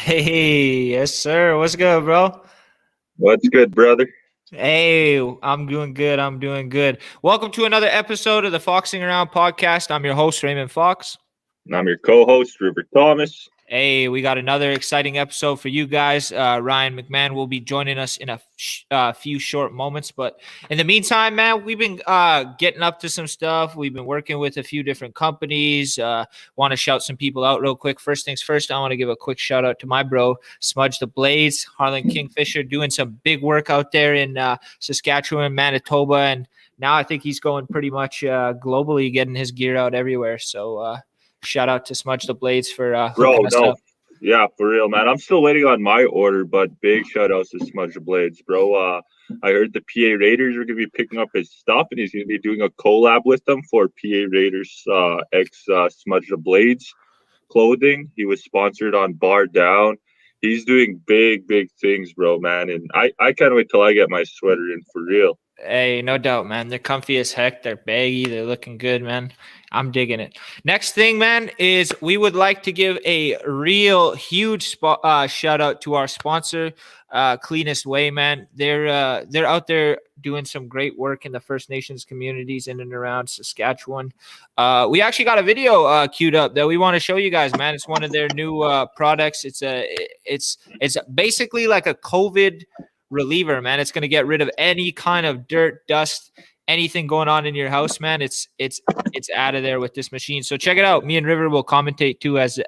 Hey, yes, sir. What's good, bro? What's good, brother? Hey, I'm doing good. I'm doing good. Welcome to another episode of the Foxing Around podcast. I'm your host, Raymond Fox. And I'm your co-host, River Thomas. Hey, we got another exciting episode for you guys. Ryan Mcmahon will be joining us in a few short moments. But in the meantime, man, we've been getting up to some stuff. We've been working with a few different companies. Want to shout some people out real quick. First things first, I want to give a quick shout out to my bro, Smudge the Blades, Harlan Kingfisher, doing some big work out there in Saskatchewan, Manitoba. And now I think he's going pretty much globally, getting his gear out everywhere. So, shout out to Smudge the Blades for hooking Bro, us no, up. yeah, for real, man. I'm still waiting on my order, but big shout outs to Smudge the Blades, bro. I heard the PA Raiders are gonna be picking up his stuff, and he's gonna be doing a collab with them for PA Raiders X Smudge the Blades clothing. He was sponsored on Bar Down. He's doing big things, bro, man. And I can't wait till I get my sweater in for real. Hey, no doubt, man. They're comfy as heck. They're baggy. They're looking good, man. I'm digging it. Next thing, man, is we would like to give a real huge shout out to our sponsor, Cleanest Way, man. They're out there doing some great work in the First Nations communities in and around Saskatchewan. We actually got a video queued up that we want to show you guys, man. It's one of their new products. It's basically like a COVID reliever, man. It's going to get rid of any kind of dirt, dust, anything going on in your house, man. It's out of there with this machine. So check it out. Me and River will commentate too as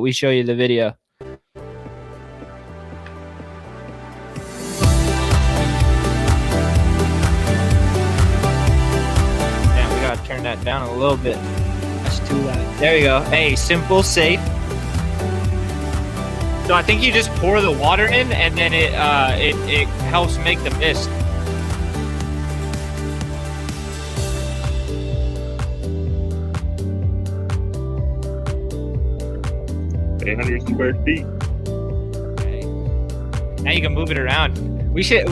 we show you the video. Damn, we gotta turn that down a little bit. That's too loud. There you go. Hey, simple, safe. So I think you just pour the water in, and then it helps make the mist. Eight hundred square feet. Okay. Now you can move it around. We should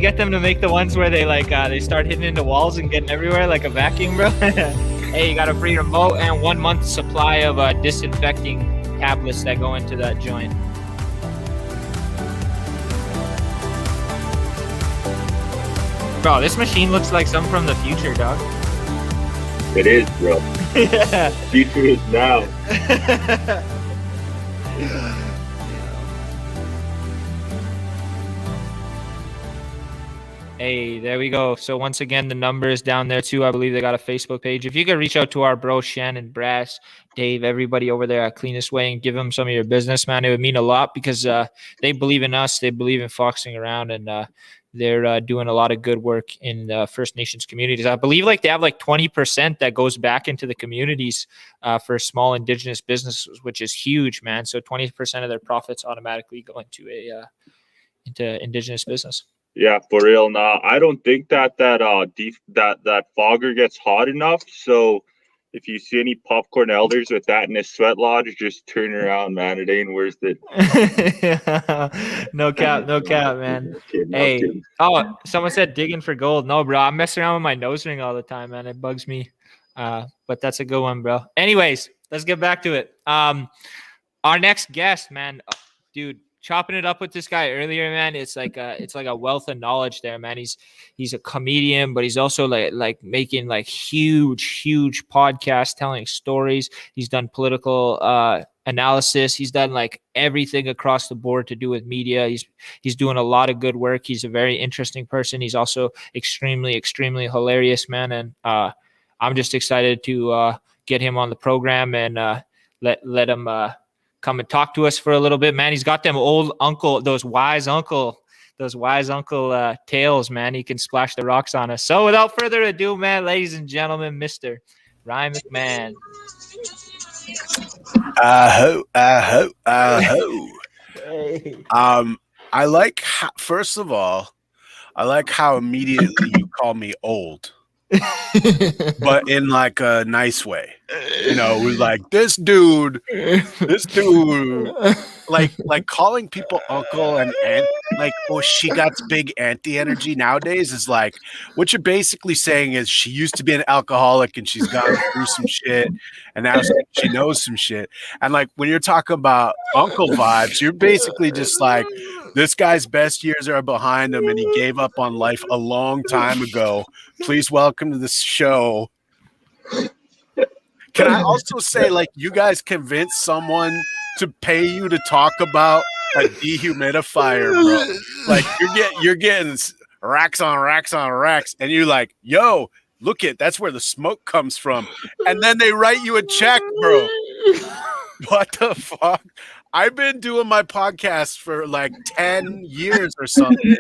get them to make the ones where they start hitting into walls and getting everywhere like a vacuum, bro. Hey, you got a free remote and 1 month supply of disinfecting tablets that go into that joint. Bro, this machine looks like some from the future, dog. It is, bro. Yeah. Future is now. Hey, there we go. So once again, the number is down there too. I believe they got a Facebook page. If you could reach out to our bro Shannon, Brass, Dave, everybody over there at Cleanest Way and give them some of your business, man, it would mean a lot because they believe in us. They believe in foxing around, and they're doing a lot of good work in First Nations communities. I believe they have 20% that goes back into the communities for small Indigenous businesses, which is huge, man. So 20% of their profits automatically go into into Indigenous business. Yeah, for real. Nah, I don't think that fogger gets hot enough. So if you see any popcorn elders with that in his sweat lodge, just turn around, man. It ain't worth it. No cap, man. Hey, oh, someone said digging for gold. No, bro, I'm messing around with my nose ring all the time, man. It bugs me. But that's a good one, bro. Anyways, let's get back to it. Our next guest, man, dude, chopping it up with this guy earlier, man. It's like a wealth of knowledge there, man. He's a comedian, but he's also like making huge podcasts, telling stories. He's done political analysis. He's done everything across the board to do with media. He's doing a lot of good work. He's a very interesting person. He's also extremely hilarious, man. And I'm just excited to get him on the program and let him come and talk to us for a little bit, man. He's got them those wise uncle tales, man. He can splash the rocks on us. So without further ado, man, ladies and gentlemen, Mr. Ryan Mcmahon. Hey. I like first of all, I like how immediately you call me old. but in like a nice way. You know, it was like this dude, like calling people uncle and aunt, like, oh, she got big auntie energy nowadays is like what you're basically saying is she used to be an alcoholic and she's gone through some shit and now she knows some shit. And like when you're talking about uncle vibes, you're basically just like, this guy's best years are behind him and he gave up on life a long time ago. Please welcome to the show. Can I also say, like, you guys convinced someone to pay you to talk about a dehumidifier, bro? Like, you're getting racks on racks on racks, and you're like, yo, look it, that's where the smoke comes from. And then they write you a check, bro. What the fuck? I've been doing my podcast for like 10 years or something.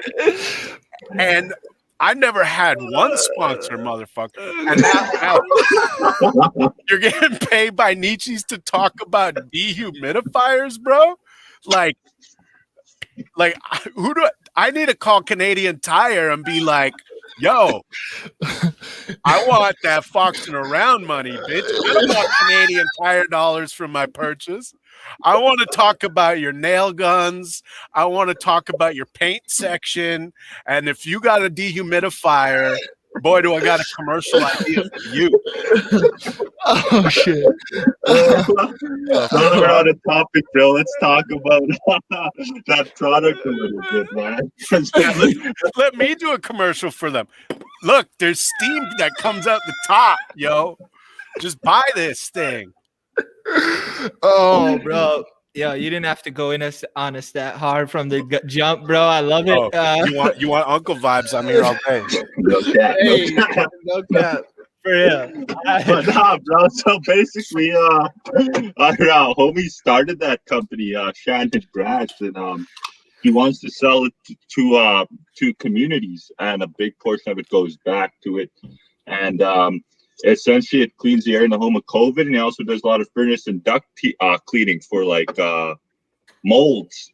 And I never had one sponsor, motherfucker. And now you're getting paid by Nietzsche's to talk about dehumidifiers, bro? Like who do I need to call Canadian Tire and be like, yo, I want that Fox and Around money, bitch. I don't want Canadian Tire dollars from my purchase. I want to talk about your nail guns. I want to talk about your paint section. And if you got a dehumidifier, boy, do I got a commercial idea for you. Oh, shit. We're on a topic, bro. Let's talk about that product a little bit, man. Let me do a commercial for them. Look, there's steam that comes out the top, yo. Just buy this thing. Oh, bro. Yeah, you didn't have to go in on us that hard from the jump, bro. I love it. You want uncle vibes? I'm here all day. No cap. Hey, no cap. For real. But nah, bro. So basically, our homie started that company, Shannon Brass, and he wants to sell it to communities, and a big portion of it goes back to it, and essentially it cleans the air in the home of COVID, and he also does a lot of furnace and duct cleaning for like molds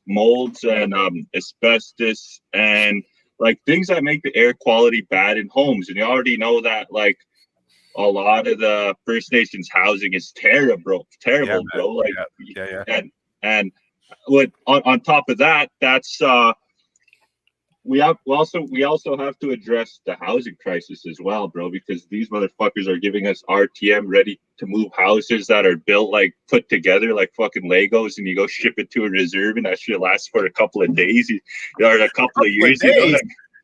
and asbestos and like things that make the air quality bad in homes. And you already know that like a lot of the First Nations housing is terrible, bro. Like, yeah. And what on top of that, that's we also have to address the housing crisis as well, bro, because these motherfuckers are giving us RTM ready to move houses that are built like put together like fucking Legos, and you go ship it to a reserve and that shit lasts for a couple of days or a couple of years.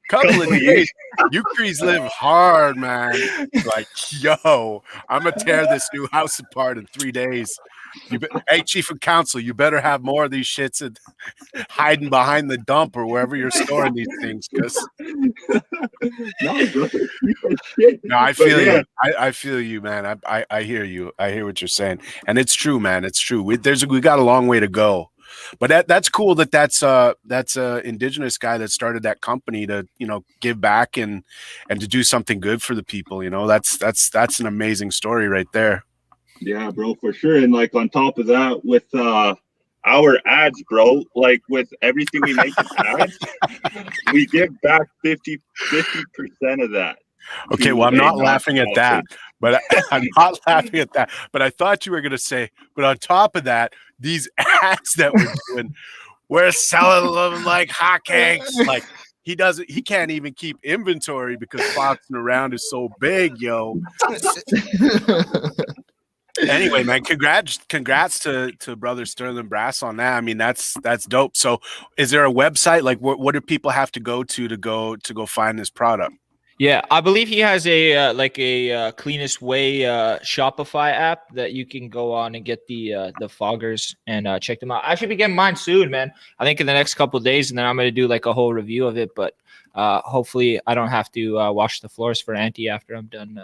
Couple of days. You Crees live hard, man. Like, yo, I'm gonna tear this new house apart in 3 days. Hey, Chief of Council, you better have more of these shits and hiding behind the dump or wherever you're storing these things. Because no, I feel you. I feel you, man. I hear you. I hear what you're saying, and it's true, man. It's true. We got a long way to go. But that's cool that's a indigenous guy that started that company to, you know, give back and to do something good for the people. You know, that's an amazing story right there. Yeah, bro, for sure. And like on top of that, with our ads, bro, like with everything we make in ads, we give back 50% of that. Okay, well, I'm not laughing at that, but I'm not laughing at that. But I thought you were going to say, but on top of that, these ads that we're doing, we're selling them like hotcakes. Like he can't even keep inventory because Foxing Around is so big, yo. Anyway, man, congrats to brother Sterling Brass on that. I mean, that's dope. So is there a website? Like what do people have to go to find this product? Yeah, I believe he has a Cleanest Way Shopify app that you can go on and get the foggers and check them out. I should be getting mine soon, man. I think in the next couple of days, and then I'm gonna do like a whole review of it. But hopefully, I don't have to wash the floors for Auntie after I'm done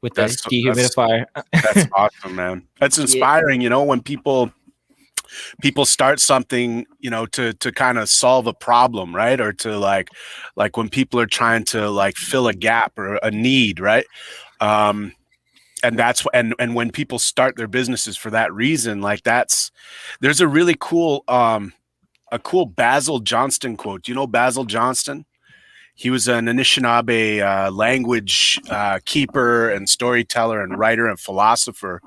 with that dehumidifier. That's awesome, man. That's inspiring. You know, when people start something, you know, to kind of solve a problem, right? Or to like when people are trying to like fill a gap or a need, right? And that's and when people start their businesses for that reason, like there's a really cool Basil Johnston quote. Do you know Basil Johnston? He was an Anishinaabe language keeper and storyteller and writer and philosopher.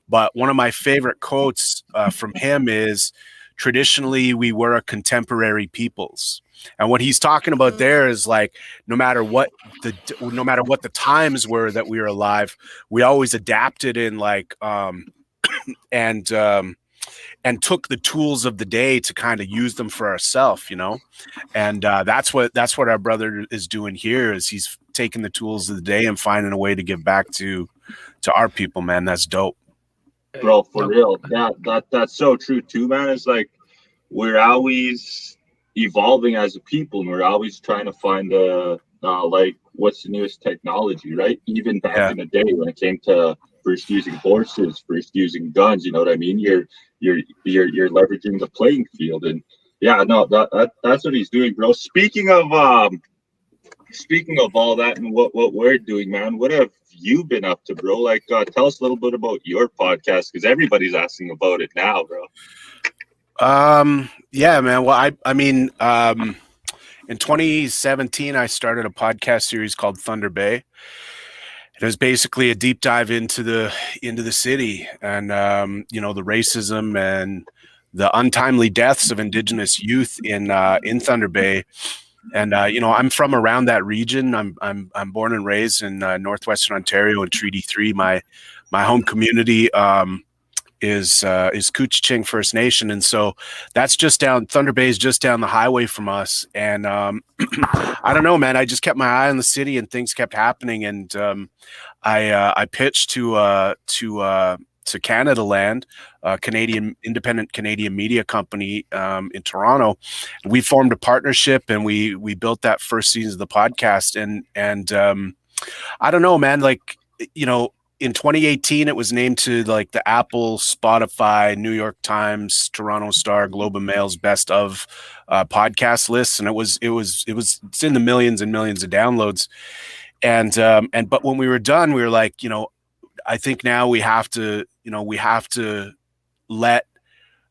But one of my favorite quotes from him is, traditionally, we were a contemporary peoples. And what he's talking about there is like, no matter what the times were that we were alive, we always adapted in like, and took the tools of the day to kind of use them for ourselves, you know. And that's what our brother is doing here, is he's taking the tools of the day and finding a way to give back to our people, man. That's dope, bro, for real. Yeah, that's so true too, man. It's like we're always evolving as a people, and we're always trying to find like what's the newest technology, right? Even back in the day when it came to first using horses, first using guns, you know what I mean? You're leveraging the playing field, and yeah, no, that's what he's doing, bro. Speaking of all that and what we're doing, man, what have you been up to, bro? Like, tell us a little bit about your podcast, because everybody's asking about it now, bro. Yeah, man. Well, I mean, in 2017, I started a podcast series called Thunder Bay. It was basically a deep dive into the city and, you know, the racism and the untimely deaths of Indigenous youth in Thunder Bay. And, you know, I'm from around that region. I'm born and raised in northwestern Ontario in Treaty 3. My home community, is Couchiching First Nation, and so that's just down. Thunder Bay is just down the highway from us, and I don't know, man. I just kept my eye on the city, and things kept happening, and I pitched to Canada Land, a independent Canadian media company in Toronto. We formed a partnership, and we built that first season of the podcast, and I don't know, man. Like, you know, in 2018, it was named to like the Apple, Spotify, New York Times, Toronto Star, Globe and Mail's best of podcast lists, and it's in the millions and millions of downloads. And but when we were done, we were like, you know, I think now we have to let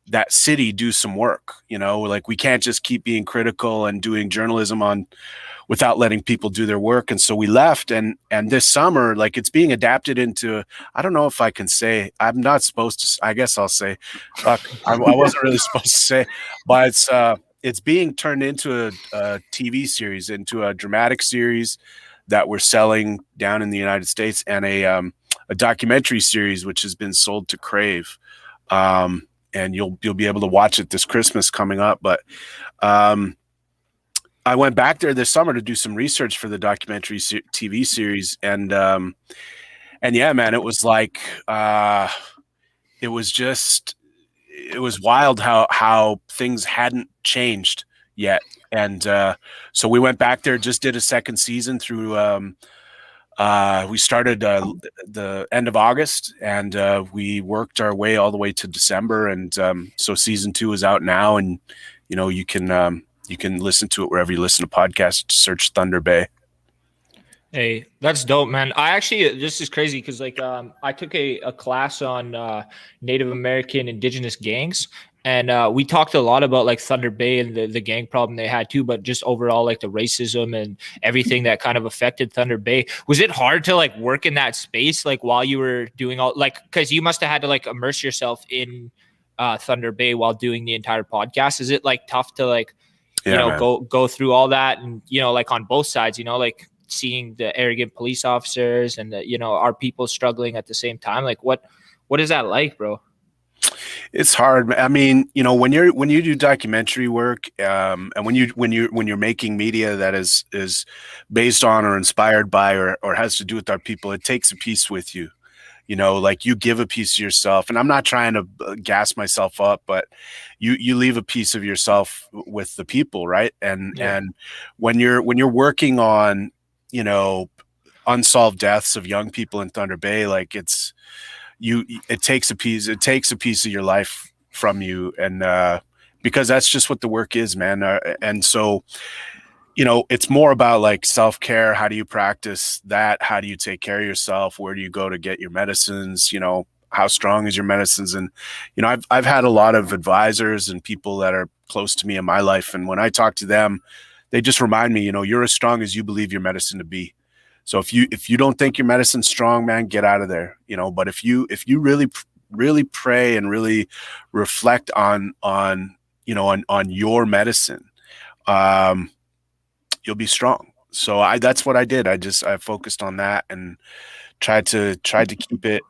that city do some work. You know, like we can't just keep being critical and doing journalism without letting people do their work. And so we left, and this summer, like, it's being adapted into, I don't know if I can say, I'm not supposed to, I guess I'll say, fuck, I wasn't really supposed to say, but it's being turned into a TV series, into a dramatic series that we're selling down in the United States, and a documentary series, which has been sold to Crave. And you'll be able to watch it this Christmas coming up. But, I went back there this summer to do some research for the documentary TV series, and yeah, man, it was like it was wild how things hadn't changed yet, and so we went back there, just did a second season through. We started the end of August, and we worked our way all the way to December, and so season 2 is out now, and you know, you can listen to it wherever you listen to podcasts. Search Thunder Bay. Hey, that's dope, man. This is crazy because like I took a class on Native American indigenous gangs, and we talked a lot about like Thunder Bay and the gang problem they had too, but just overall like the racism and everything that kind of affected Thunder Bay. Was it hard to like work in that space like while you were doing all, like, because you must have had to like immerse yourself in Thunder Bay while doing the entire podcast? Is it like tough to like, you know, go through all that, and, you know, like on both sides, you know, like seeing the arrogant police officers and the, you know, our people struggling at the same time? Like what is that like, bro? It's hard. I mean, you know, when you do documentary work, and when you're making media that is based on or inspired by or has to do with our people, it takes a piece with you. You know, like you give a piece of yourself, and I'm not trying to gas myself up, but you leave a piece of yourself with the people, right? And when you're working on, you know, unsolved deaths of young people in Thunder Bay, like it takes a piece of your life from you, and because that's just what the work is, man. And so, you know, it's more about like self-care. How do you practice that? How do you take care of yourself? Where do you go to get your medicines? You know, how strong is your medicines? And, you know, I've had a lot of advisors and people that are close to me in my life, and when I talk to them, they just remind me, you're as strong as you believe your medicine to be. So if you don't think your medicine's strong, man, get out of there. But if you really pray and really reflect on your medicine, you'll be strong. So that's what I did. I focused on that and tried to keep it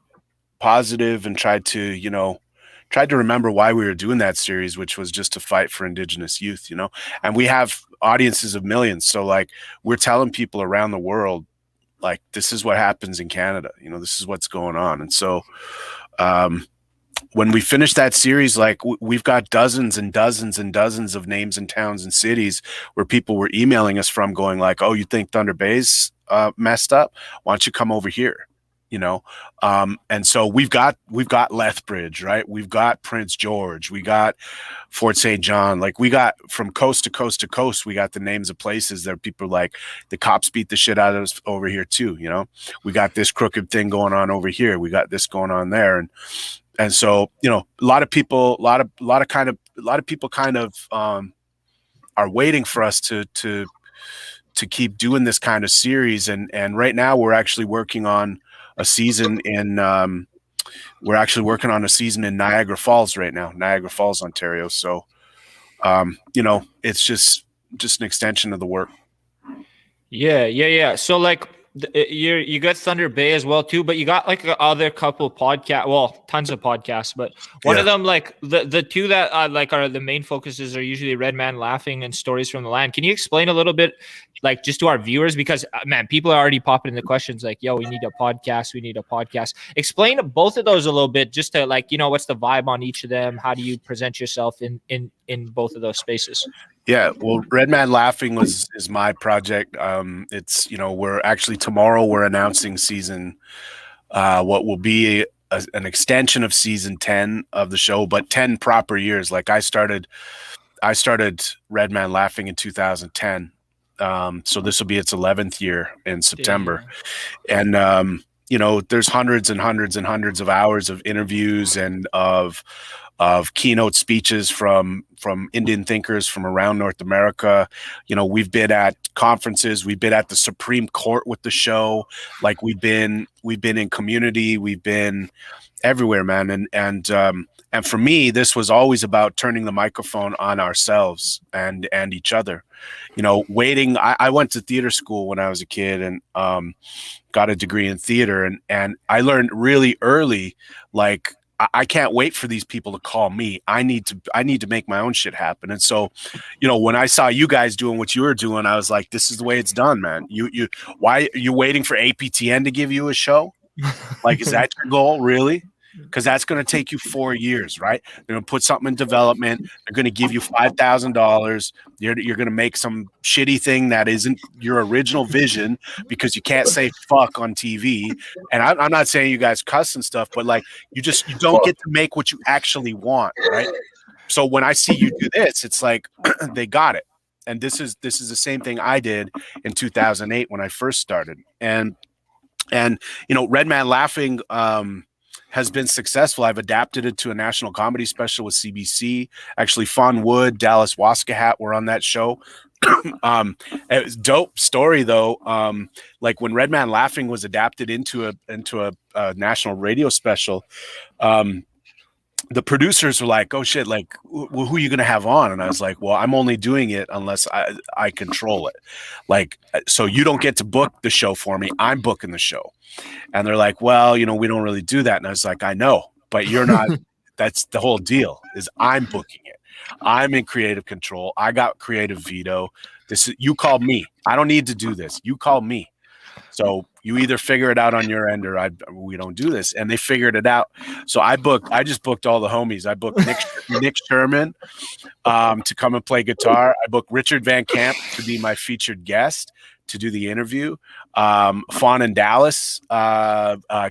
positive and tried to remember why we were doing that series, which was just to fight for Indigenous youth, and we have audiences of millions. So like we're telling people around the world, like, this is what happens in Canada, this is what's going on. And so when we finished that series, like we've got dozens and dozens and dozens of names and towns and cities where people were emailing us from going like, oh, you think Thunder Bay's messed up? Why don't you come over here? And so we've got Lethbridge, right? We've got Prince George, we got Fort St. John, like we got from coast to coast to coast, we got the names of places that people are like, the cops beat the shit out of us over here too. We got this crooked thing going on over here. We got this going on there. And so, a lot of people kind of are waiting for us to keep doing this kind of series. And right now we're actually working on a season in Niagara Falls right now, Niagara Falls, Ontario. So, it's just an extension of the work. Yeah. So like you got Thunder Bay as well too, but you got like other couple tons of podcasts, but one of them, like the two that like are the main focuses are usually Red Man Laughing and Stories from the Land. Can you explain a little bit, like just to our viewers, because man, people are already popping in the questions like, yo, we need a podcast. Explain both of those a little bit, just to like, what's the vibe on each of them? How do you present yourself in both of those spaces? Yeah, well, Red Man Laughing is my project. It's we're actually tomorrow we're announcing season what will be an extension of season 10 of the show, but 10 proper years. Like I started Red Man Laughing in 2010, so this will be its 11th year in September. Damn. And there's hundreds and hundreds and hundreds of hours of interviews and of keynote speeches from Indian thinkers from around North America. We've been at conferences, we've been at the Supreme Court with the show. Like we've been in community, we've been everywhere, man. And for me, this was always about turning the microphone on ourselves and each other. I went to theater school when I was a kid and got a degree in theater, and I learned really early, like, I can't wait for these people to call me. I need to make my own shit happen. And so, when I saw you guys doing what you were doing, I was like, this is the way it's done, man. Why are you waiting for APTN to give you a show? Like, is that your goal, really? Because that's going to take you 4 years, right? They're going to put something in development. They're going to give you $5,000. You're going to make some shitty thing that isn't your original vision because you can't say fuck on TV. And I'm not saying you guys cuss and stuff, but like you don't get to make what you actually want, right? So when I see you do this, it's like they got it. And this is the same thing I did in 2008 when I first started. And Red Man Laughing has been successful. I've adapted it to a national comedy special with CBC. Actually, Fawn Wood, Dallas Waskahat were on that show. It was a dope story though. Like when Red Man Laughing was adapted into a national radio special, the producers were like, oh shit, like who are you going to have on? And I was like, well, I'm only doing it unless I control it. Like, so you don't get to book the show for me. I'm booking the show. And they're like, well, we don't really do that. And I was like, I know, but you're not, that's the whole deal is I'm booking it. I'm in creative control. I got creative veto. You call me. I don't need to do this. You call me. So you either figure it out on your end or we don't do this. And they figured it out. So I just booked all the homies. I booked Nick Sherman to come and play guitar. I booked Richard Van Camp to be my featured guest to do the interview. Fawn and Dallas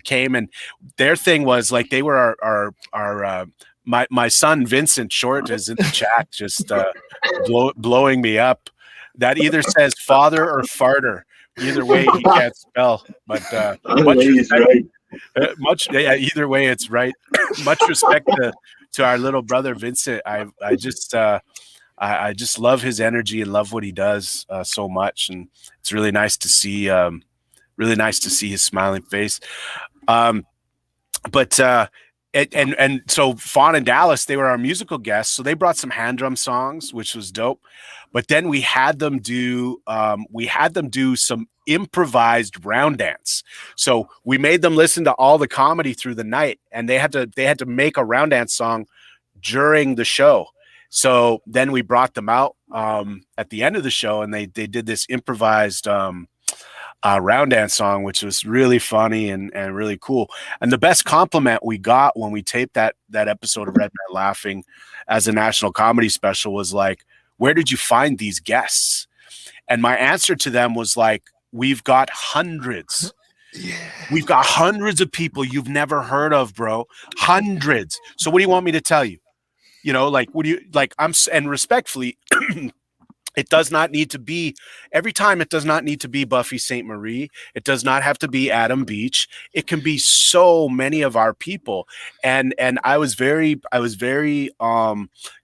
came, and their thing was like they were our my son Vincent Short is in the chat just blowing me up. That either says father or farter. Either way, he can't spell. But either way, it's right. Much respect to our little brother Vincent. I just I just love his energy and love what he does so much, and it's really nice to see his smiling face. But so Fawn and Dallas, they were our musical guests, so they brought some hand drum songs, which was dope. But then we had them do some improvised round dance. So we made them listen to all the comedy through the night, and they had to make a round dance song during the show. So then we brought them out at the end of the show, and they did this improvised round dance song, which was really funny and really cool. And the best compliment we got when we taped that episode of Red Man Laughing as a national comedy special was like, where did you find these guests? And my answer to them was like, we've got hundreds. Yeah. We've got hundreds of people you've never heard of, bro. Hundreds. So what do you want me to tell you? You know, like, what do you like? And respectfully, it does not need to be every time. It does not need to be Buffy St. Marie. It does not have to be Adam Beach. It can be so many of our people. And I was very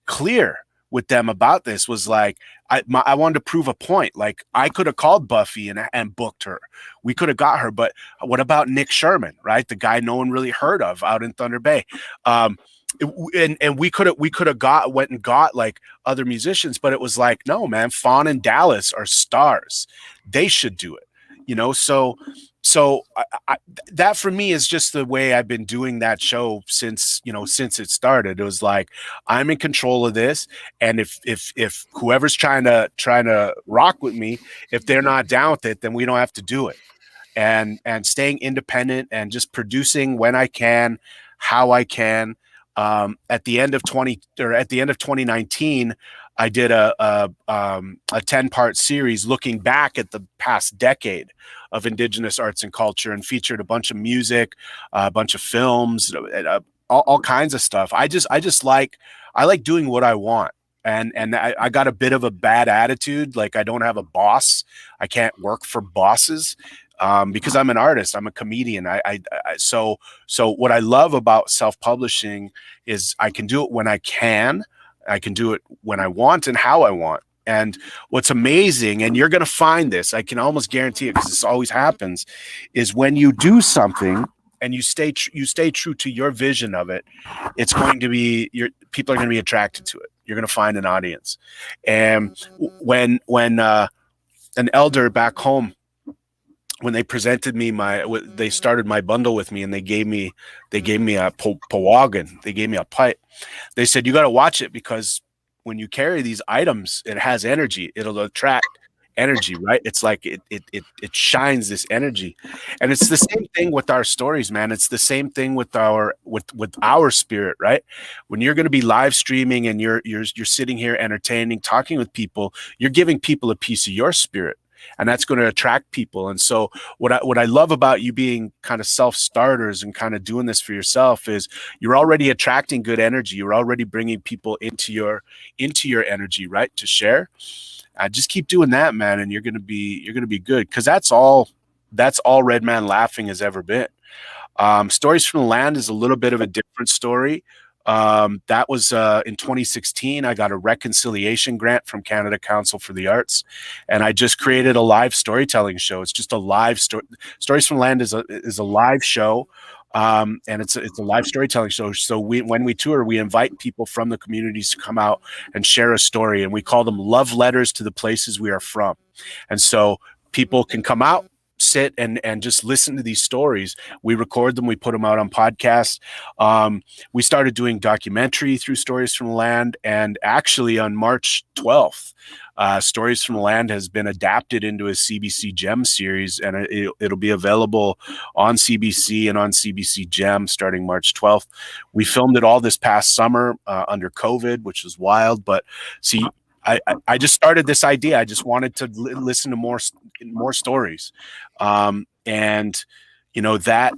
clear with them about this. Was like, I wanted to prove a point. Like, I could have called Buffy and booked her. We could have got her. But what about Nick Sherman, right? The guy no one really heard of out in Thunder Bay. And we could have went and got like other musicians, but it was like, no, man, Fawn and Dallas are stars. They should do it, you know? So that for me is just the way I've been doing that show since it started. It was like, I'm in control of this. And if whoever's trying to rock with me, if they're not down with it, then we don't have to do it. And staying independent and just producing when I can, how I can. At the end of 2019, I did a 10-part series looking back at the past decade of Indigenous arts and culture, and featured a bunch of music, a bunch of films, all kinds of stuff. I like doing what I want. And I got a bit of a bad attitude. Like, I don't have a boss. I can't work for bosses. Because I'm an artist, I'm a comedian. So what I love about self-publishing is I can do it when I can do it when I want and how I want. And what's amazing, and you're going to find this, I can almost guarantee it because this always happens, is when you do something and you stay true to your vision of it, it's going to be, people are going to be attracted to it. You're going to find an audience. And when an elder back home, when they presented me they started my bundle with me, and they gave me a pawagan, they gave me a pipe. They said, you got to watch it, because when you carry these items, it has energy. It'll attract energy, right? It's like it shines this energy. And it's the same thing with our stories, man. It's the same thing with our spirit, right? When you're going to be live streaming and you're sitting here entertaining, talking with people, you're giving people a piece of your spirit. And that's going to attract people. And so what I love about you being kind of self-starters and kind of doing this for yourself is you're already attracting good energy. You're already bringing people into your energy, right? To share. Just keep doing that, man. And you're going to be good. Cause that's all Red Man Laughing has ever been. Stories from the Land is a little bit of a different story. That was in 2016. I got a reconciliation grant from Canada Council for the Arts, and I just created a live storytelling show. It's just a live story. Stories from Land is a live show, and it's a live storytelling show. So when we tour, we invite people from the communities to come out and share a story, and we call them love letters to the places we are from. And so people can come out, sit and just listen to these stories. We record them, we put them out on podcasts. We started doing documentary through Stories from the Land, and actually on March 12th, Stories from the Land has been adapted into a CBC Gem series, and it'll be available on CBC and on CBC Gem starting March 12th. We filmed it all this past summer under COVID, which was wild, but see, I just started this idea. I just wanted to listen to more stories. And you know, that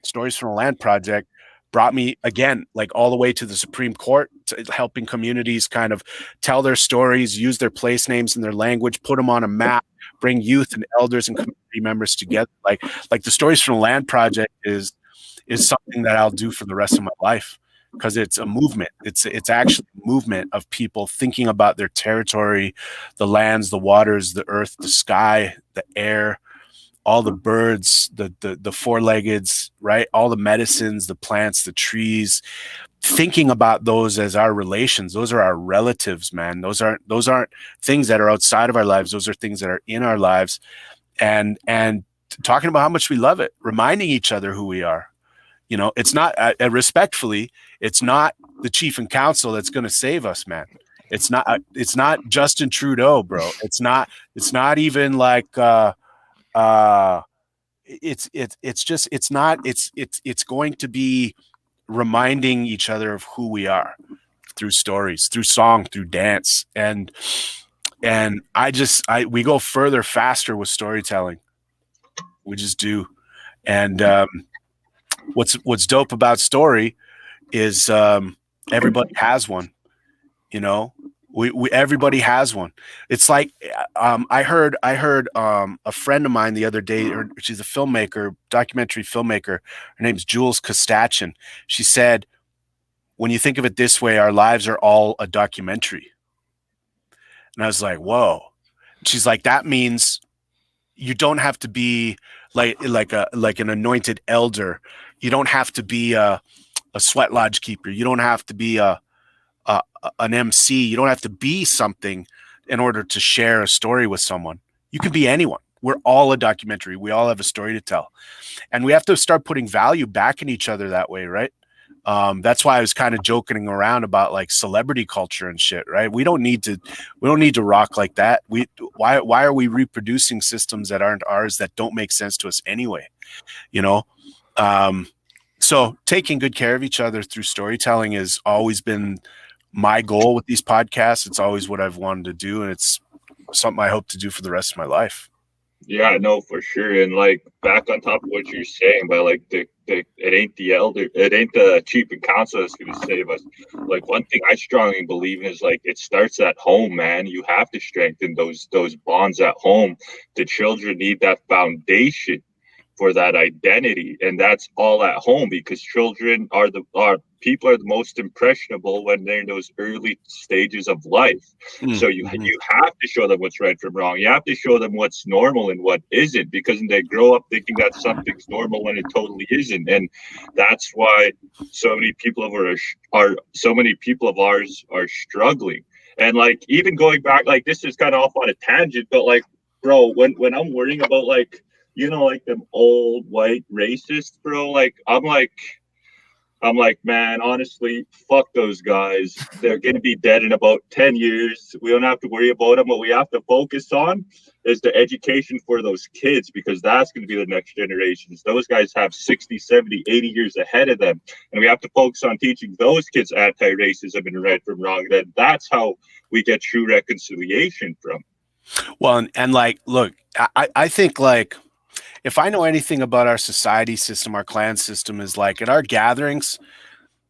Stories from the Land project brought me again, like all the way to the Supreme Court, to helping communities kind of tell their stories, use their place names and their language, put them on a map, bring youth and elders and community members together. Like the Stories from the Land project is something that I'll do for the rest of my life, because it's a movement. It's actually movement of people thinking about their territory, the lands, the waters, the earth, the sky, the air, all the birds, the four-leggeds, right? All the medicines, the plants, the trees, thinking about those as our relations. Those are our relatives, man. Those aren't things that are outside of our lives. Those are things that are in our lives. And talking about how much we love it, reminding each other who we are. You know, it's not respectfully, it's not the chief and council that's going to save us, man. It's not Justin Trudeau, bro. It's not even like it's going to be reminding each other of who we are through stories, through song, through dance. And we go further faster with storytelling. We just do. And what's dope about story is everybody has one, you know. We everybody has one. It's like I heard a friend of mine the other day. She's a filmmaker, documentary filmmaker. Her name's Jules Kostachin. She said, when you think of it this way, our lives are all a documentary. And I was like, whoa. She's like, that means you don't have to be like an anointed elder. You don't have to be a sweat lodge keeper. You don't have to be an MC. You don't have to be something in order to share a story with someone. You can be anyone. We're all a documentary. We all have a story to tell. And we have to start putting value back in each other that way, right? That's why I was kind of joking around about like celebrity culture and shit, right? We don't need to rock like that. Why are we reproducing systems that aren't ours, that don't make sense to us anyway? You know? So taking good care of each other through storytelling has always been my goal with these podcasts. It's always what I've wanted to do, and it's something I hope to do for the rest of my life. Yeah, no, for sure. And like back on top of what you're saying, but like it ain't the elder, it ain't the chief and council that's gonna save us. Like one thing I strongly believe in is like it starts at home, man. You have to strengthen those bonds at home. The children need that foundation for that identity, and that's all at home, because children are people are the most impressionable when they're in those early stages of life. So you have to show them what's right from wrong. You have to show them what's normal and what isn't, because they grow up thinking that something's normal when it totally isn't. And that's why so many people of ours are struggling. And like even going back, like this is kind of off on a tangent, but like, bro, when I'm worrying about like, you know, like them old white racists, bro, like I'm like, man, honestly, fuck those guys. They're going to be dead in about 10 years. We don't have to worry about them. What we have to focus on is the education for those kids, because that's going to be the next generations. Those guys have 60, 70, 80 years ahead of them. And we have to focus on teaching those kids anti-racism and right from wrong. That's how we get true reconciliation from. Well, and like, look, I think like, if I know anything about our society system, our clan system, is like at our gatherings,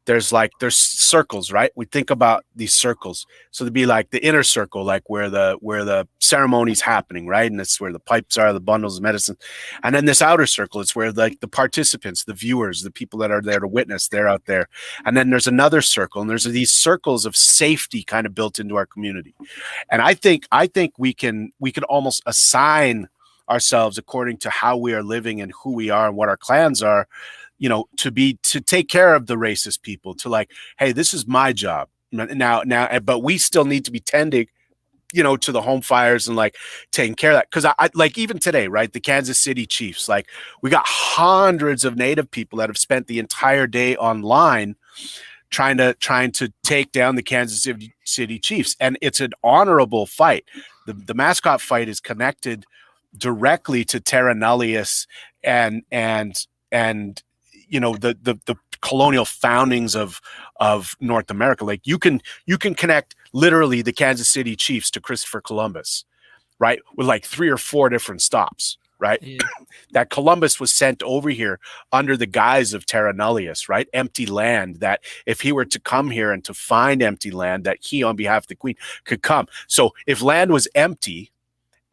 there's circles, right? We think about these circles. So there'd be like the inner circle, like where the ceremony's happening, right? And it's where the pipes are, the bundles of medicine. And then this outer circle, it's where like the participants, the viewers, the people that are there to witness, they're out there. And then there's another circle, and there's these circles of safety kind of built into our community. And I think we can almost assign ourselves according to how we are living and who we are and what our clans are, you know, to take care of the racist people, to like, hey, this is my job now, but we still need to be tending, you know, to the home fires and like taking care of that. Cause I like even today, right, the Kansas City Chiefs, like we got hundreds of Native people that have spent the entire day online trying to take down the Kansas City Chiefs. And it's an honorable fight. The mascot fight is connected directly to terra nullius and you know the colonial foundings of North America. Like you can connect literally the Kansas City Chiefs to Christopher Columbus, right? With like 3 or 4 different stops, right? Yeah. That Columbus was sent over here under the guise of terra nullius, right? Empty land, that if he were to come here and to find empty land, that he on behalf of the Queen could come. So if land was empty,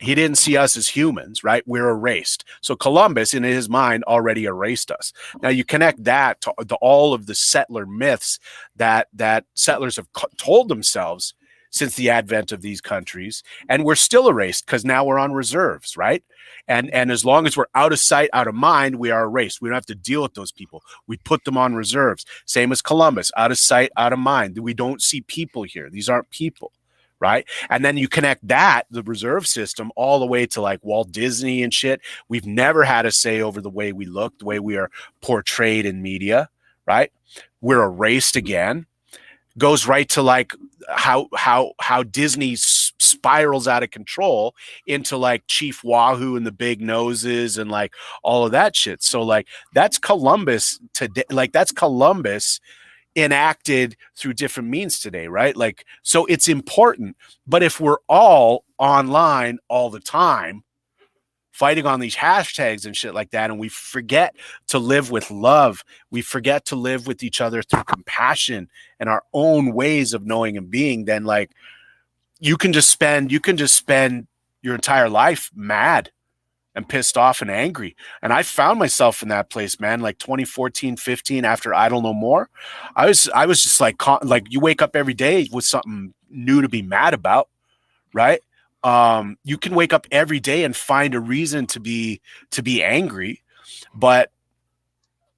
He didn't see us as humans, right? We're erased. So Columbus, in his mind, already erased us. Now you connect that to all of the settler myths that settlers have told themselves since the advent of these countries, and we're still erased because now we're on reserves, right? And as long as we're out of sight, out of mind, we are erased. We don't have to deal with those people. We put them on reserves. Same as Columbus, out of sight, out of mind. We don't see people here. These aren't people. Right. And then you connect that, the reserve system, all the way to like Walt Disney and shit. We've never had a say over the way we look, the way we are portrayed in media. Right. We're erased again. Goes right to like how Disney spirals out of control into like Chief Wahoo and the big noses and like all of that shit. So like that's Columbus today. Like that's Columbus enacted through different means today, right? Like, so it's important. But if we're all online all the time, fighting on these hashtags and shit like that, and we forget to live with love, we forget to live with each other through compassion and our own ways of knowing and being, then like you can just spend your entire life mad and pissed off and angry. And I found myself in that place, man, like 2014, 15, after Idle No More. I was just like you wake up every day with something new to be mad about, right? You can wake up every day and find a reason to be angry, but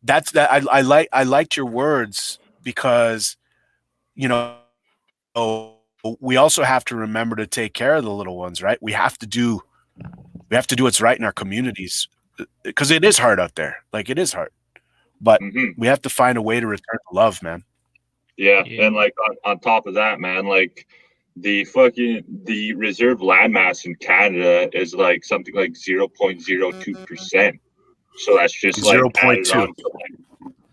that's that. I liked your words because, you know, we also have to remember to take care of the little ones, right? We have to do what's right in our communities because it is hard out there. Like it is hard, but we have to find a way to return to love, man. Yeah. And like on top of that, man, like the reserve landmass in Canada is like something like 0.02%. So that's just like 0.2.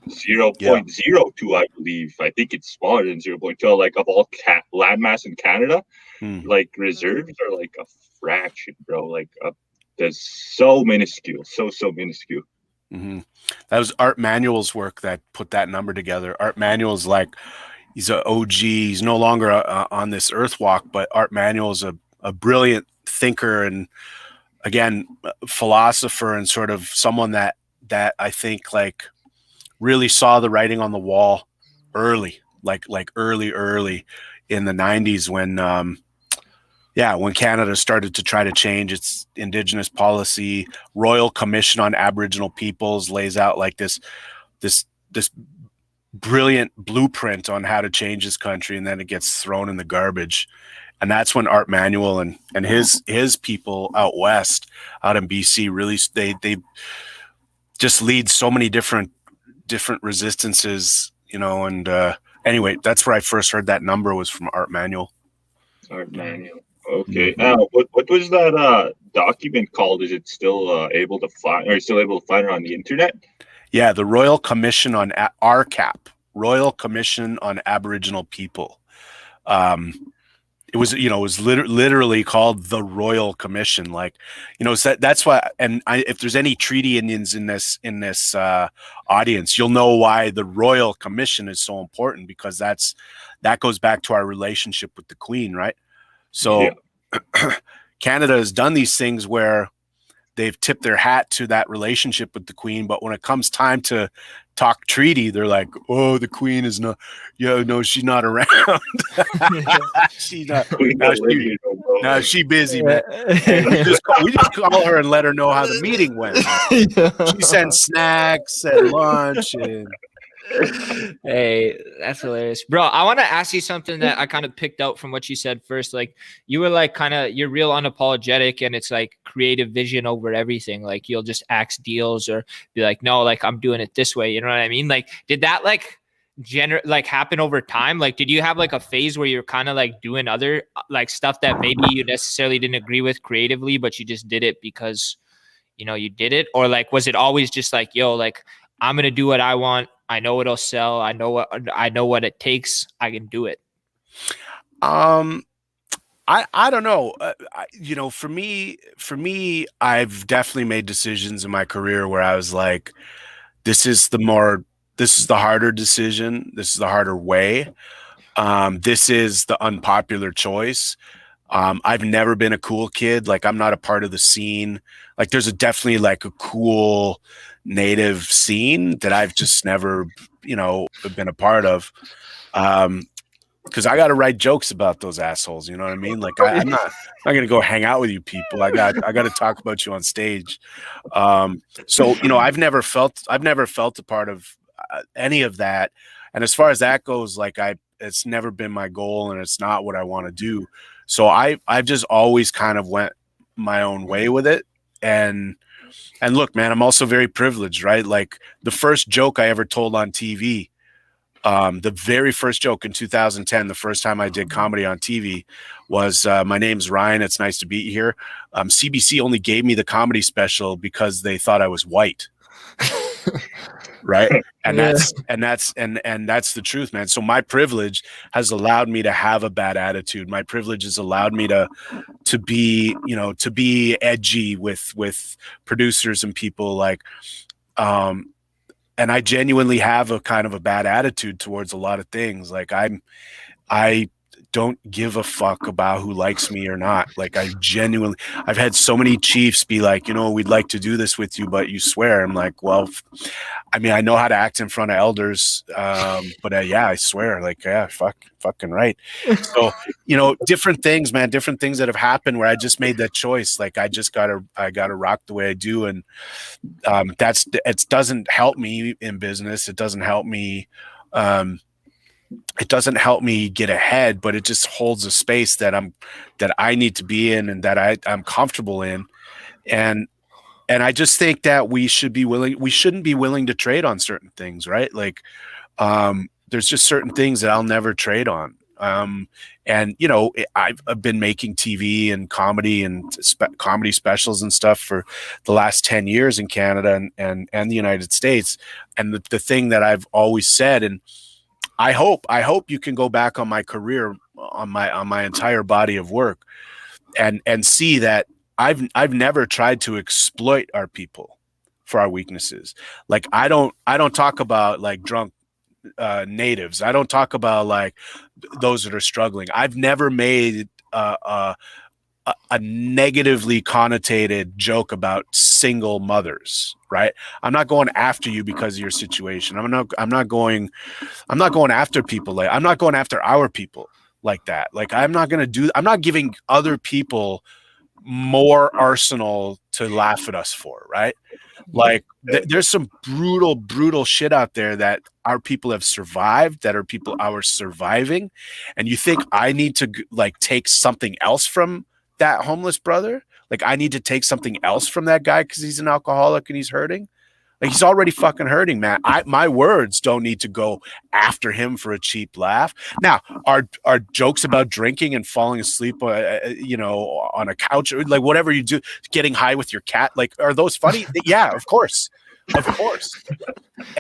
0.02, I believe. I think it's smaller than 0.2. Like of all landmass in Canada, like reserves are like a fraction, bro. Like there's so minuscule, so minuscule. Mm-hmm. That was Art Manuel's work that put that number together. Art Manuel's like, he's an OG. He's no longer on this earth walk, but Art Manuel is a brilliant thinker and, again, philosopher and sort of someone that I think like really saw the writing on the wall early, like early in the 90s when Canada started to try to change its Indigenous policy. Royal Commission on Aboriginal Peoples lays out like this brilliant blueprint on how to change this country, and then it gets thrown in the garbage. And that's when Art Manuel and his people out west, out in BC, really they just lead so many different resistances, you know. And anyway, that's where I first heard that number was from Art Manuel. Art Manuel. Okay. What was that document called? Is it still able to find? Are you still able to find it on the internet? Yeah, the Royal Commission on RCAP, Royal Commission on Aboriginal People. It was literally called the Royal Commission. Like, you know, so that's why. And if there's any treaty Indians in this audience, you'll know why the Royal Commission is so important, because that goes back to our relationship with the Queen, right? So Canada has done these things where they've tipped their hat to that relationship with the Queen, but when it comes time to talk treaty, they're like, "Oh, the Queen is not. Yeah, no, she's not around. She's not. No, she busy, man. We just call her and let her know how the meeting went. She sent snacks and lunch and." Hey, that's hilarious, bro. I want to ask you something that I kind of picked out from what you said first. Like, you were like you're real unapologetic, and it's like creative vision over everything. Like, you'll just axe deals or be like, no, like I'm doing it this way. You know what I mean? Like, did that like happen over time? Like, did you have like a phase where you're kind of like doing other like stuff that maybe you necessarily didn't agree with creatively, but you just did it because, you know, you did it? Or like, was it always just like, yo, like I'm going to do what I want. I know it'll sell. I know what it takes. I can do it. I don't know. You know, for me, I've definitely made decisions in my career where I was like, this is the harder decision. This is the harder way. This is the unpopular choice. I've never been a cool kid. Like, I'm not a part of the scene. Like, there's definitely like a cool native scene that I've just never, been a part of. Because I got to write jokes about those assholes. You know what I mean? Like, I'm not going to go hang out with you people. I got to talk about you on stage. So, I've never felt a part of any of that. And as far as that goes, like, it's never been my goal, and it's not what I want to do. So I've just always kind of went my own way with it. And look, man, I'm also very privileged, right? Like, the first joke I ever told on TV, the very first joke in 2010, the first time I did comedy on TV, was my name's Ryan. It's nice to be here. CBC only gave me the comedy special because they thought I was white. Right. And that's the truth, man. So my privilege has allowed me to have a bad attitude. My privilege has allowed me to be edgy with producers and people, like, and I genuinely have a kind of a bad attitude towards a lot of things. Like, I don't give a fuck about who likes me or not. Like, I've had so many chiefs be like, we'd like to do this with you, but you swear. I'm like, well, I mean, I know how to act in front of elders. But yeah, I swear, like, yeah, fucking right. So, different things, man, different things that have happened where I just made that choice. Like, I gotta rock the way I do. And it doesn't help me in business. It doesn't help me. It doesn't help me get ahead, but it just holds a space that I need to be in, and that I'm comfortable in. And I just think that we shouldn't be willing to trade on certain things, right? Like, there's just certain things that I'll never trade on. And I've been making TV and comedy and comedy specials and stuff for the last 10 years in Canada and the United States. And the thing that I've always said, and I hope you can go back on my career, on my entire body of work, and see that I've never tried to exploit our people for our weaknesses. Like, I don't talk about like drunk natives. I don't talk about like those that are struggling. I've never made a negatively connotated joke about single mothers, right? I'm not going after you because of your situation. I'm not going after people. Like, I'm not going after our people like that. Like, I'm not giving other people more arsenal to laugh at us for, right? Like, there's some brutal shit out there that our people have survived, that are surviving. And you think I need to like take something else from that homeless brother? Like, I need to take something else from that guy because he's an alcoholic and he's hurting? Like, he's already fucking hurting, man. My words don't need to go after him for a cheap laugh. Now, are jokes about drinking and falling asleep, on a couch, or like whatever you do, getting high with your cat, like, are those funny? Yeah, of course.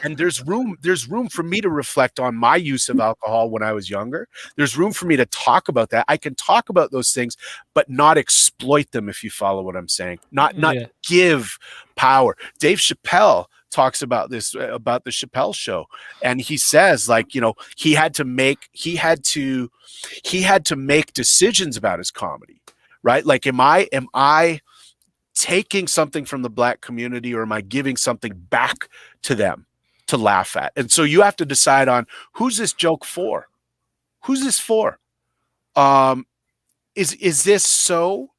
And there's room for me to reflect on my use of alcohol when I was younger. There's room for me to talk about that. I can talk about those things, but not exploit them, if you follow what I'm saying. Not give power. Dave Chappelle talks about this, about the Chappelle Show, and he says, like, he had to make decisions about his comedy, right? Like, am I taking something from the Black community, or am I giving something back to them to laugh at? And so you have to decide on, who's this joke for? Who's this for? Is this so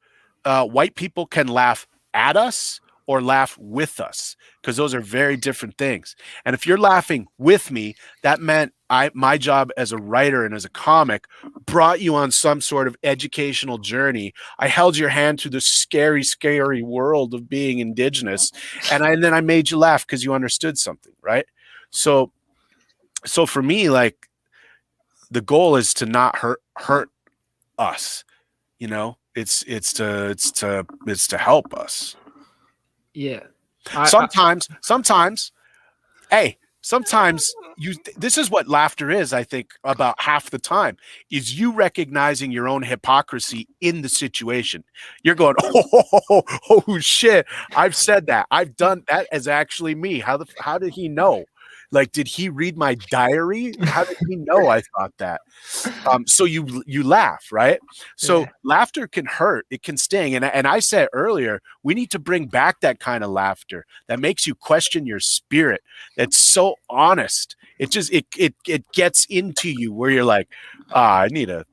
white people can laugh at us or laugh with us? Because those are very different things. And if you're laughing with me, that meant my job as a writer and as a comic brought you on some sort of educational journey. I held your hand through the scary, scary world of being Indigenous, and then I made you laugh because you understood something, right? So for me, like, the goal is to not hurt us. It's to help us. Yeah. Sometimes this is what laughter is, I think, about half the time, is you recognizing your own hypocrisy in the situation. You're going, oh shit, I've said that. I've done that as actually me. How did he know? Like, did he read my diary? How did he know I thought that? So you laugh, right? So laughter can hurt. It can sting. And I said earlier, we need to bring back that kind of laughter that makes you question your spirit. That's so honest. It just it gets into you where you're like, I need to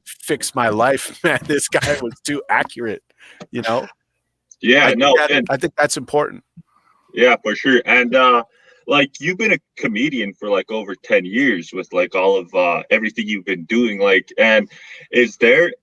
fix my life, man. This guy was too accurate, you know? Yeah, I think that's important. Yeah, for sure. And like you've been a comedian for like over 10 years with like all of everything you've been doing. Like, and is there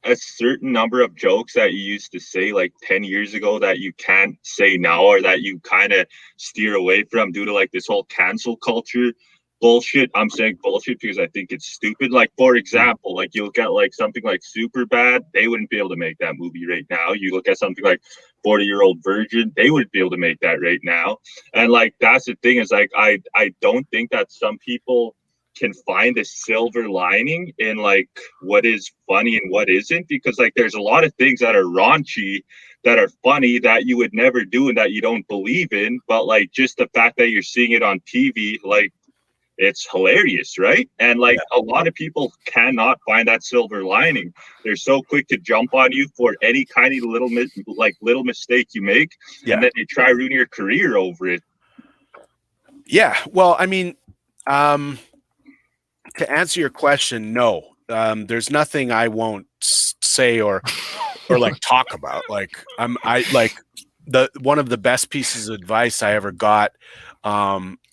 a certain number of jokes that you used to say like 10 years ago that you can't say now, or that you kind of steer away from due to like this whole cancel culture bullshit? I'm saying bullshit because I think it's stupid. Like, for example, like you look at like something like Superbad, they wouldn't be able to make that movie right now. You look at something like 40-Year-Old Virgin, they wouldn't be able to make that right now. And like that's the thing, is like I don't think that some people can find a silver lining in like what is funny and what isn't, because like there's a lot of things that are raunchy that are funny that you would never do and that you don't believe in, but like just the fact that you're seeing it on TV, like it's hilarious, right? And like a lot of people cannot find that silver lining. They're so quick to jump on you for any kind of little mistake you make, and then they try ruining your career over it. Yeah, well, I mean, to answer your question, no. There's nothing I won't say or like talk about. Like one of the best pieces of advice I ever got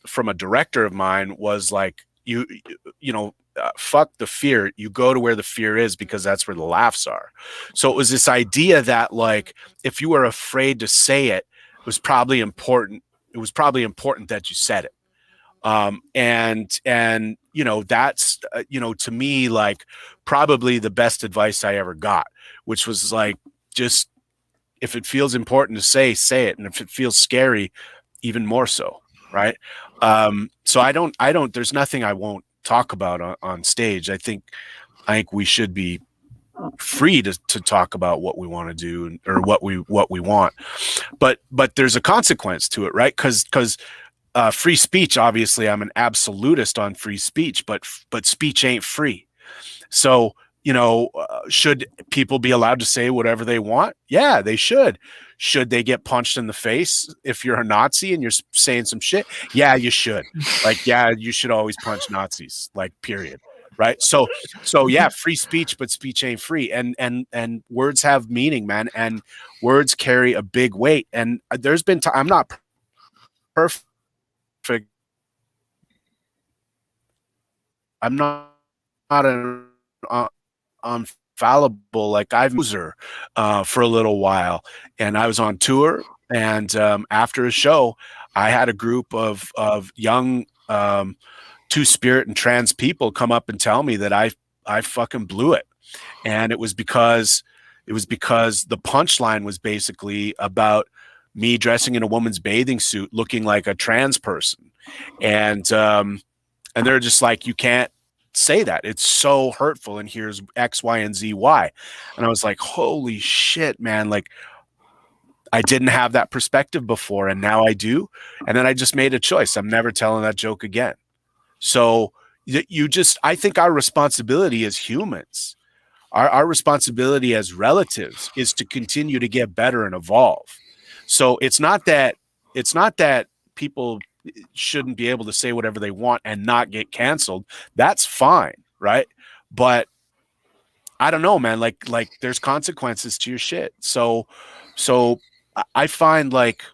from a director of mine was like, you know, fuck the fear. You go to where the fear is, because that's where the laughs are. So it was this idea that like, if you were afraid to say it, it was probably important. It was probably important that you said it. And you know, that's you know, to me, like probably the best advice I ever got, which was like, just if it feels important to say it, and if it feels scary, even more so, right? So I don't there's nothing I won't talk about on stage. I think we should be free to talk about what we want to do, or what we want, but there's a consequence to it, right? Because free speech, obviously I'm an absolutist on free speech, but speech ain't free. So, you know, should people be allowed to say whatever they want? Yeah, they should. Should they get punched in the face if you're a Nazi and you're saying some shit? Yeah, you should. Like, yeah, you should always punch Nazis, like, period. Right. So yeah, free speech, but speech ain't free. And words have meaning, man. And words carry a big weight. And there's been time, I'm not perfect. I'm not an infallible. Like, I've user for a little while, and I was on tour, and after a show, I had a group of young two-spirit and trans people come up and tell me that I fucking blew it, and it was because the punchline was basically about me dressing in a woman's bathing suit, looking like a trans person, and they're just like, you can't say that, it's so hurtful, and here's X, Y, and Z, Y. And I was like, holy shit, man, like, I didn't have that perspective before, and now I do. And then I just made a choice. I'm never telling that joke again. So I think our responsibility as humans, our responsibility as relatives, is to continue to get better and evolve. So it's not that people shouldn't be able to say whatever they want and not get canceled. That's fine, right? But I don't know, man. Like there's consequences to your shit. So I find like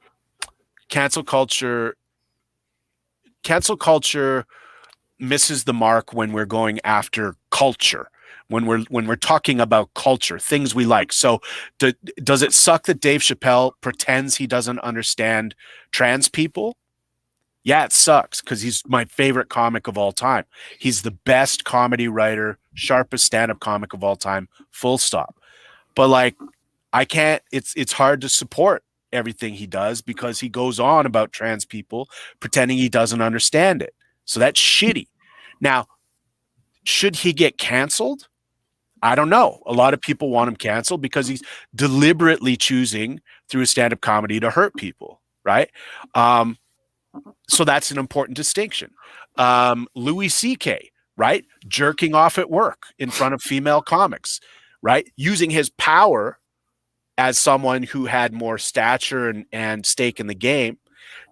cancel culture misses the mark when we're going after culture, when we're talking about culture, things we like. So does it suck that Dave Chappelle pretends he doesn't understand trans people? Yeah, it sucks, because he's my favorite comic of all time. He's the best comedy writer, sharpest stand-up comic of all time, full stop. But like, I can't, it's hard to support everything he does, because he goes on about trans people pretending he doesn't understand it. So that's shitty. Now, should he get canceled? I don't know. A lot of people want him canceled because he's deliberately choosing through his stand-up comedy to hurt people, right? So that's an important distinction. Louis C.K., right? Jerking off at work in front of female comics, right? Using his power as someone who had more stature and stake in the game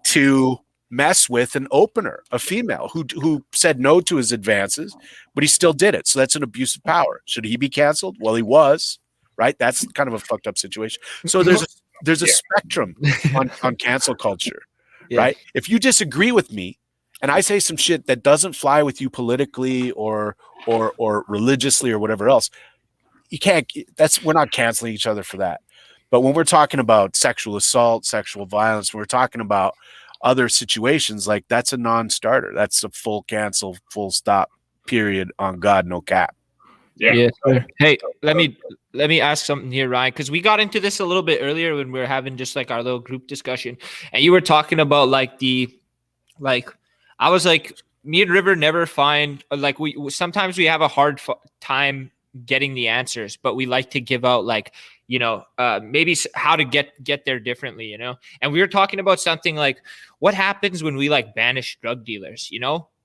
to mess with an opener, a female who said no to his advances, but he still did it. So that's an abuse of power. Should he be canceled? Well, he was, right? That's kind of a fucked up situation. So there's a spectrum on cancel culture, right? If you disagree with me and I say some shit that doesn't fly with you politically or religiously or whatever else, you can't. We're not canceling each other for that. But when we're talking about sexual assault, sexual violence, when we're talking about other situations, like that's a non-starter. That's a full cancel, full stop, period, on God, no cap. Yeah. Sure. Hey, let me ask something here, Ryan, because we got into this a little bit earlier when we were having just like our little group discussion, and you were talking about I was like, me and River never find like we sometimes we have a hard time getting the answers, but we like to give out like, maybe how to get there differently, and we were talking about something like what happens when we like banish drug dealers,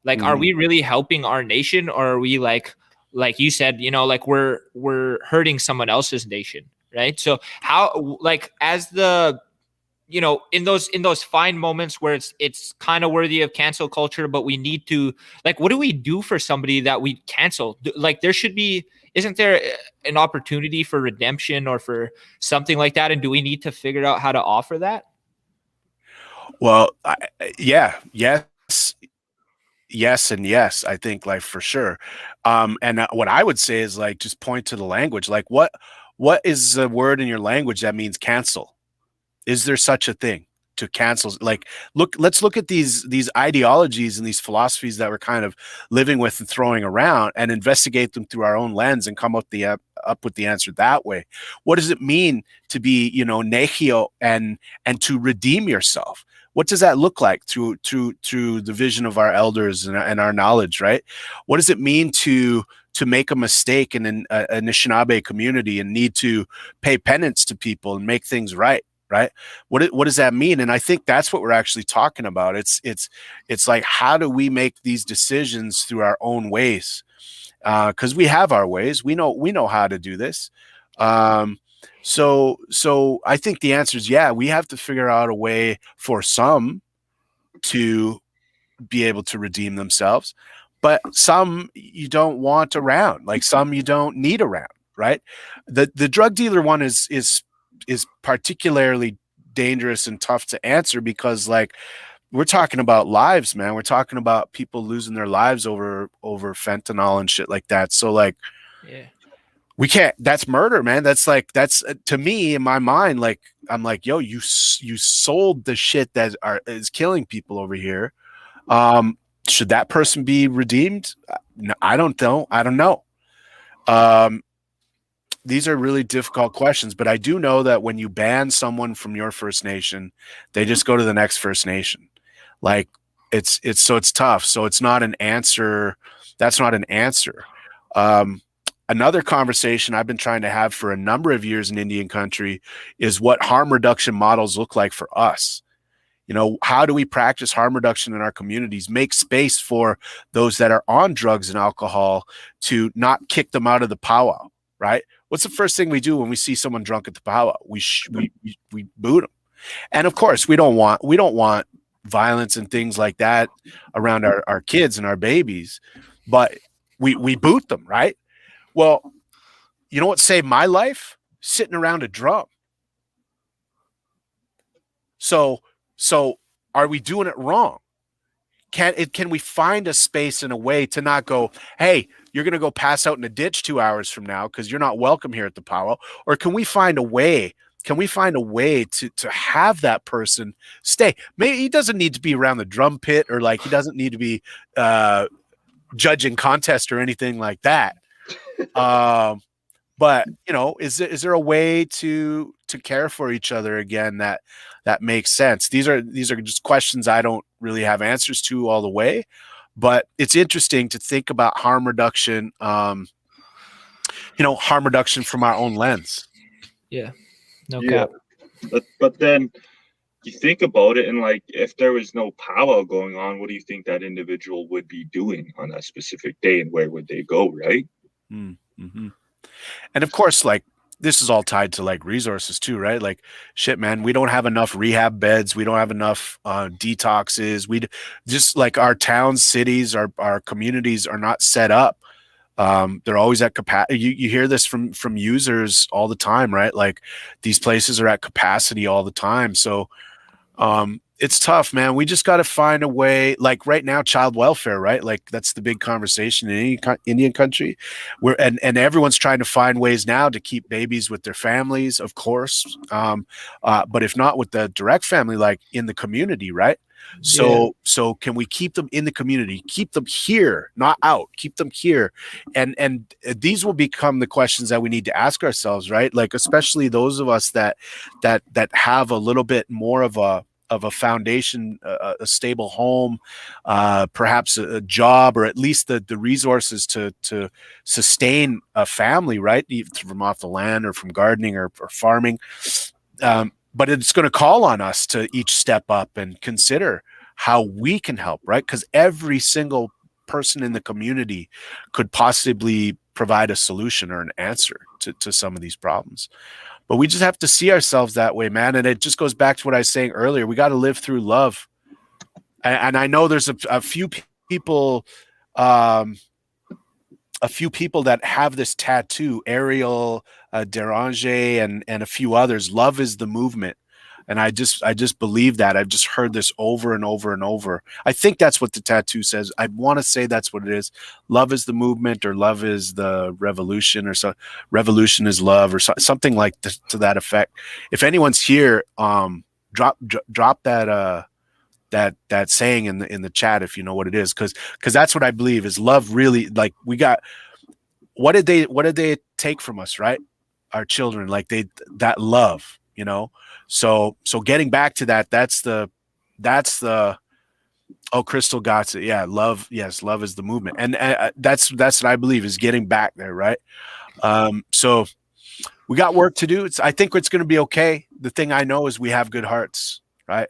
are we really helping our nation, or are we like you said, like we're hurting someone else's nation, right? So how, like, as the in those fine moments where it's kind of worthy of cancel culture, but we need to, like, what do we do for somebody that we cancel? Like, isn't there an opportunity for redemption or for something like that? And do we need to figure out how to offer that? Well, yes, and yes, I think, like, for sure. And what I would say is, like, just point to the language. Like, what is the word in your language that means cancel? Is there such a thing to cancel? Like, let's look at these ideologies and these philosophies that we're kind of living with and throwing around, and investigate them through our own lens and come up with the answer that way. What does it mean to be, negio and to redeem yourself? What does that look like through the vision of our elders and our knowledge, right? What does it mean to make a mistake in an Anishinaabe community and need to pay penance to people and make things right? Right? What does that mean? And I think that's what we're actually talking about. It's like, how do we make these decisions through our own ways? Because we have our ways. We know how to do this. So I think the answer is, yeah, we have to figure out a way for some to be able to redeem themselves, but some you don't want around, like some you don't need around, right? The drug dealer one is particularly dangerous and tough to answer, because, like, we're talking about lives, man. We're talking about people losing their lives over fentanyl and shit like that. So, like, yeah, we can't. That's murder, man. That's to me, in my mind, like, I'm like, yo, you sold the shit that is killing people over here. Should that person be redeemed? No, I don't know. These are really difficult questions, but I do know that when you ban someone from your First Nation, they just go to the next First Nation. Like, it's tough. So it's not an answer. That's not an answer. Another conversation I've been trying to have for a number of years in Indian country is what harm reduction models look like for us. How do we practice harm reduction in our communities, make space for those that are on drugs and alcohol to not kick them out of the powwow, right? What's the first thing we do when we see someone drunk at the powwow? We boot them. And of course, we don't want violence and things like that around our kids and our babies, but we boot them, right? Well, you know what saved my life? Sitting around a drum. So are we doing it wrong? Can we find a space and a way to not go, hey, you're going to go pass out in a ditch 2 hours from now because you're not welcome here at the powwow? Or can we find a way? Can we find a way to have that person stay? Maybe he doesn't need to be around the drum pit, or like he doesn't need to be judging contest or anything like that. But is there a way to care for each other again that makes sense? These are just questions I don't really have answers to all the way, but it's interesting to think about harm reduction. Harm reduction from our own lens. Yeah, no cap. But then you think about it, and like if there was no powwow going on, what do you think that individual would be doing on that specific day, and where would they go, right? Mm-hmm. And of course, like this is all tied to like resources too, right? Like shit, man, we don't have enough rehab beds. We don't have enough detoxes. We just like our towns, cities, our communities are not set up. They're always at capacity. You hear this from users all the time, right? Like these places are at capacity all the time. So it's tough, man. We just got to find a way. Like right now, child welfare, right? Like that's the big conversation in any Indian country. And everyone's trying to find ways now to keep babies with their families, of course. But if not with the direct family, like in the community, right? So can we keep them in the community? Keep them here, not out. Keep them here, and these will become the questions that we need to ask ourselves, right? Like especially those of us that have a little bit more of a foundation, a stable home, perhaps a job, or at least the resources to sustain a family, right? From off the land or from gardening or farming. But it's going to call on us to each step up and consider how we can help, right? Because every single person in the community could possibly provide a solution or an answer to some of these problems. But we just have to see ourselves that way, man. And it just goes back to what I was saying earlier. We got to live through love. And I know there's a few people, that have this tattoo, Ariel, Deranger, and a few others. Love is the movement. And I just believe that. I've just heard this over and over and over. I think that's what the tattoo says. I want to say that's what it is. Love is the movement, or love is the revolution, or so revolution is love, or something like to that effect. If anyone's here, drop that that saying in the chat if you know what it is, because that's what I believe is love. Really, like we got. What did they take from us, right? Our children, like that love, you know. So getting back to that's the Crystal got it. Yeah, love. Yes, love is the movement, and that's what I believe is getting back there, right? So we got work to do. I think it's going to be okay. The thing I know is we have good hearts, right?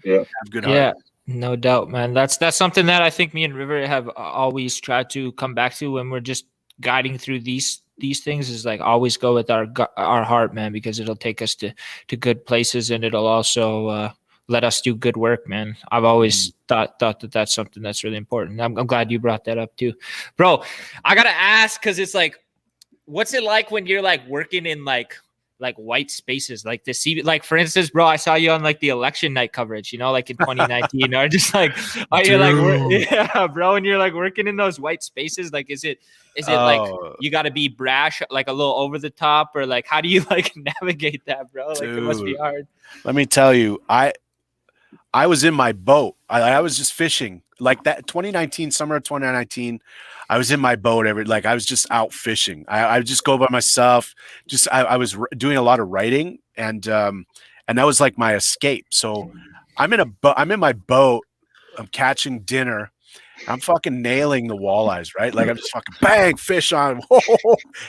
Yeah, have good hearts. No doubt, man. That's something that I think me and River have always tried to come back to when we're just guiding through these things, is like always go with our heart, man, because it'll take us to good places, and it'll also let us do good work, man. I've always thought that that's something that's really important. I'm glad you brought that up too, bro. I gotta ask, because it's like, what's it like when you're like working in like white spaces, like the CB, like for instance, bro, I saw you on like the election night coverage, you know, like in 2019, or just like, you're like, yeah, bro, and you're like working in those white spaces. Like, is it like you got to be brash, like a little over the top, or like how do you like navigate that, bro? Like it must be hard. Let me tell you, I was in my boat. I was just fishing like that 2019, summer of 2019. I was in my boat I was just out fishing. I would just go by myself. I was doing a lot of writing, and that was like my escape. So I'm in my boat. I'm catching dinner. I'm fucking nailing the walleyes, right? Like I'm just fucking bang fish on,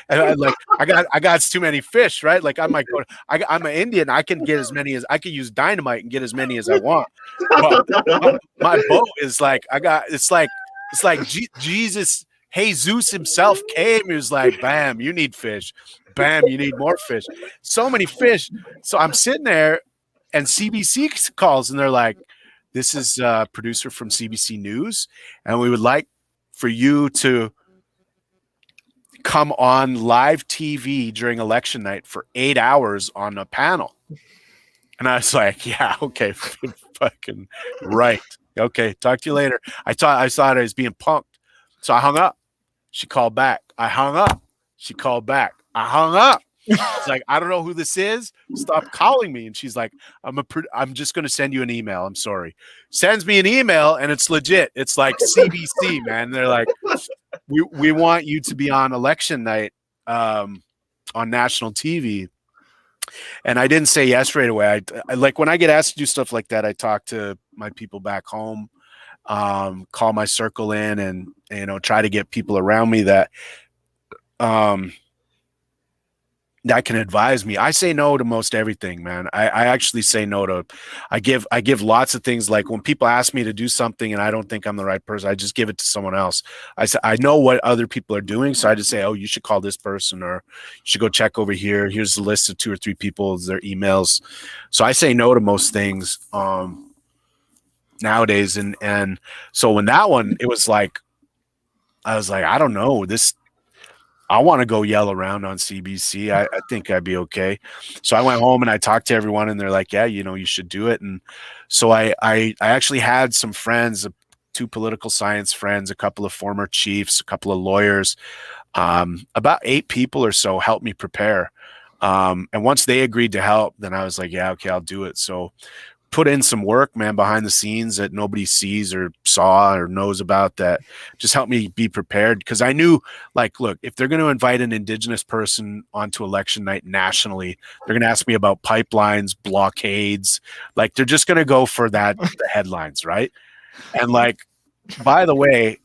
and I got too many fish, right? Like I'm an Indian. I can get as many as I can use dynamite and get as many as I want. But my boat is like it's like Jesus himself came. He was like, bam, you need fish. Bam, you need more fish. So many fish. So I'm sitting there, and CBC calls, and they're like, this is a producer from CBC News, and we would like for you to come on live TV during election night for 8 hours on a panel. And I was like, yeah, okay, fucking right. Okay, talk to you later. I thought I was being punked. So I hung up. She called back. I hung up. She called back. I hung up. It's like, I don't know who this is. Stop calling me. And she's like, I'm just going to send you an email. I'm sorry. Sends me an email, and it's legit. It's like CBC, man. They're like, we want you to be on election night on national TV. And I didn't say yes right away. I like when I get asked to do stuff like that, I talk to my people back home, call my circle in, and try to get people around me that that can advise me. I say no to most everything, man. I actually say no to, I give lots of things. Like when people ask me to do something and I don't think I'm the right person, I just give it to someone else. I say, I know what other people are doing. So I just say, oh, you should call this person, or you should go check over here. Here's the list of 2 or 3 people, their emails. So I say no to most things nowadays. And so when that one, it was like, I was like, I don't know this. I want to go yell around on CBC. I think I'd be okay. So I went home and I talked to everyone, and they're like, yeah, you should do it. And so I actually had some friends, 2 political science friends, a couple of former chiefs, a couple of lawyers, about 8 people or so helped me prepare. And once they agreed to help, then I was like, yeah, okay, I'll do it. So put in some work, man, behind the scenes that nobody sees or saw or knows about, that just helped me be prepared. Because I knew, like, look, if they're going to invite an Indigenous person onto election night nationally, they're going to ask me about pipelines, blockades. Like, they're just going to go for that, the headlines, right? And like, by the way,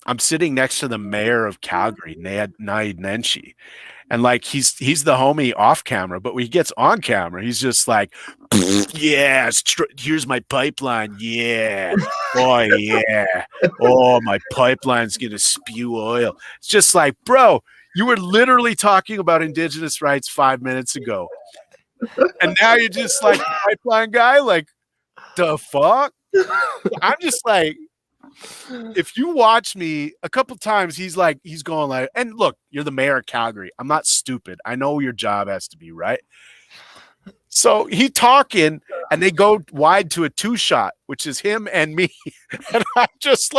I'm sitting next to the mayor of Calgary, Naid Nenshi. And like he's the homie off camera, but when he gets on camera, he's just like, yeah, here's my pipeline. Yeah. Boy, yeah. Oh, my pipeline's gonna spew oil. It's just like, bro, you were literally talking about Indigenous rights 5 minutes ago. And now you're just like pipeline guy, like, the fuck? I'm just like, if you watch me a couple times, he's going like, and look, you're the mayor of Calgary. I'm not stupid. I know your job has to be right. So he talking, and they go wide to a 2-shot, which is him and me. And I'm just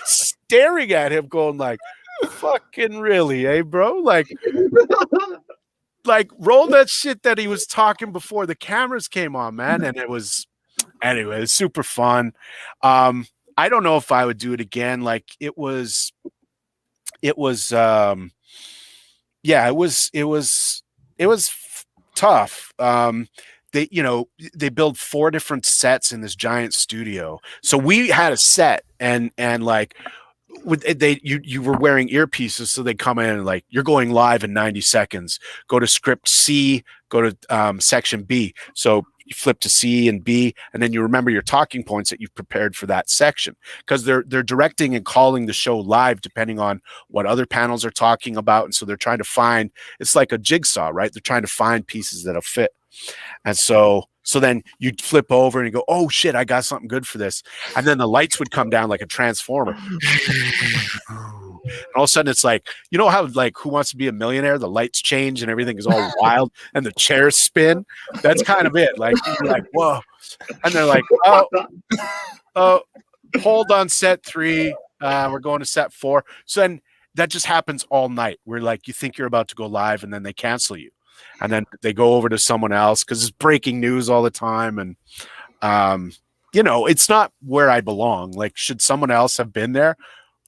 staring at him going like, fucking really, eh, bro? Like roll that shit that he was talking before the cameras came on, man. And it was, anyway, it's super fun. I don't know if I would do it again. Like it was tough. They build 4 different sets in this giant studio. So we had a set and like you were wearing earpieces, so they come in and like, you're going live in 90 seconds. Go to script C, go to section B. So you flip to C and B, and then you remember your talking points that you've prepared for that section, because they're directing and calling the show live depending on what other panels are talking about. And so they're trying to find, it's like a jigsaw, right? They're trying to find pieces that'll fit. And so then you'd flip over and you go, oh shit, I got something good for this. And then the lights would come down like a transformer. And all of a sudden it's like, you know how like Who Wants to Be a Millionaire, the lights change and everything is all wild and the chairs spin? That's kind of it. Like, you're like, whoa. And they're like, oh, hold on set 3. We're going to set 4. So then that just happens all night. Where like, you think you're about to go live and then they cancel you. And then they go over to someone else because it's breaking news all the time. And, it's not where I belong. Like, should someone else have been there?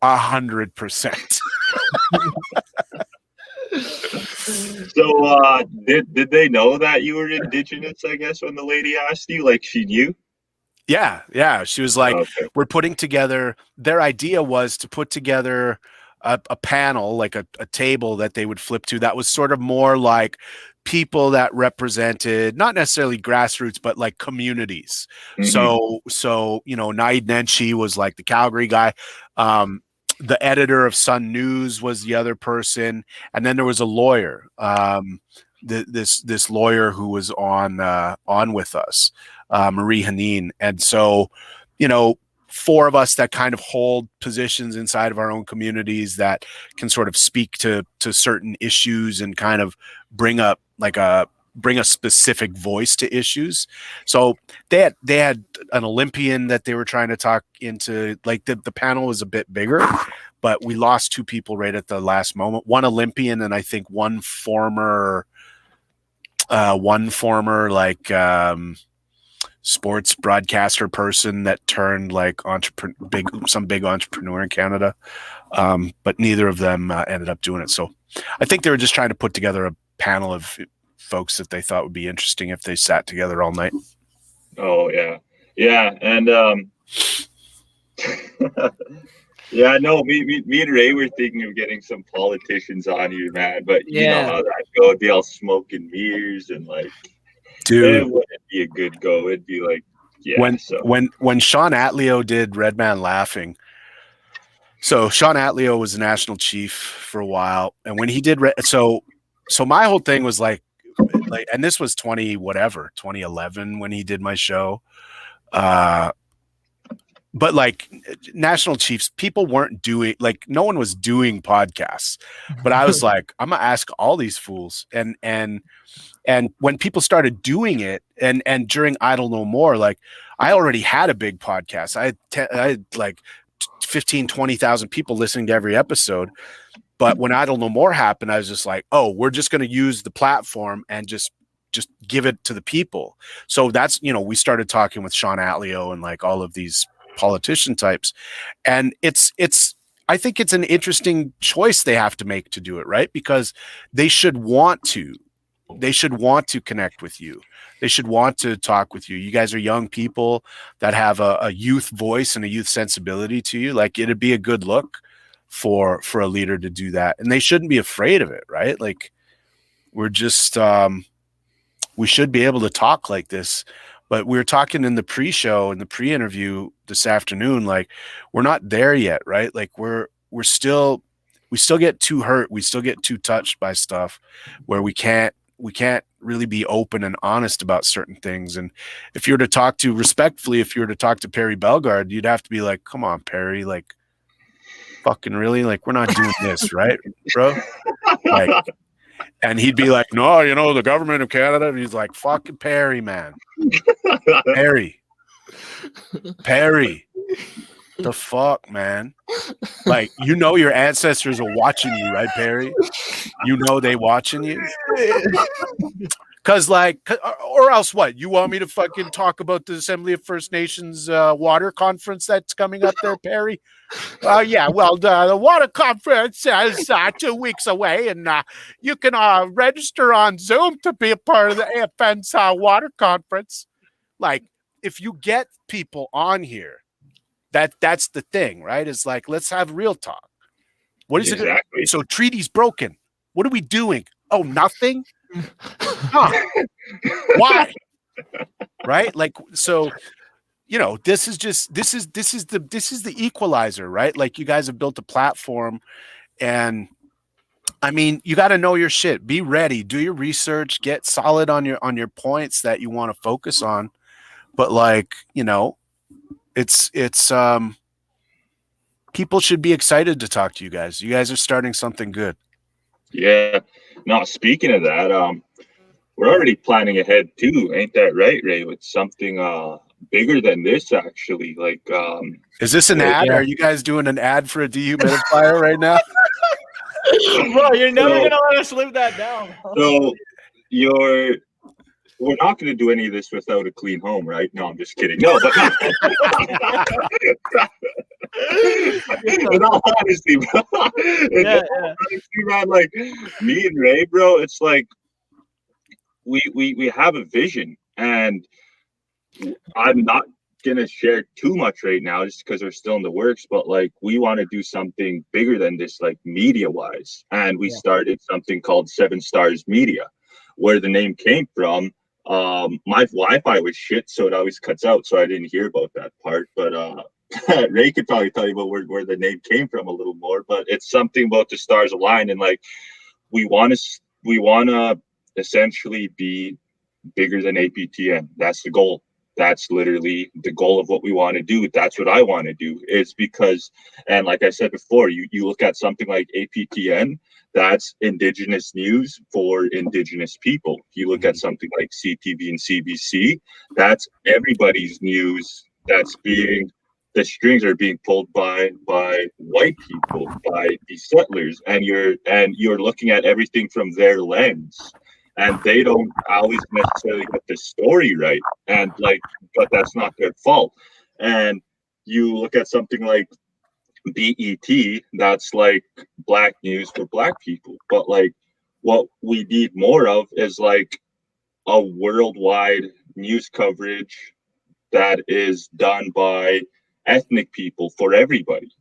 100%. So did they know that you were Indigenous, I guess, when the lady asked you? Like, she knew? Yeah. She was like, okay. We're putting together, their idea was to put together a panel, like a table that they would flip to that was sort of more like people that represented not necessarily grassroots, but like communities. Mm-hmm. So Naid Nenshi was like the Calgary guy. The editor of Sun News was the other person, and then there was a lawyer. This lawyer who was on with us, Marie Hanine, and so 4 of us that kind of hold positions inside of our own communities that can sort of speak to certain issues and kind of bring a specific voice to issues. So they had an Olympian that they were trying to talk into. Like the panel was a bit bigger, but we lost 2 people right at the last moment. One Olympian and I think one former like sports broadcaster person that turned like big entrepreneur in Canada. But neither of them ended up doing it. So I think they were just trying to put together a panel of folks that they thought would be interesting if they sat together all night. Oh yeah. And Yeah, no, me and Ray were thinking of getting some politicians on here, man. But you know Yeah. how that go. It'd be all smoking mirrors and like Dude. it wouldn't be a good go. It'd be like, yeah. When So when Sean Atleo did Red Man Laughing, so Sean Atleo was the national chief for a while, and when he did so my whole thing was like, and this was 2011 when he did my show. But like national chiefs, people weren't doing, like, no one was doing podcasts. But I was like, I'm gonna ask all these fools, and when people started doing it, and during Idle No More, like, I already had a big podcast. I had like 15, 20,000 people listening to every episode. But when Idle No More happened, I was just like, oh, we're just going to use the platform and just give it to the people. So that's, we started talking with Sean Atleo and like all of these politician types. And I think it's an interesting choice they have to make to do it, right? Because they should want to connect with you. They should want to talk with you. You guys are young people that have a youth voice and a youth sensibility to you. Like, it'd be a good look for a leader to do that. And they shouldn't be afraid of it, right? Like, we're just, we should be able to talk like this. But we were talking in the pre-show and the pre-interview this afternoon, like, we're not there yet, right? Like, we still get too hurt. We still get too touched by stuff where we can't really be open and honest about certain things. And if you were to talk to Perry Bellegarde, you'd have to be like, come on, Perry, like, fucking really? Like, we're not doing this, right, bro? Like, and he'd be like, no, the government of Canada. And he's like, fucking Perry, man. Perry. The fuck, man? Like, your ancestors are watching you, right, Perry? They watching you. Because, like, or else what? You want me to fucking talk about the Assembly of First Nations water conference that's coming up there, Perry? Yeah, well, the water conference is 2 weeks away, and you can register on Zoom to be a part of the AFN's water conference. Like, if you get people on here, that's the thing, right? It's like, let's have real talk. What is it? So treaty's broken. What are we doing? Oh, nothing? Huh. Why? Right? Like, so, this is the equalizer, right? Like, you guys have built a platform, and I mean, you got to know your shit. Be ready. Do your research. Get solid on your points that you want to focus on. But, like, it's people should be excited to talk to you guys. You guys are starting something good. Yeah. Now, speaking of that, we're already planning ahead too. Ain't that right, Ray? With something bigger than this, actually. Like, is this an ad? Are you guys doing an ad for a dehumidifier right now? Bro, you're never gonna let us live that down. So we're not going to do any of this without a clean home, right? No, I'm just kidding. No, but in all honesty, bro. Honesty, man, like, me and Ray, bro, it's like we have a vision, and I'm not gonna share too much right now just because we're still in the works, but like, we want to do something bigger than this, like, media wise. And we started something called 7 Stars Media. Where the name came from, my Wi-Fi was shit, so it always cuts out, so I didn't hear about that part. But Ray could probably tell you about where the name came from a little more. But it's something about the stars aligned, and like, we want to essentially be bigger than APTN. That's the goal. That's literally the goal of what we want to do. That's what I want to do. It's because, and like I said before, you look at something like APTN, that's Indigenous news for Indigenous people. You look at something like CTV and CBC, that's everybody's news. The strings are being pulled by white people, by the settlers, and you're looking at everything from their lens. And they don't always necessarily get the story right, and like, but that's not their fault. And you look at something like BET, that's like black news for black people. But like, what we need more of is like a worldwide news coverage that is done by ethnic people for everybody.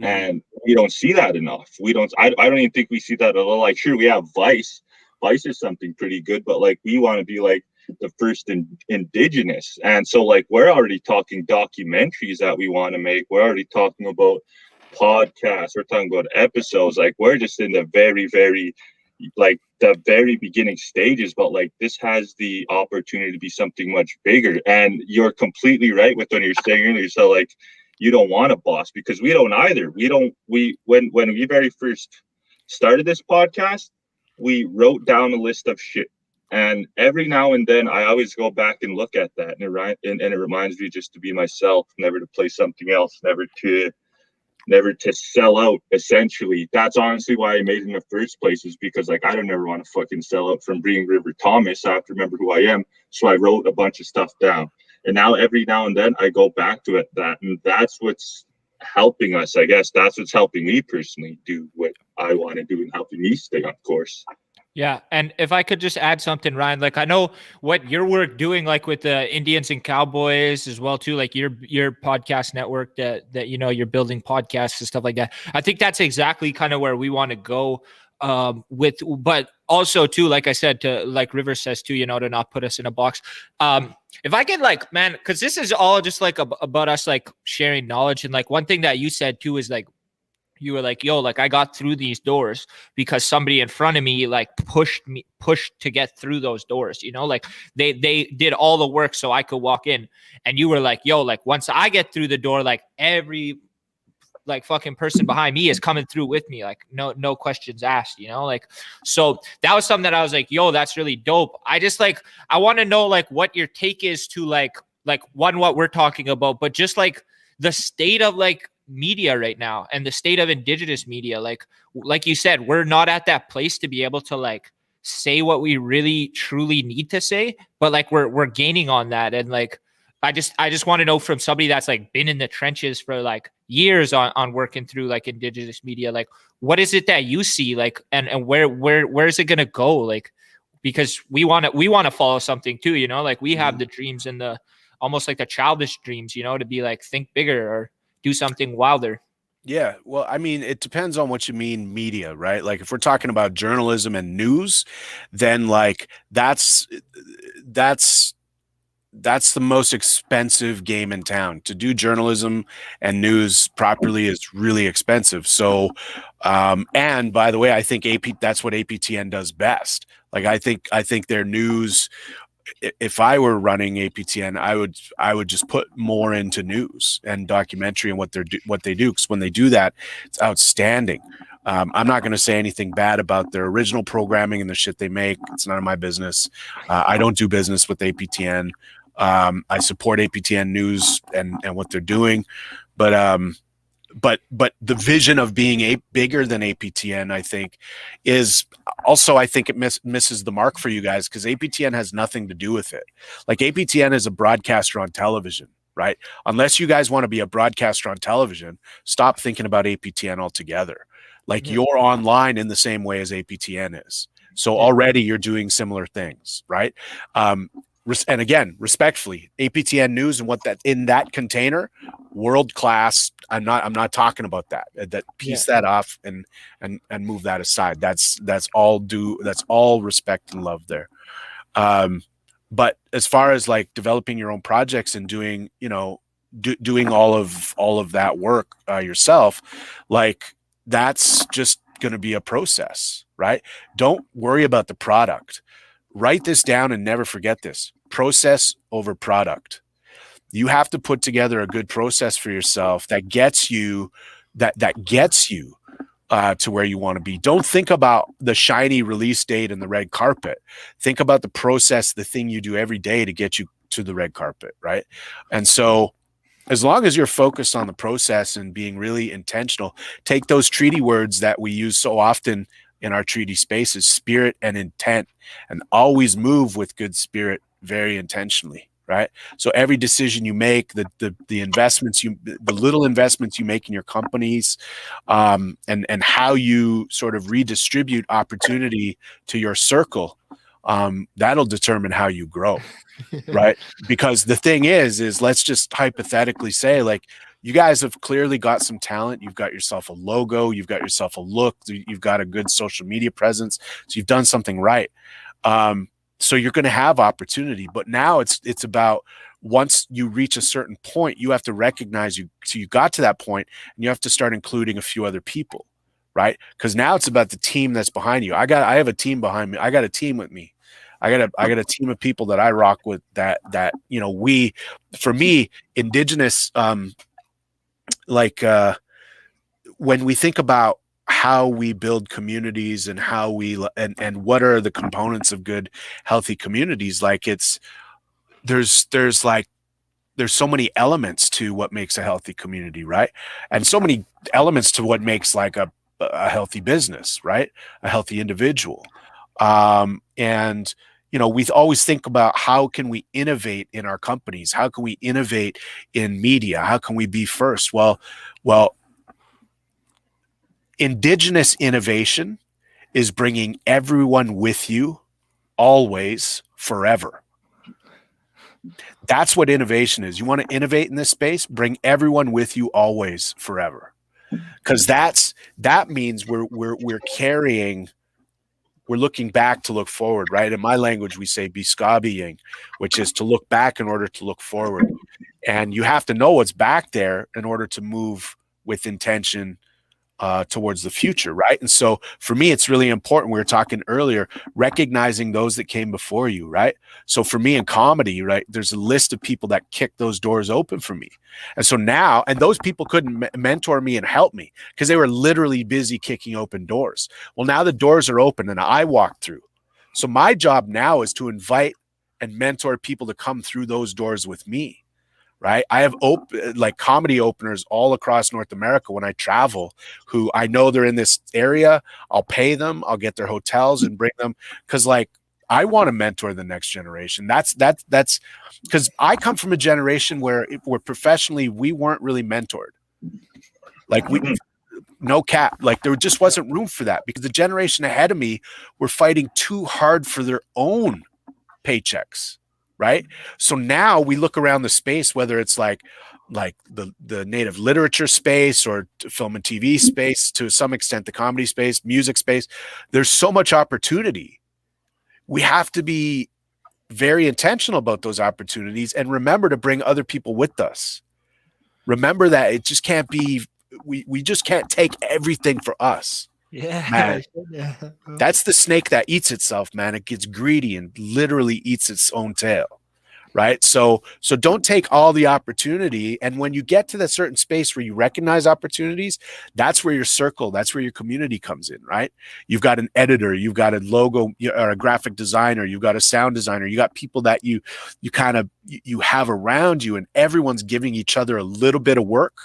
And we don't see that enough. I don't even think we see that at all. Like, sure, we have Vice. Vice is something pretty good, but like we want to be like the first indigenous. And so like we're already talking documentaries that we want to make. We're already talking about podcasts. We're talking about episodes. Like we're just in the very, very like the very beginning stages, but like this has the opportunity to be something much bigger. And you're completely right with when you're saying earlier, so like you don't want a boss, because we don't either. When we very first started this podcast, we wrote down a list of shit, and every now and then I always go back and look at that, and it reminds me just to be myself, never to play something else, never to sell out. Essentially, that's honestly why I made it in the first place, is because like I don't ever want to fucking sell out from Green River Thomas. I have to remember who I am, so I wrote a bunch of stuff down. And now every now and then I go back to it, and that's what's helping us. I guess that's what's helping me personally do what I want to do and helping me stay on course. Yeah, and if I could just add something, Ryan, like I know what your work doing, like with the Indians and Cowboys as well too, like your podcast network that you're building podcasts and stuff like that. I think that's exactly kind of where we want to go with, but also too, like I said, to like River says too, to not put us in a box. If I can like, man, because this is all just like about us like sharing knowledge, and like one thing that you said too is like, you were like, yo, like I got through these doors because somebody in front of me like pushed to get through those doors, like they did all the work so I could walk in. And you were like, yo, like once I get through the door, like every like fucking person behind me is coming through with me, like no questions asked, like, so that was something that I was like, yo, that's really dope. I just like, I want to know like what your take is to like one, what we're talking about, but just like the state of like media right now and the state of indigenous media. Like you said, we're not at that place to be able to like say what we really truly need to say, but like we're gaining on that. And like I just want to know from somebody that's like been in the trenches for like years on working through like indigenous media, like what is it that you see, like and where is it gonna go? Like, because we want to follow something too, like we have the dreams and the almost like the childish dreams, to be like think bigger or do something wilder. Yeah, well, I mean, it depends on what you mean media, right? Like if we're talking about journalism and news, then like that's the most expensive game in town. To do journalism and news properly is really expensive. So, and by the way, I think that's what APTN does best. Like I think their news, if I were running APTN, I would just put more into news and documentary and what they do, because when they do that, it's outstanding. I'm not going to say anything bad about their original programming and the shit they make. It's none of my business. I don't do business with APTN. I support APTN News and what they're doing, but the vision of being bigger than APTN, I think, is also, I think it misses the mark for you guys, because APTN has nothing to do with it. Like APTN is a broadcaster on television, right? Unless you guys want to be a broadcaster on television, stop thinking about APTN altogether. Like you're online in the same way as APTN is. So already you're doing similar things, right? And again, respectfully, APTN News and what that in that container, world class. I'm not talking about that. Piece that off and move that aside. That's all respect and love there. But as far as like developing your own projects and doing doing all of that work yourself, like that's just going to be a process, right? Don't worry about the product. Write this down and never forget this: process over product. You have to put together a good process for yourself that gets you to where you want to be. Don't think about the shiny release date and the red carpet. Think about the process, the thing you do every day to get you to the red carpet, right? And so as long as you're focused on the process and being really intentional, take those treaty words that we use so often in our treaty spaces, spirit and intent, and always move with good spirit very intentionally, right? So every decision you make, the little investments you make in your companies, and how you sort of redistribute opportunity to your circle, that'll determine how you grow, right? Because the thing is let's just hypothetically say, like, you guys have clearly got some talent. You've got yourself a logo. You've got yourself a look. You've got a good social media presence. So you've done something right. So you're going to have opportunity. But now it's about, once you reach a certain point, you have to recognize you got to that point, and you have to start including a few other people, right? Because now it's about the team that's behind you. I have a team behind me. I got a team with me. I got a team of people that I rock with, that for me, Indigenous, when we think about how we build communities and how we and what are the components of good, healthy communities, like there's so many elements to what makes a healthy community, right? And so many elements to what makes like a healthy business, right? A healthy individual. And we always think about, how can we innovate in our companies? How can we innovate in media? How can we be first? Well, Indigenous innovation is bringing everyone with you, always, forever. That's what innovation is. You want to innovate in this space, bring everyone with you, always, forever. Because that means we're carrying. We're looking back to look forward, right? In my language, we say biskabiing, which is to look back in order to look forward. And you have to know what's back there in order to move with intention towards the future, right? And so for me, it's really important. We were talking earlier, recognizing those that came before you, right? So for me in comedy, right, there's a list of people that kicked those doors open for me. And so now, and those people couldn't mentor me and help me because they were literally busy kicking open doors. Well, now the doors are open and I walked through. So my job now is to invite and mentor people to come through those doors with me. Right. I have comedy openers all across North America when I travel, who I know they're in this area. I'll pay them. I'll get their hotels and bring them. Cause I want to mentor the next generation. That's because I come from a generation where professionally, we weren't really mentored. No cap. There just wasn't room for that because the generation ahead of me were fighting too hard for their own paychecks. Right. So now we look around the space, whether it's like the native literature space or film and TV space, to some extent, the comedy space, music space, there's so much opportunity. We have to be very intentional about those opportunities and remember to bring other people with us. Remember that it just can't be, we just can't take everything for us. Yeah, man. That's the snake that eats itself, man. It gets greedy and literally eats its own tail, right? So don't take all the opportunity. And when you get to that certain space where you recognize opportunities, that's where your circle, that's where your community comes in, right? You've got an editor, you've got a logo or a graphic designer, you've got a sound designer, you got people that you have around you, and everyone's giving each other a little bit of work.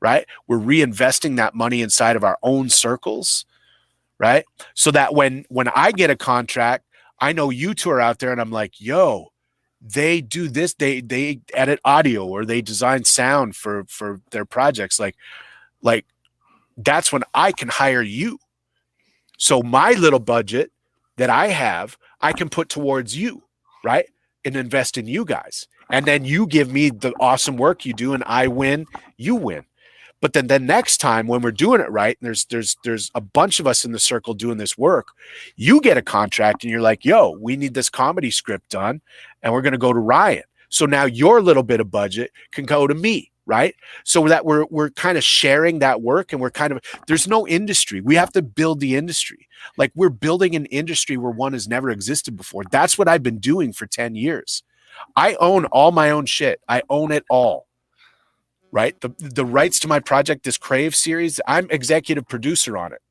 Right? We're reinvesting that money inside of our own circles, right? So that when I get a contract, I know you two are out there and I'm like, yo, they do this, they edit audio or they design sound for their projects. Like that's when I can hire you. So my little budget that I have, I can put towards you, right? And invest in you guys. And then you give me the awesome work you do and I win, you win. But then the next time when we're doing it right, and there's a bunch of us in the circle doing this work, you get a contract and you're like, yo, we need this comedy script done and we're going to go to Ryan. So now your little bit of budget can go to me, right? So that we're kind of sharing that work, and there's no industry. We have to build the industry. Like we're building an industry where one has never existed before. That's what I've been doing for 10 years. I own all my own shit. I own it all. Right? The rights to my project, this Crave series, I'm executive producer on it.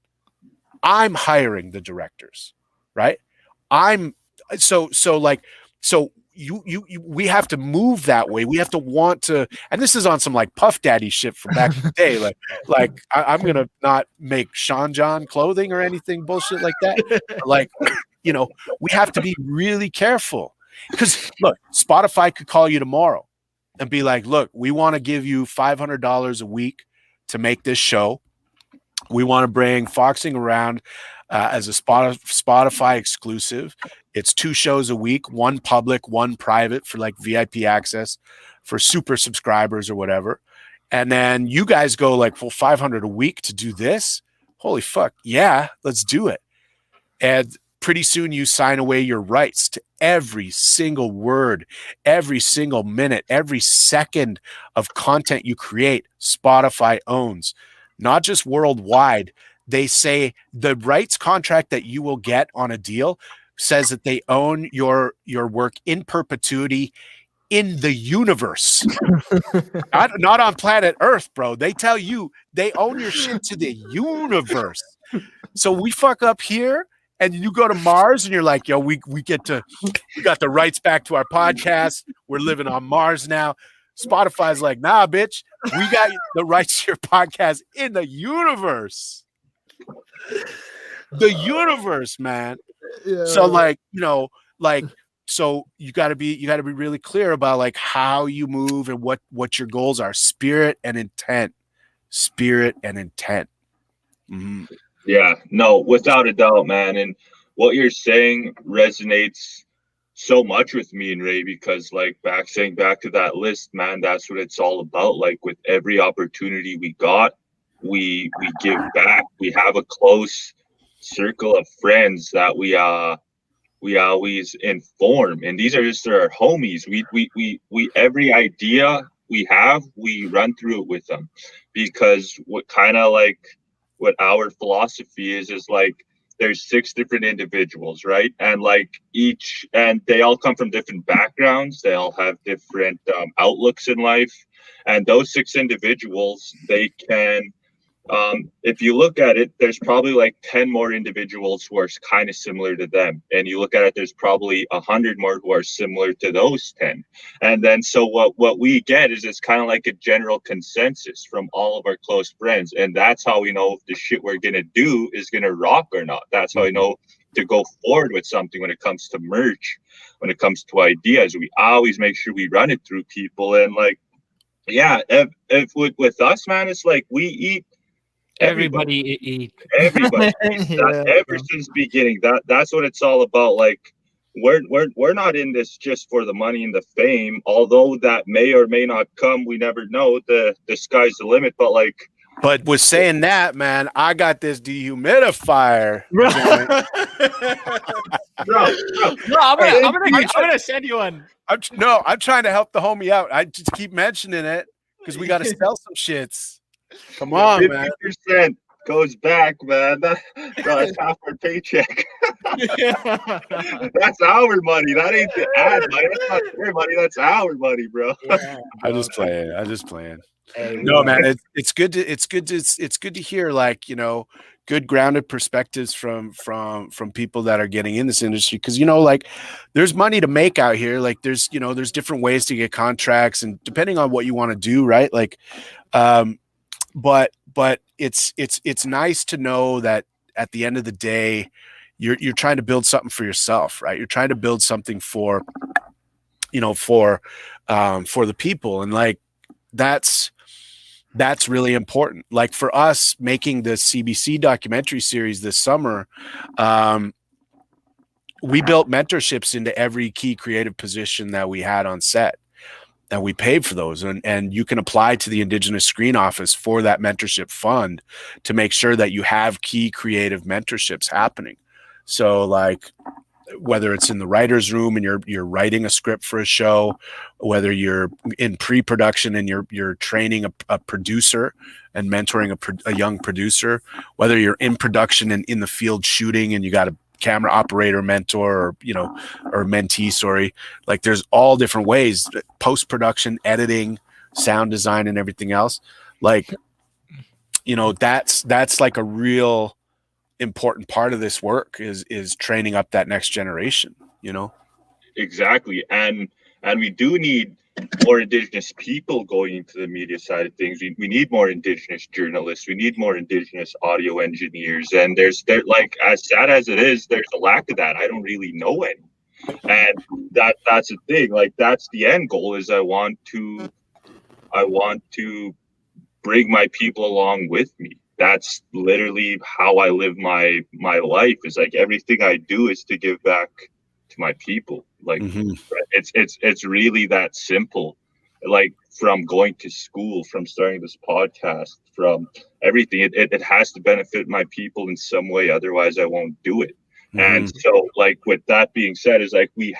I'm hiring the directors, right? We have to move that way. We have to want to, and this is on some like Puff Daddy shit from back in the day. I'm going to not make Sean John clothing or anything bullshit like that. We have to be really careful because look, Spotify could call you tomorrow and be like, look, we want to give you $500 a week to make this show. We want to bring Foxing around as a Spotify exclusive. It's 2 shows a week, 1 public, 1 private for like VIP access for super subscribers or whatever. And then you guys go like, well, 500 a week to do this? Holy fuck. Yeah, let's do it. And pretty soon you sign away your rights to every single word, every single minute, every second of content you create. Spotify owns, not just worldwide. They say the rights contract that you will get on a deal says that they own your work in perpetuity in the universe. not on planet Earth, bro. They tell you they own your shit to the universe. So we fuck up here and you go to Mars and you're like, yo, we got the rights back to our podcast. We're living on Mars now. Spotify's like, nah, bitch, we got the rights to your podcast in the universe. The universe, man. Yeah. So like, so you got to be really clear about like how you move and what your goals are. Spirit and intent. Mm-hmm. Yeah, no, without a doubt, man. And what you're saying resonates so much with me and Ray, because like back to that list, man, that's what it's all about. Like with every opportunity we got, we give back. We have a close circle of friends that we always inform, and these are just our homies. We every idea we have, we run through it with them, because what our philosophy is like there's 6 different individuals, right? And like and they all come from different backgrounds. They all have different outlooks in life, and those 6 individuals, they can if you look at it, there's probably like 10 more individuals who are kind of similar to them. And you look at it, there's probably 100 more who are similar to those 10. And then so what we get is it's kind of like a general consensus from all of our close friends. And that's how we know if the shit we're going to do is going to rock or not. That's how we know to go forward with something when it comes to merch, when it comes to ideas. We always make sure we run it through people. And like, yeah, if with us, man, it's like we eat. Everybody eats. That ever since beginning. That's what it's all about. Like we're not in this just for the money and the fame, although that may or may not come. We never know. The sky's the limit. But with saying that, man, I got this dehumidifier. I'm gonna send you one. I'm trying to help the homie out. I just keep mentioning it because we got to sell some shits. Come on, 50% man. 50% goes back, man. That's half our paycheck. That's our money. That ain't the ad money. That's not their money. That's our money, bro. Yeah, I'm just playing. Hey, no, man. It's good to hear, like, good grounded perspectives from people that are getting in this industry, because like there's money to make out here. Like there's different ways to get contracts, and depending on what you want to do, right? Like but it's nice to know that at the end of the day you're trying to build something for yourself, right? You're trying to build something for the people, and like that's really important. Like for us making the CBC documentary series this summer, we built mentorships into every key creative position that we had on set. And we paid for those, and you can apply to the Indigenous Screen Office for that mentorship fund to make sure that you have key creative mentorships happening. So like whether it's in the writer's room and you're writing a script for a show, whether you're in pre-production and you're training a producer and mentoring a young producer, whether you're in production and in the field shooting and you got a camera operator mentor or mentee, sorry. Like there's all different ways, post-production, editing, sound design, and everything else. Like, that's like a real important part of this work is training up that next generation, Exactly. And we do need more Indigenous people going into the media side of things. We need more Indigenous journalists. We need more Indigenous audio engineers. And there's like, as sad as it is, there's a lack of that. I don't really know any. And that's the thing. Like that's the end goal, is I want to bring my people along with me. That's literally how I live my life. Is like everything I do is to give back to my people. Like it's really that simple. Like from going to school, from starting this podcast, from everything. It has to benefit my people in some way. Otherwise, I won't do it. And so, like, with that being said, is like we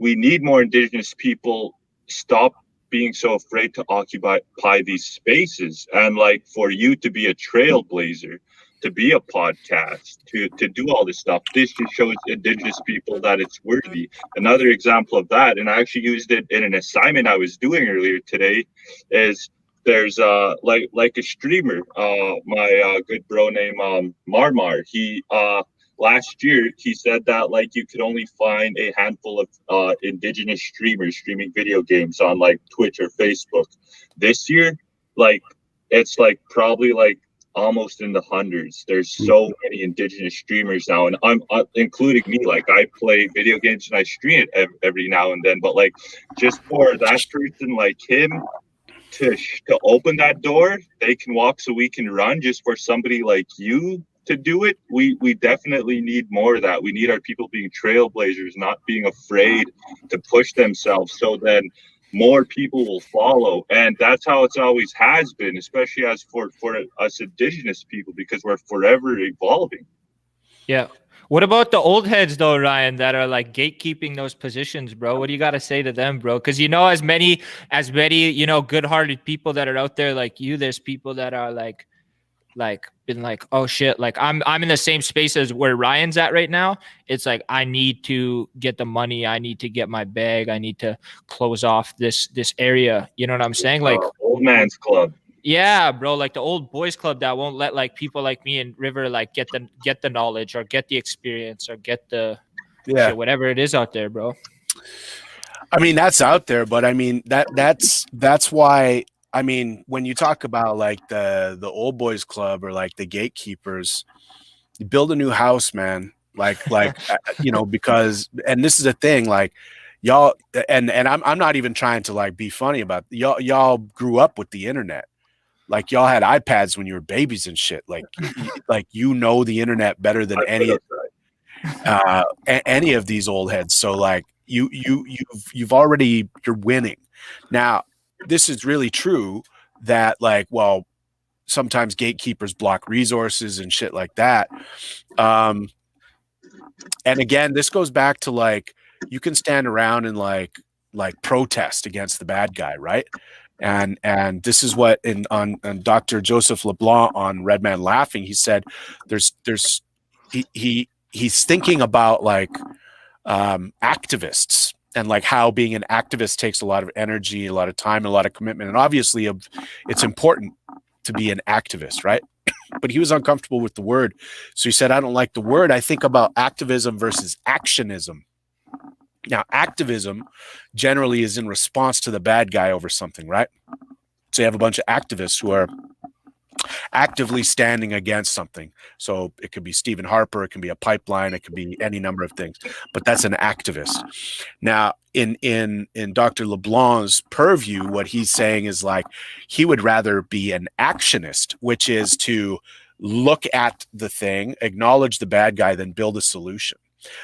need more Indigenous people. Stop being so afraid to occupy these spaces, and like for you to be a trailblazer, to be a podcast, to do all this stuff. This just shows Indigenous people that it's worthy. Another example of that, and I actually used it in an assignment I was doing earlier today, is there's like a streamer, my good bro named Marmar. He last year he said that like you could only find a handful of Indigenous streamers streaming video games on like Twitch or Facebook. This year, like it's like probably like almost in the hundreds. There's so many Indigenous streamers now, and I'm including me. Like I play video games and I stream it every now and then. But like just for that person like him to open that door, they can walk so we can run. Just for somebody like you to do it, we definitely need more of that. We need our people being trailblazers, not being afraid to push themselves, so then more people will follow. And that's how it's always has been, especially as for us Indigenous people, because we're forever evolving. Yeah. What about the old heads though, Ryan, that are like gatekeeping those positions, bro? What do you got to say to them, bro? Because as many, good-hearted people that are out there like you, there's people that are like been like, oh shit, like I'm in the same space as where Ryan's at right now. It's like I need to get the money, I need to get my bag, I need to close off this area. You know what I'm saying? Like old man's club. Yeah, bro, like the old boys club that won't let like people like me and River like get the knowledge or get the experience or get the shit, whatever it is out there, bro. I mean, that's out there, but I mean that's why. I mean, when you talk about like the old boys club or like the gatekeepers, you build a new house, man. Like because, and this is a thing, like y'all, and I'm not even trying to like be funny about y'all grew up with the internet. Like y'all had iPads when you were babies and shit. Like the internet better than any of these old heads. So like you've already, you're winning. Now, this is really true that like, well, sometimes gatekeepers block resources and shit like that. And again, this goes back to like, you can stand around and like protest against the bad guy, right? And this is what on Dr. Joseph LeBlanc on Red Man Laughing, he said he's thinking about like activists and like how being an activist takes a lot of energy, a lot of time, a lot of commitment. And obviously it's important to be an activist, right? But he was uncomfortable with the word. So he said, I don't like the word. I think about activism versus actionism. Now, activism generally is in response to the bad guy over something, right? So you have a bunch of activists who are actively standing against something. So it could be Stephen Harper, it can be a pipeline, it could be any number of things, but that's an activist. Now, in Dr. LeBlanc's purview, what he's saying is like he would rather be an actionist, which is to look at the thing, acknowledge the bad guy, then build a solution.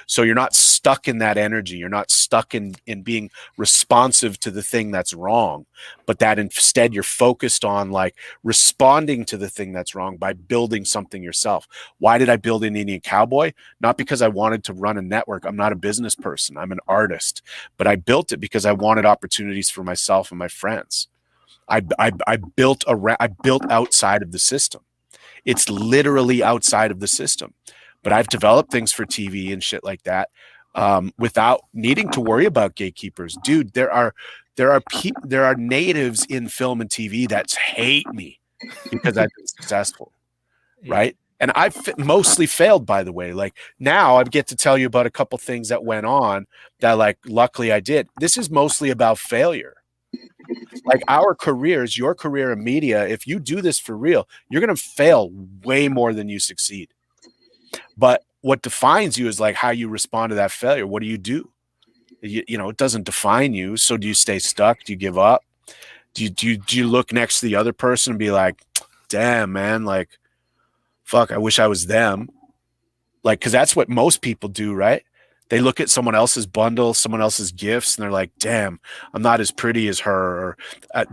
So you're not stuck in that energy. You're not stuck in being responsive to the thing that's wrong, but that instead you're focused on like responding to the thing that's wrong by building something yourself. Why did I build an Indian Cowboy? Not because I wanted to run a network. I'm not a business person. I'm an artist, but I built it because I wanted opportunities for myself and my friends. I built outside of the system. It's literally outside of the system. But I've developed things for TV and shit like that without needing to worry about gatekeepers. Dude, there are natives in film and TV that hate me because I've been successful, right? And I've mostly failed, by the way. Like now I get to tell you about a couple things that went on that like luckily I did. This is mostly about failure. Like our careers, your career in media, if you do this for real, you're going to fail way more than you succeed. But what defines you is like how you respond to that failure. What do? You know, it doesn't define you. So do you stay stuck? Do you give up? Do you look next to the other person and be like, damn, man, like, fuck, I wish I was them. Like, because that's what most people do, right? They look at someone else's bundle, someone else's gifts, and they're like, damn, I'm not as pretty as her. Or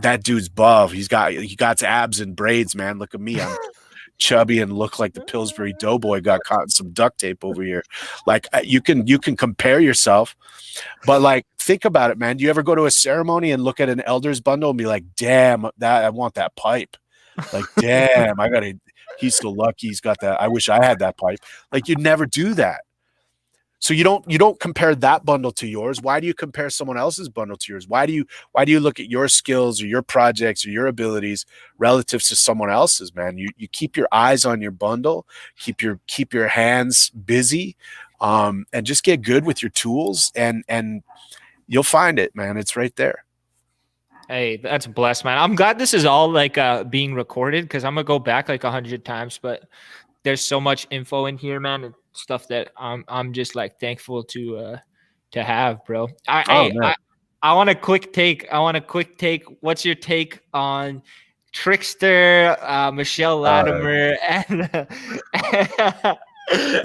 that dude's buff. He got abs and braids, man. Look at me. I'm chubby and look like the Pillsbury Doughboy got caught in some duct tape over here. Like you can compare yourself, but like think about it, man. Do you ever go to a ceremony and look at an elder's bundle and be like, damn, I want that pipe. Like, damn, he's so lucky he's got that. I wish I had that pipe. Like you'd never do that. So you don't compare that bundle to yours. Why do you compare someone else's bundle to yours? Why do you look at your skills or your projects or your abilities relative to someone else's, man? You keep your eyes on your bundle, keep your hands busy, and just get good with your tools, and you'll find it, man. It's right there. Hey, that's blessed, man. I'm glad this is all like being recorded, because I'm gonna go back like 100 times, but there's so much info in here, man, and stuff that I'm just like thankful to have, bro. I want a quick take. What's your take on Trickster, Michelle Latimer,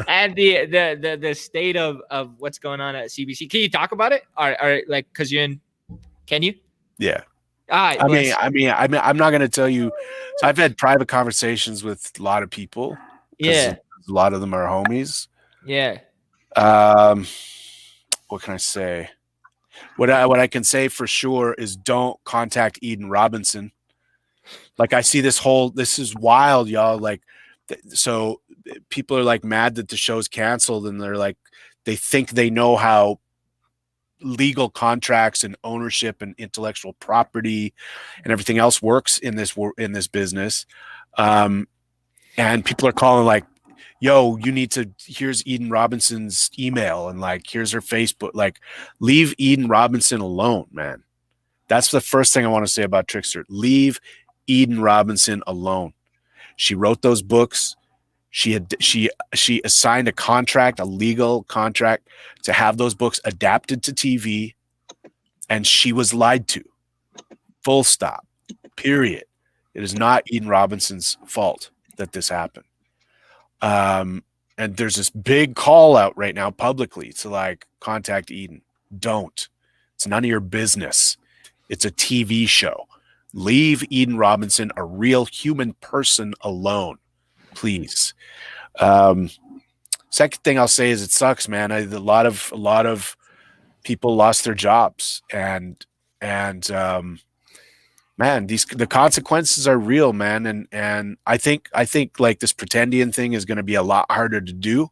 and the state of what's going on at CBC? Can you talk about it? Or like, because you're in? Can you? Yeah. I mean, I'm not going to tell you. So I've had private conversations with a lot of people. Yeah. A lot of them are homies. Yeah. What can I say? What I can say for sure is don't contact Eden Robinson. Like I see this is wild, y'all. Like, so people are like mad that the show's canceled, and they're like, they think they know how legal contracts and ownership and intellectual property and everything else works in this business. And people are calling like, yo, here's Eden Robinson's email, and like, here's her Facebook. Like, leave Eden Robinson alone, man. That's the first thing I want to say about Trickster. Leave Eden Robinson alone. She wrote those books. She assigned a legal contract to have those books adapted to TV, and she was lied to. Full stop. Period. It is not Eden Robinson's fault that this happened. And there's this big call out right now publicly to like contact Eden. Don't. It's none of your business. It's a TV show. Leave Eden Robinson, a real human person, alone, please. Second thing I'll say is it sucks, man. A lot of people lost their jobs, and man, the consequences are real, man. And I think like this pretendian thing is going to be a lot harder to do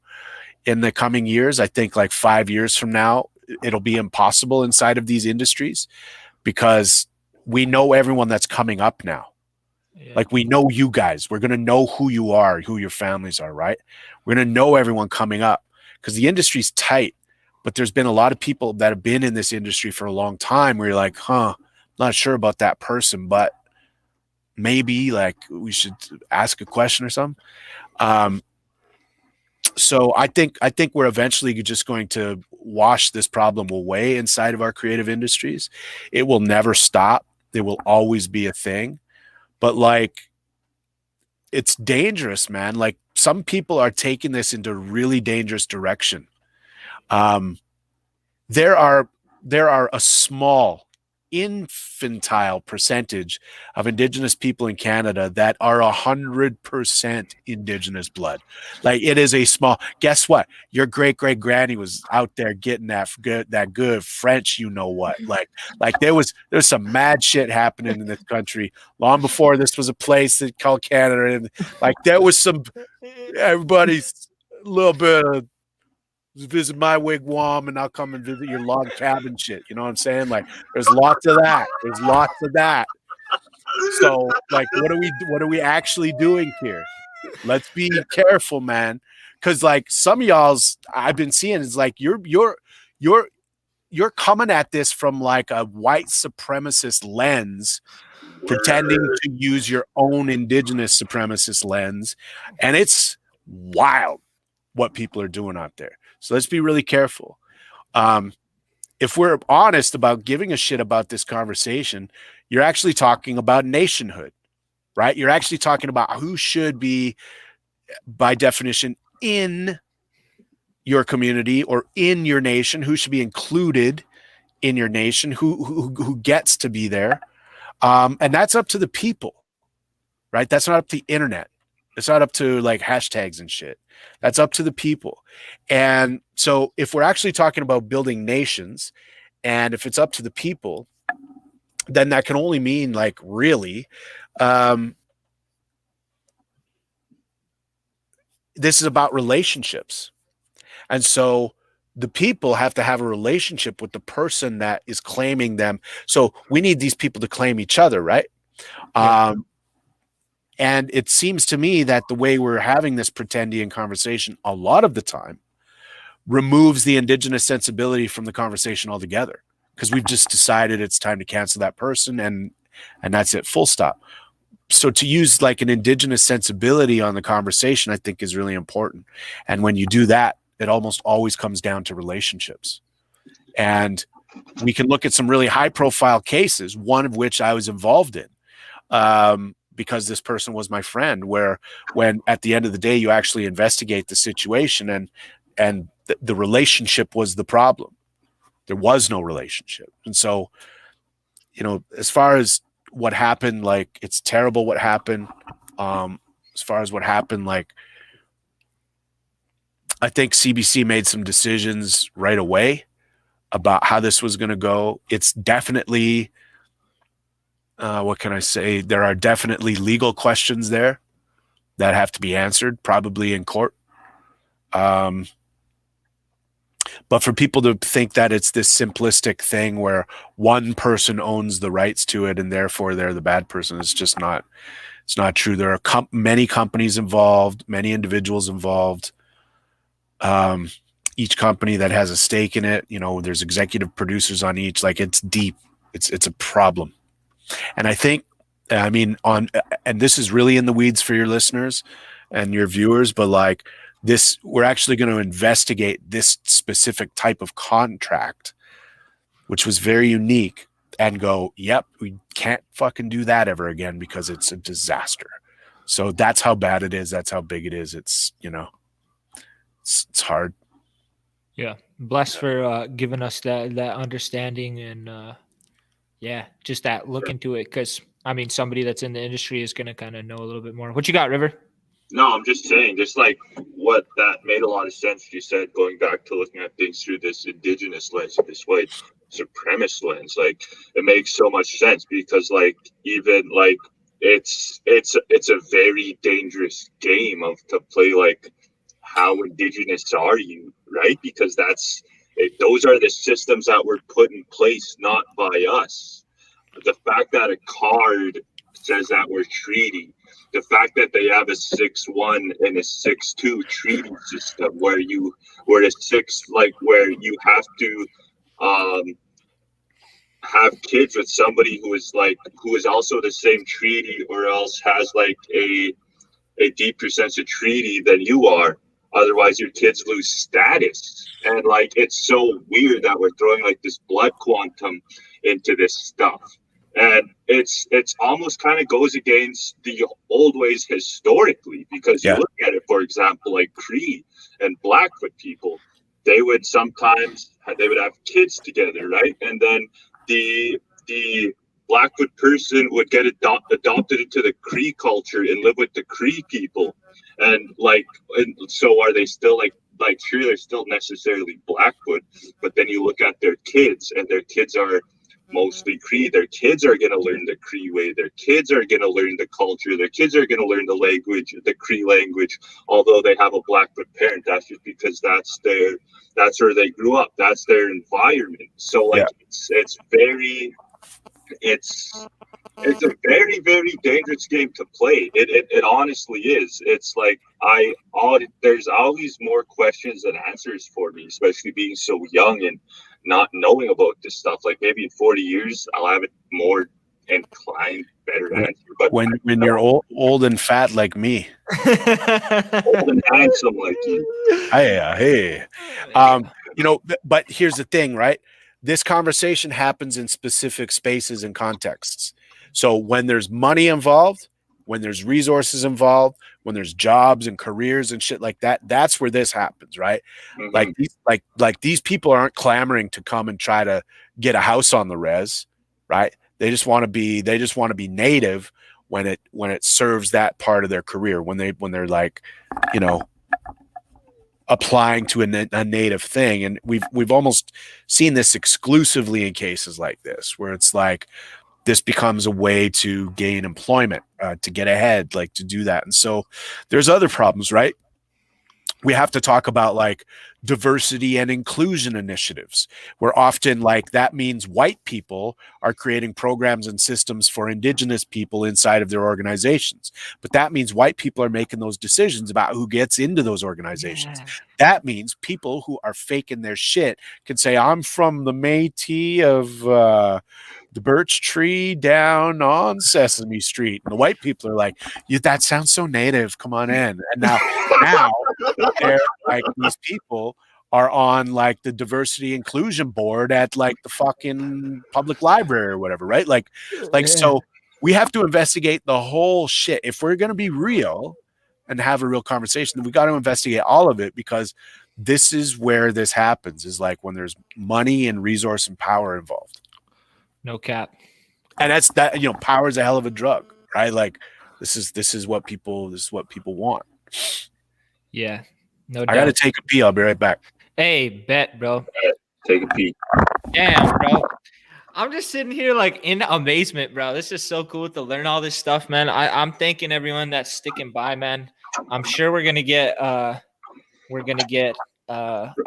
in the coming years. I think like 5 years from now, it'll be impossible inside of these industries, because we know everyone that's coming up now. Yeah. Like we know you guys. We're going to know who you are, who your families are, right? We're going to know everyone coming up, because the industry's tight. But there's been a lot of people that have been in this industry for a long time where you're like, not sure about that person, but maybe like we should ask a question or something. So I think we're eventually just going to wash this problem away inside of our creative industries. It will never stop. It will always be a thing. But like, it's dangerous, man. Like some people are taking this into a really dangerous direction. There are a small infantile percentage of Indigenous people in Canada that are 100% Indigenous blood. Like it is a small. Guess what? Your great granny was out there getting that good French. You know what? Like there's some mad shit happening in this country long before this was a place that called Canada, and like there was some everybody's a little bit of. Visit my wigwam and I'll come and visit your log cabin shit. You know what I'm saying? Like there's lots of that. So like, what are we actually doing here? Let's be careful, man. Cause like some of y'all's I've been seeing is like, you're coming at this from like a white supremacist lens, pretending to use your own Indigenous supremacist lens. And it's wild what people are doing out there. So let's be really careful. If we're honest about giving a shit about this conversation, you're actually talking about nationhood, right? You're actually talking about who should be, by definition, in your community or in your nation, who should be included in your nation, who gets to be there. And that's up to the people, right? That's not up to the internet. It's not up to like hashtags and shit. That's up to the people. And so if we're actually talking about building nations, and if it's up to the people, then that can only mean like really, this is about relationships. And so the people have to have a relationship with the person that is claiming them. So we need these people to claim each other, right? Yeah. And it seems to me that the way we're having this pretendian conversation a lot of the time removes the indigenous sensibility from the conversation altogether, because we've just decided it's time to cancel that person and that's it, full stop. So to use like an indigenous sensibility on the conversation, I think is really important. And when you do that, it almost always comes down to relationships. And we can look at some really high profile cases, one of which I was involved in, because this person was my friend, where when at the end of the day, you actually investigate the situation and the relationship was the problem. There was no relationship. And so, you know, as far as what happened, like, it's terrible what happened. As far as what happened, like, I think CBC made some decisions right away about how this was going to go. It's definitely, what can I say? There are definitely legal questions there that have to be answered, probably in court. But for people to think that it's this simplistic thing where one person owns the rights to it and therefore they're the bad person, it's just not, it's not true. There are many companies involved, many individuals involved. Each company that has a stake in it, you know, there's executive producers on each, like, it's deep. It's a problem. And I think, I mean, and this is really in the weeds for your listeners and your viewers, but like this, we're actually going to investigate this specific type of contract, which was very unique, and go, yep, we can't fucking do that ever again because it's a disaster. So that's how bad it is. That's how big it is. It's, you know, it's hard. Yeah. Blessed for giving us that understanding and yeah, just that look into it. Cause I mean, somebody that's in the industry is going to kind of know a little bit more. What you got, River? No, I'm just saying, just like what that made a lot of sense. You said, going back to looking at things through this indigenous lens, this white supremacist lens, like, it makes so much sense because, like, even like it's a very dangerous game to play. Like, how indigenous are you, right? Because those are the systems that were put in place, not by us. The fact that a card says that we're treaty, the fact that they have a 6-1 and a 6-2 treaty system where you have to have kids with somebody who is also the same treaty, or else has like a deeper sense of treaty than you are. Otherwise, your kids lose status. And like, it's so weird that we're throwing like this blood quantum into this stuff. And it's almost kind of goes against the old ways historically, because you look at it, for example, like Cree and Blackfoot people, they would have kids together, right? And then the Blackfoot person would get adopted into the Cree culture and live with the Cree people. And so are they still like sure, they're still necessarily Blackfoot, but then you look at their kids, and their kids are mostly Cree. Their kids are going to learn the Cree way. Their kids are going to learn the culture. Their kids are going to learn the language, the Cree language, although they have a Blackfoot parent. That's just because that's where they grew up. That's their environment. So like, it's a very, very dangerous game to play. It honestly is. It's like there's always more questions than answers for me, especially being so young and not knowing about this stuff. Like, maybe in 40 years I'll have it more inclined, better answer. But when you're old and fat like me, old and handsome like you, hey, you know. But here's the thing, right? This conversation happens in specific spaces and contexts. So when there's money involved, when there's resources involved, when there's jobs and careers and shit like that, that's where this happens, right? Like these people aren't clamoring to come and try to get a house on the res, right? They just want to be native when it serves that part of their career, when they're like, you know, applying to a native thing. And we've almost seen this exclusively in cases like this, where it's like this becomes a way to gain employment, to get ahead, like to do that. And so there's other problems, right? We have to talk about like diversity and inclusion initiatives, where often like that means white people are creating programs and systems for indigenous people inside of their organizations. But that means white people are making those decisions about who gets into those organizations. Yeah. That means people who are faking their shit can say, I'm from the Métis of the birch tree down on Sesame Street. And the white people are like, that sounds so native. Come on in. And now they're like, these people are on like the diversity inclusion board at like the fucking public library or whatever, right? Like, so we have to investigate the whole shit. If we're going to be real and have a real conversation, then we got to investigate all of it, because this is where this happens, is like when there's money and resource and power involved. No cap. And that's that, you know, power is a hell of a drug, right? Like this is what people want. Yeah. No doubt. I gotta take a pee. I'll be right back. Hey, bet, bro. Take a pee. Damn, bro. I'm just sitting here like in amazement, bro. This is so cool to learn all this stuff, man. I'm thanking everyone that's sticking by, man. I'm sure we're gonna get a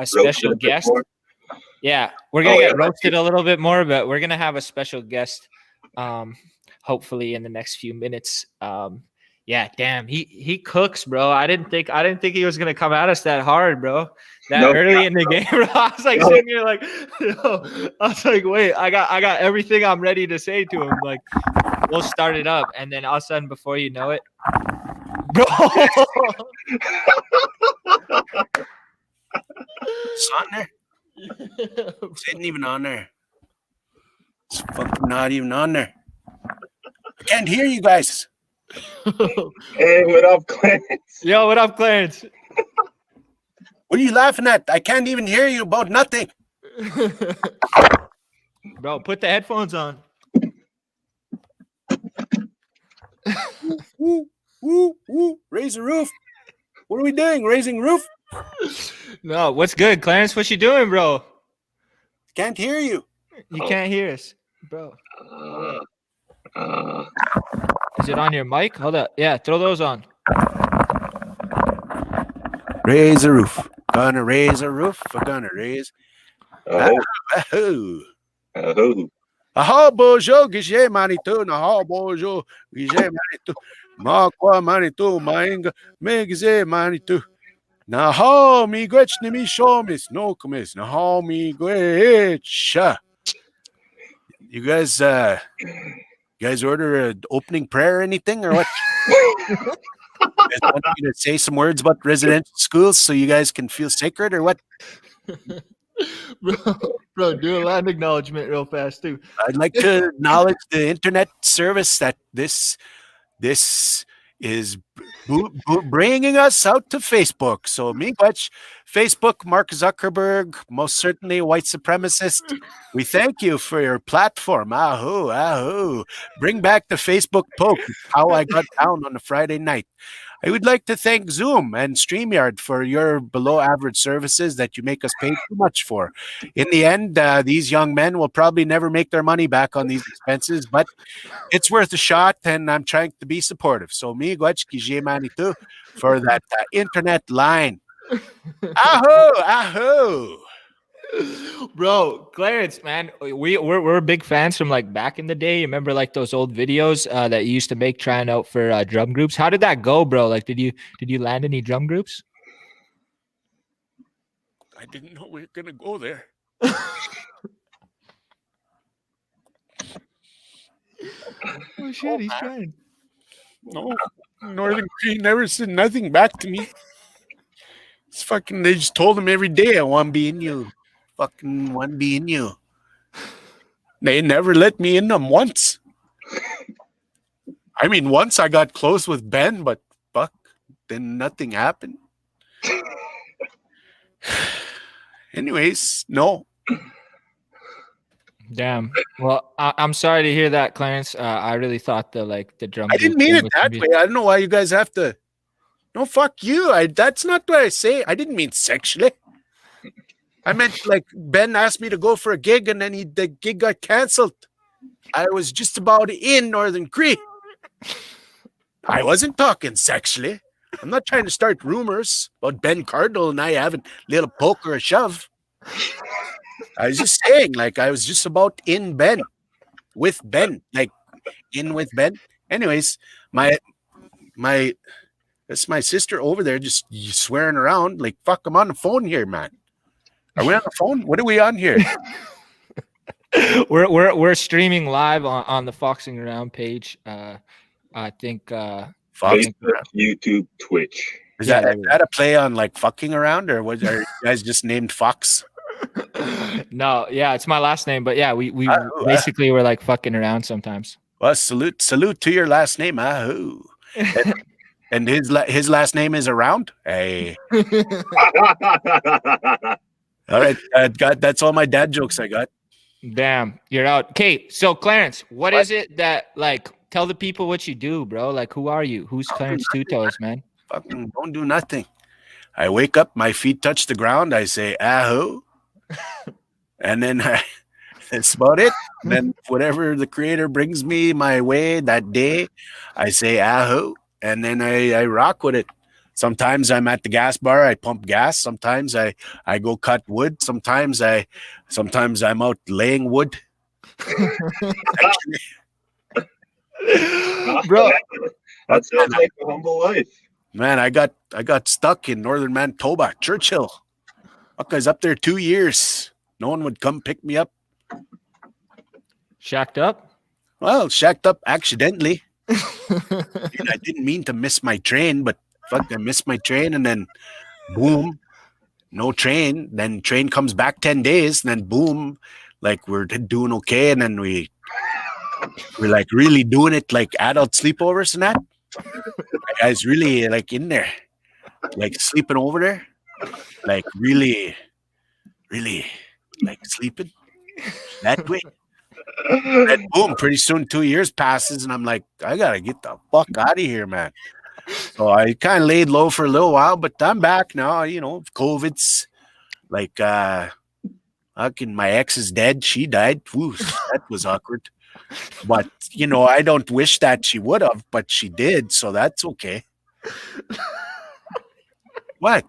special guest. Yeah, we're gonna get roasted a little bit more, but we're gonna have a special guest, hopefully in the next few minutes. Yeah, damn, he cooks, bro. I didn't think he was gonna come at us that hard, bro. Early in the game, bro. I was like sitting here like, I was like, wait, I got everything I'm ready to say to him. Like, we'll start it up, and then all of a sudden, before you know it, bro. It's on there. It isn't even on there. It's fucking not even on there. I can't hear you guys. Hey, what up, Clarence? Yo, what up, Clarence? What are you laughing at? I can't even hear you about nothing. Bro, put the headphones on. Raise the roof. What are we doing? Raising roof? No, what's good, Clarence? What you doing, bro? Can't hear you. You can't hear us, bro. Is it on your mic? Hold up. Yeah, throw those on. Raise the roof. Gonna raise a roof. We're gonna raise. Aha, bojo, gishe manitou, naha bojo, gishe manitou, makwa manitou, mainga, megize manitou. Naha mi gwech ni mi shomis, no kumis, naha mi gwech. You guys order an opening prayer or anything, or what? You guys want me to say some words about residential schools so you guys can feel sacred, or what? Bro, do a land acknowledgement real fast too. I'd like to acknowledge the internet service that this is bringing us out to Facebook. So miigwech, Facebook, Mark Zuckerberg, most certainly a white supremacist. We thank you for your platform. Ahoo. Bring back the Facebook poke. How I got down on a Friday night. I would like to thank Zoom and StreamYard for your below average services that you make us pay too much for. In the end, these young men will probably never make their money back on these expenses, but it's worth a shot, and I'm trying to be supportive. So miigwech kije manitou for that internet line. Ahoo. Bro, Clarence, man, we're big fans from like back in the day. You remember like those old videos that you used to make trying out for drum groups? How did that go, bro? Like, did you land any drum groups? I didn't know we were gonna go there. Oh shit, he's trying. No, Northern Cree never said nothing back to me. It's fucking. They just told him every day, I want to be in you. Fucking want to be in you. They never let me in them once. I mean, once I got close with Ben, but fuck, then nothing happened. Anyways, no. Damn. Well, I'm sorry to hear that, Clarence. I really thought the drum. I didn't mean it that way. I don't know why you guys have to. No, fuck you. That's not what I say. I didn't mean sexually. I meant like Ben asked me to go for a gig, and then the gig got canceled. I was just about in Northern Cree. I wasn't talking sexually. I'm not trying to start rumors about Ben Cardinal and I having a little poke or a shove. I was just saying, like, I was just about in Ben, with Ben, like in with Ben. Anyways, that's my sister over there just swearing around. Like, fuck, I'm on the phone here, man. Are we on the phone? What are we on here? We're streaming live on the Foxing Around page. I think Facebook, YouTube, Twitch. Is that a play on like fucking around, or are you guys just named Fox? No, yeah, it's my last name, but yeah, we basically were like fucking around sometimes. Well, salute to your last name, Ahoo. And his last name is Around. Hey. All right, that's all my dad jokes I got. Damn, you're out. Okay, so Clarence, what is it that like? Tell the people what you do, bro. Like, who are you? Who's Clarence Two Toes, man? Fucking don't do nothing. I wake up, my feet touch the ground. I say Ahoo, and then that's about it. And then whatever the creator brings me my way that day, I say Ahoo, and then I rock with it. Sometimes I'm at the gas bar, I pump gas. Sometimes I go cut wood. Sometimes I'm out laying wood. Bro, that sounds like a humble life. Man, I got stuck in northern Manitoba, Churchill. Fuck, I was up there 2 years. No one would come pick me up. Shacked up? Well, shacked up accidentally. I didn't mean to miss my train, but fuck, I missed my train, and then boom, no train. Then train comes back 10 days, and then boom, like we're doing okay, and then we're like really doing it like adult sleepovers and that. The guy's really like in there, like sleeping over there, like really like sleeping that way. And boom, pretty soon 2 years passes, and I'm like, I gotta get the fuck out of here, man. So I kind of laid low for a little while, but I'm back now. You know, COVID's like, fucking my ex is dead. She died. Woo, that was awkward. But, you know, I don't wish that she would have, but she did. So that's okay. What?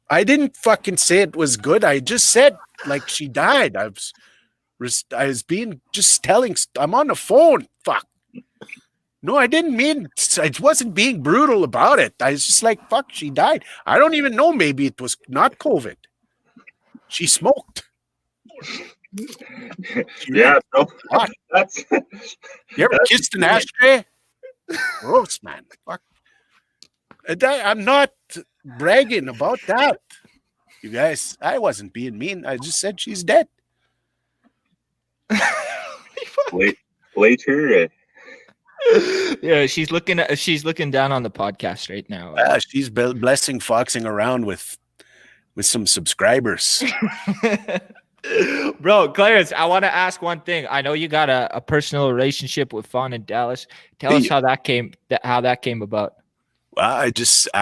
I didn't fucking say it was good. I just said, like, she died. I was being just telling. I'm on the phone. Fuck. No, I didn't mean. I wasn't being brutal about it. I was just like, fuck, she died. I don't even know. Maybe it was not COVID. She smoked. Yeah, bro. That's. You ever kissed an ashtray? Gross, man. Fuck. I'm not bragging about that. You guys, I wasn't being mean. I just said she's dead. Later. Yeah, she's looking down on the podcast right now. She's blessing Foxing Around with some subscribers. Bro, Clarence, I want to ask one thing. I know you got a personal relationship with Fawn in Dallas. Tell us how that came about. Well,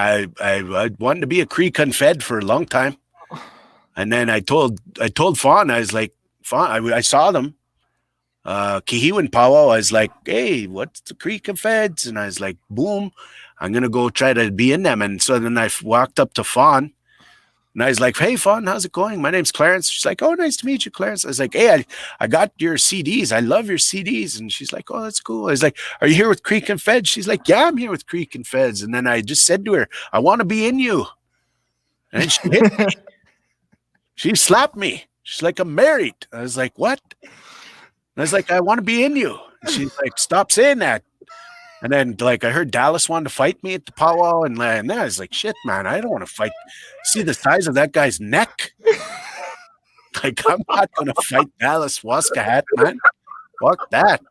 I wanted to be a Cree Confed for a long time, and then I told Fawn, I was like, Fawn, I saw them. Kihiwan Powwow, I was like, hey, what's the Cree Confeds? And I was like, boom, I'm gonna go try to be in them. And so then I walked up to Fawn, and I was like, hey, Fawn, how's it going? My name's Clarence. She's like, oh, nice to meet you, Clarence. I was like, hey, I got your CDs. I love your CDs. And she's like, oh, that's cool. I was like, are you here with Cree Confeds? She's like, yeah, I'm here with Cree Confeds. And then I just said to her, I want to be in you. And she hit me. She slapped me. She's like, I'm married. I was like, what? And I was like, I want to be in you. And she's like, stop saying that. And then, like, I heard Dallas wanted to fight me at the powwow. And then I was like, shit, man, I don't want to fight. See the size of that guy's neck? Like, I'm not going to fight Dallas Waskahat, man. Fuck that.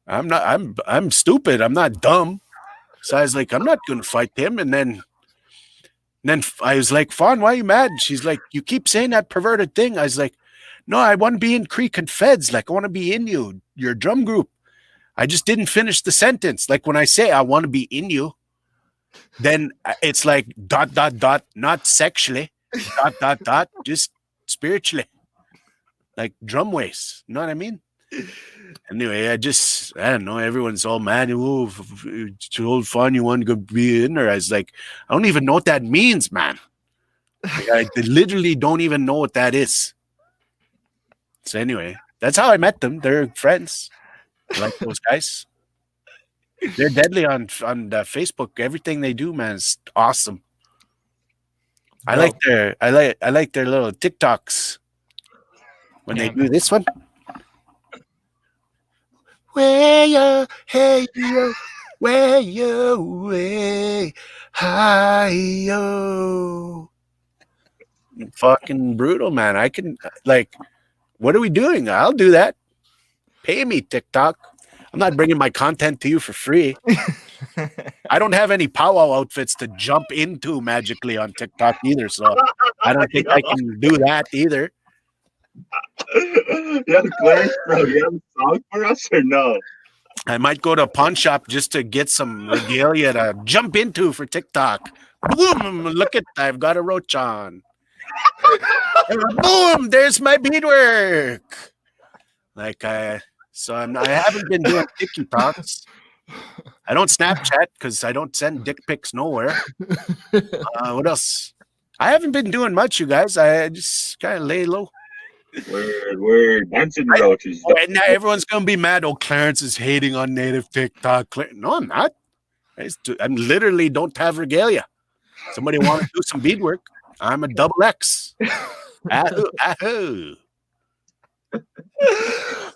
I'm stupid. I'm not dumb. So I was like, I'm not going to fight him. And then I was like, Fawn, why are you mad? She's like, you keep saying that perverted thing. I was like, no, I want to be in Creek and Feds. Like, I want to be in your drum group. I just didn't finish the sentence. Like, when I say I want to be in you, then it's like ... not sexually, ... just spiritually, like drum waist. You know what I mean? Anyway, I don't know. Everyone's all mad. Oh, it's old fun. You want to go be in there? I was like, I don't even know what that means, man. Like, I literally don't even know what that is. So anyway, that's how I met them. They're friends. I like those guys. They're deadly on Facebook. Everything they do, man, is awesome. I like their little TikToks when they do this one. Where you, hey yo, where you, way, hi yo. Fucking brutal, man. I can, like, what are we doing? I'll do that. Pay me, TikTok. I'm not bringing my content to you for free. I don't have any powwow outfits to jump into magically on TikTok either, so I don't think I can do that either. Yeah, Clarence, bro, you have a song for us or no? I might go to a pawn shop just to get some regalia to jump into for TikTok. Boom! Look at, I've got a roach on. Boom! There's my beadwork. Like, I haven't been doing TikToks. I don't Snapchat because I don't send dick pics nowhere. What else? I haven't been doing much, you guys. I just kind of lay low. We're dancing roaches. And now everyone's gonna be mad. Oh, Clarence is hating on native TikTok. No, I'm not. I'm literally don't have regalia. Somebody want to do some beadwork? I'm a double X. Ahoo.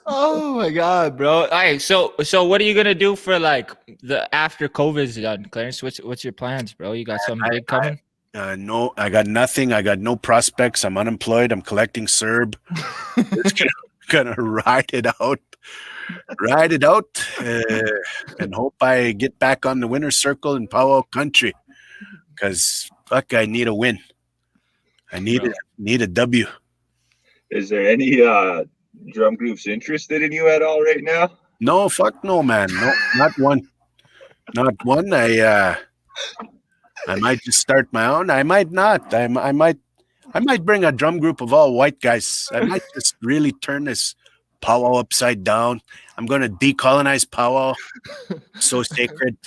Oh my god, bro! All right, so what are you gonna do for like the after COVID's done, Clarence? What's your plans, bro? You got something big coming? No, I got nothing. I got no prospects. I'm unemployed. I'm collecting CERB. Just gonna ride it out, and hope I get back on the winner's circle in powwow country. Because fuck, I need a win. I need a W. Is there any drum groups interested in you at all right now? No, fuck no, man. No, not one. Not one. I might just start my own. I might not. I might bring a drum group of all white guys. I might just really turn this powwow upside down. I'm going to decolonize powwow. So sacred.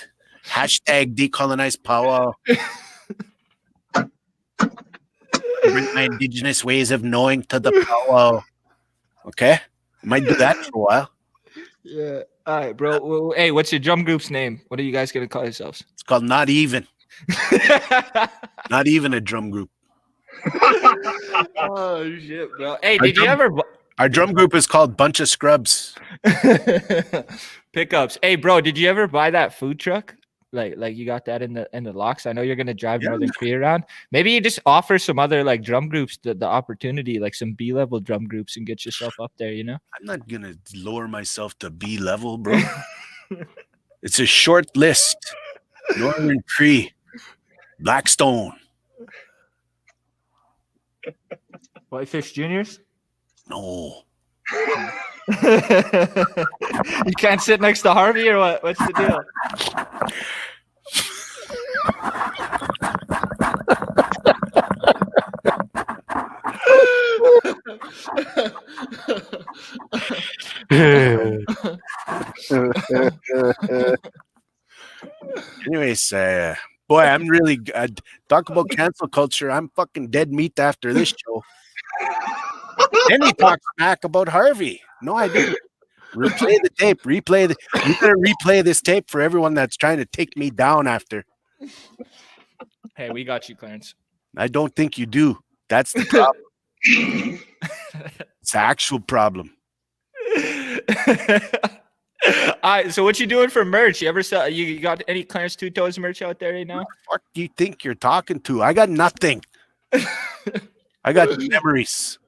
Hashtag decolonize powwow. Bring my indigenous ways of knowing to the powwow. Okay? I might do that for a while. Yeah. All right, bro. Well, hey, what's your drum group's name? What are you guys going to call yourselves? It's called Not Even. Not even a drum group. Oh shit, bro. Hey, our drum group is called Bunch of Scrubs. Pickups. Hey, bro, did you ever buy that food truck? Like you got that in the locks? I know you're gonna drive Northern Cree around. Maybe you just offer some other like drum groups the opportunity, like some B-level drum groups, and get yourself up there, you know? I'm not gonna lower myself to B-level, bro. It's a short list. Northern Cree. Blackstone. Whitefish Juniors? No. You can't sit next to Harvey or what? What's the deal? Anyways, boy, I'm really talk about cancel culture. I'm fucking dead meat after this show. Then he talks back about Harvey. No, I didn't. Replay the tape. You gotta replay this tape for everyone that's trying to take me down after. Hey, we got you, Clarence. I don't think you do. That's the problem. It's the actual problem. All right, so what you doing for merch? You ever sell? You got any Clarence Two Toes merch out there right now? What the fuck do you think you're talking to? I got nothing. I got memories.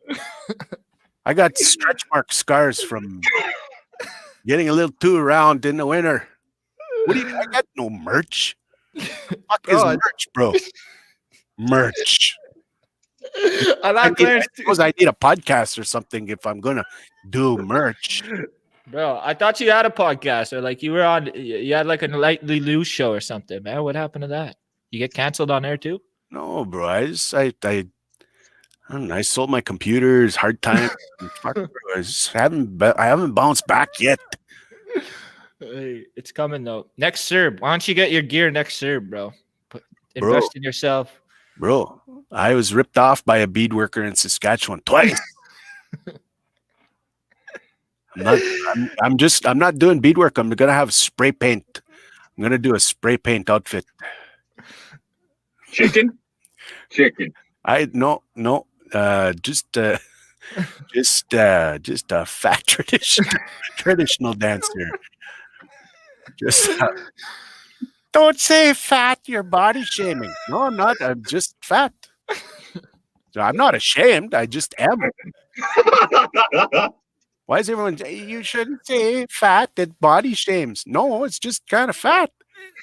I got stretch mark scars from getting a little too round in the winter. What do you? I got no merch. Fuck is Bro, merch, bro? Merch. I thought Clarence, I suppose I need a podcast or something if I'm gonna do merch. bro. I thought you had a podcast or like you were on. You had like a nightly news show or something, man. What happened to that? You get canceled on air too? No, bro. I don't know, I sold my computers. Hard time. Fuck, bro. I haven't bounced back yet, Hey, it's coming though. Next serve. Why don't you get your gear next serve, bro? Bro. Invest in yourself. bro. I was ripped off by a bead worker in Saskatchewan twice. I'm not doing beadwork. I'm gonna have spray paint. I'm gonna do a spray paint outfit. Chicken. No. Just a fat traditional dancer. Just don't say fat. You're body shaming. No, I'm not. I'm just fat. So I'm not ashamed. I just am. Why is everyone? You shouldn't say fat. That body shames. No, it's just kind of fat.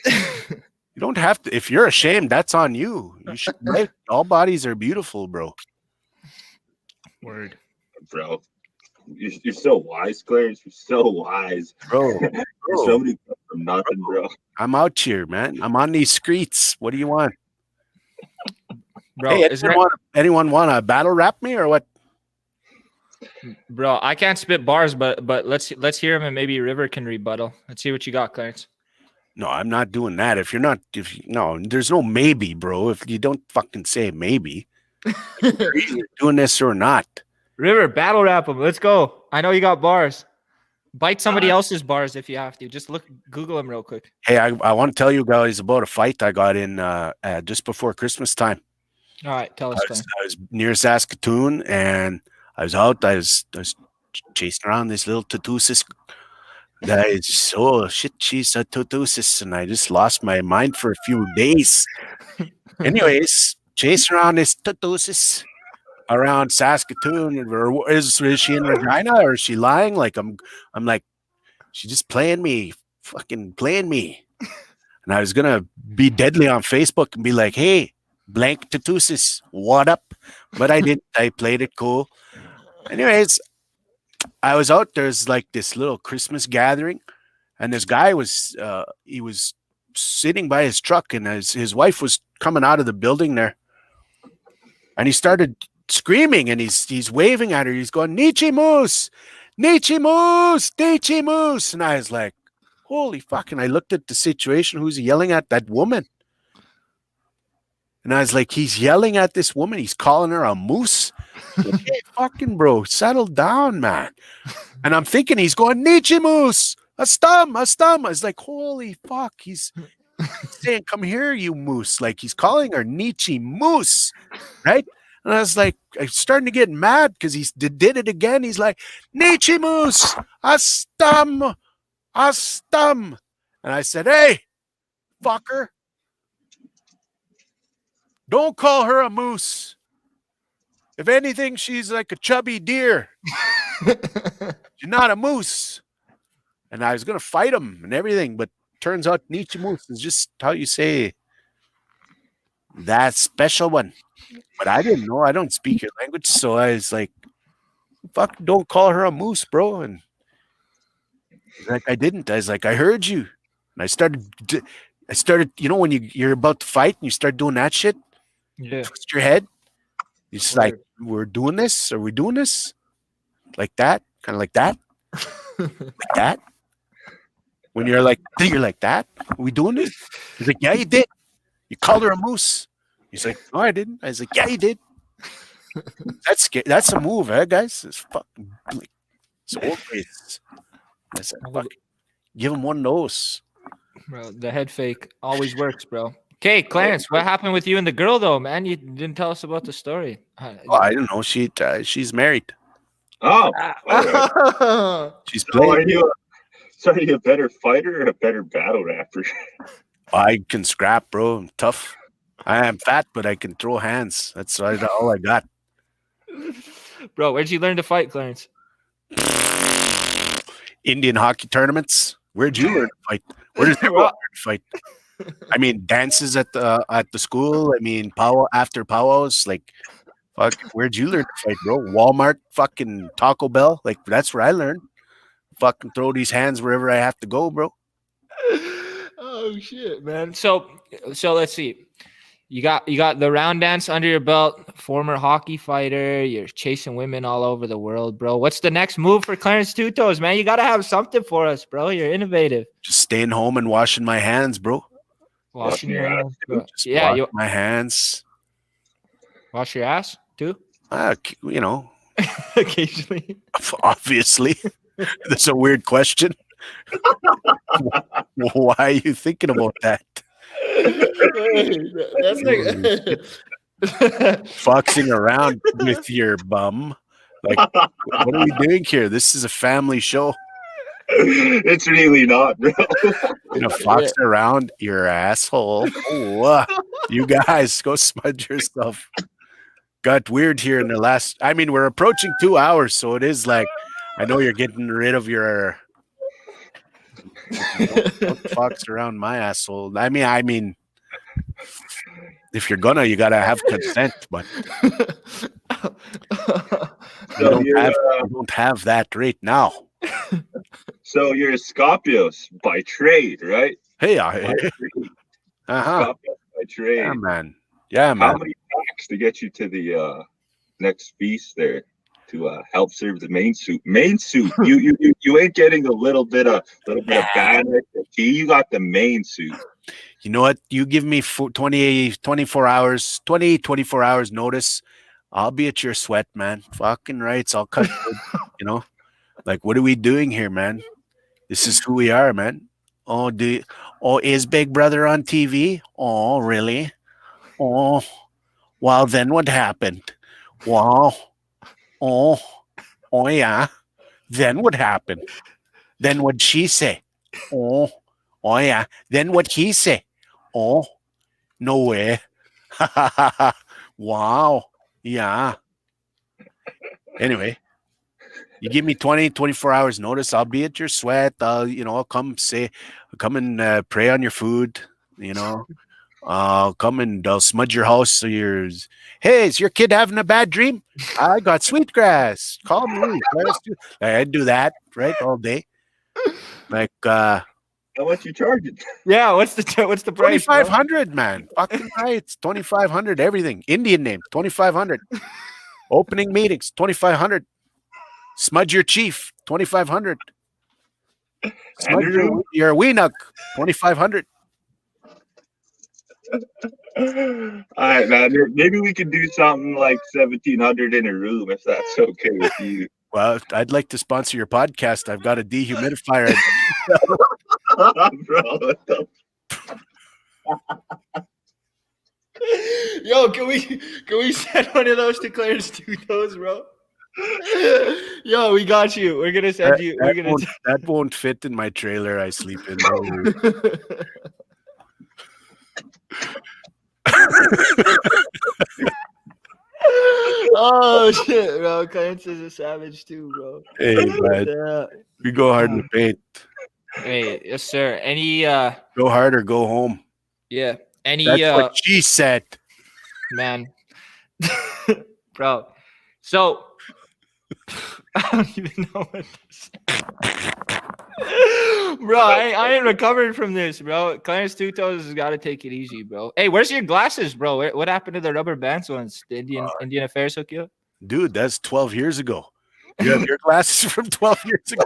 You don't have to. If you're ashamed, that's on you. You should. All bodies are beautiful, bro. Word, bro. You're so wise, Clarence. You're so wise, bro. Somebody come from nothing, bro. I'm out here, man. I'm on these streets. What do you want, bro? Hey, anyone want to battle rap me or what? Bro, I can't spit bars, but let's hear him and maybe River can rebuttal. Let's see what you got, Clarence. No, I'm not doing that. No, there's no maybe, bro. If you don't fucking say maybe, you're either doing this or not. River, battle rap him. Let's go. I know you got bars. Bite somebody else's bars if you have to. Just Google them real quick. Hey, I want to tell you guys about a fight I got in just before Christmas time. All right, tell us. I was near Saskatoon and I was out. I was chasing around this little tutusis. She's a tutusis, and I just lost my mind for a few days. Anyways, chasing around this tutusis around Saskatoon. Is she in Regina or is she lying? Like I'm like, she just playing me, fucking playing me. And I was gonna be deadly on Facebook and be like, hey, blank tutusis, what up? But I didn't. I played it cool. Anyways, I was out. There's like this little Christmas gathering, and this guy was he was sitting by his truck, and his wife was coming out of the building there, and he started screaming, and he's waving at her. He's going, Nietzsche Moose, Nietzsche Moose, Nietzsche Moose, and I was like, holy fuck! And I looked at the situation. Who's he yelling at? That woman. And I was like, he's yelling at this woman. He's calling her a moose. Like, hey, fucking bro, settle down, man. And I'm thinking he's going, Nietzsche Moose, a stum. I was like, holy fuck. He's saying, come here, you moose. Like he's calling her Nietzsche Moose, right? And I was like, I'm starting to get mad because he did it again. He's like, Nietzsche Moose, a stum. And I said, hey, fucker. Don't call her a moose. If anything, she's like a chubby deer. She's not a moose. And I was going to fight him and everything, but turns out Nietzsche Moose is just how you say that special one. But I didn't know. I don't speak your language. So I was like, fuck, don't call her a moose, bro. And like, I didn't. I was like, I heard you. And I started, you know, when you're about to fight and you start doing that shit. Yeah. Twist your head. It's like, we're doing this? Are we doing this? Like that? Kind of like that? Like that? When you're like that? Are we doing this? He's like, yeah, you did. You called her a moose. He's like, no, I didn't. I was like, yeah, you did. That's a move, guys? It's fucking like, it's old face. I said, fuck, give him one of those. Bro, the head fake always works, bro. Okay, Clarence, what happened with you and the girl, though, man? You didn't tell us about the story. I don't know. She's married. Oh, right. She's playing. So are you a better fighter or a better battle rapper? I can scrap, bro. I'm tough. I am fat, but I can throw hands. That's all I got. Bro, where'd you learn to fight, Clarence? Indian hockey tournaments. Where'd you learn to fight? Where does everyone learn to fight? I mean, dances at the school. I mean, after powwows. Like, fuck, where'd you learn to fight, bro? Walmart, fucking Taco Bell. Like, that's where I learned. Fucking throw these hands wherever I have to go, bro. Oh shit, man. So let's see. You got the round dance under your belt, former hockey fighter. You're chasing women all over the world, bro. What's the next move for Clarence Two Toes, man? You got to have something for us, bro. You're innovative. Just staying home and washing my hands, bro. Washing your hands, bro. Just Yeah, wash my hands. Wash your ass too. You know, Occasionally. Obviously, that's a weird question. Why are you thinking about that? That's like foxing around with your bum. Like, what are we doing here? This is a family show. It's really not, bro. Fox around your asshole. Oh, you guys go smudge yourself. Got weird here in the last. I mean, we're approaching 2 hours, so it is like, I know you're getting rid of your. Don't fox around my asshole. I mean, if you're gonna, you gotta have consent, but you don't have that right now. So you're a Scorpios by trade, right? Hey, Scorpios by trade. Yeah, man. Yeah, man. How many packs to get you to the next feast there to help serve the main soup? Main soup. You ain't getting a little bit of bannock, the tea. You got the main soup. You know what? You give me 24 hours notice. I'll be at your sweat, man. Fucking rights. I'll cut. Like, what are we doing here, man? This is who we are, man. Is Big Brother on TV? Oh, really? Oh, well, then what happened? Wow. Oh, yeah. Then what happened? Then what'd she say? Oh, yeah. Then what'd he say? Oh, no way. Wow. Yeah. Anyway, you give me 24 hours notice, I'll be at your sweat. I'll come and pray on your food, I'll come and I'll smudge your house. So hey, is your kid having a bad dream? I got sweetgrass. Call me. I'd do that, right? All day. Like, how much you charging? Yeah, what's the price? 2,500, man. Fucking right. It's 2,500. Everything. Indian name, 2,500. Opening meetings, 2,500. Smudge your chief, 2,500. Smudge your weenuk, 2,500. All right, man. Maybe we can do something like 1,700 in a room if that's okay with you. Well, I'd like to sponsor your podcast. I've got a dehumidifier. Bro, what the Yo, can we send one of those to Clarence Two Toes, bro? Yo, we got you. We're gonna send you. That won't fit in my trailer I sleep in. Oh shit, bro! Clarence is a savage too, bro. Hey, man, we go hard in the paint. Hey, yes, sir. Any go hard or go home. Yeah. Any That's what she said. Man. Bro. So I don't even know what to say. Bro, I ain't recovered from this, bro. Clarence Two Toes has got to take it easy, bro. Hey, where's your glasses, bro? What happened to the rubber bands ones? The Indian Affairs hook you up? Dude, that's 12 years ago. You have your glasses from 12 years ago.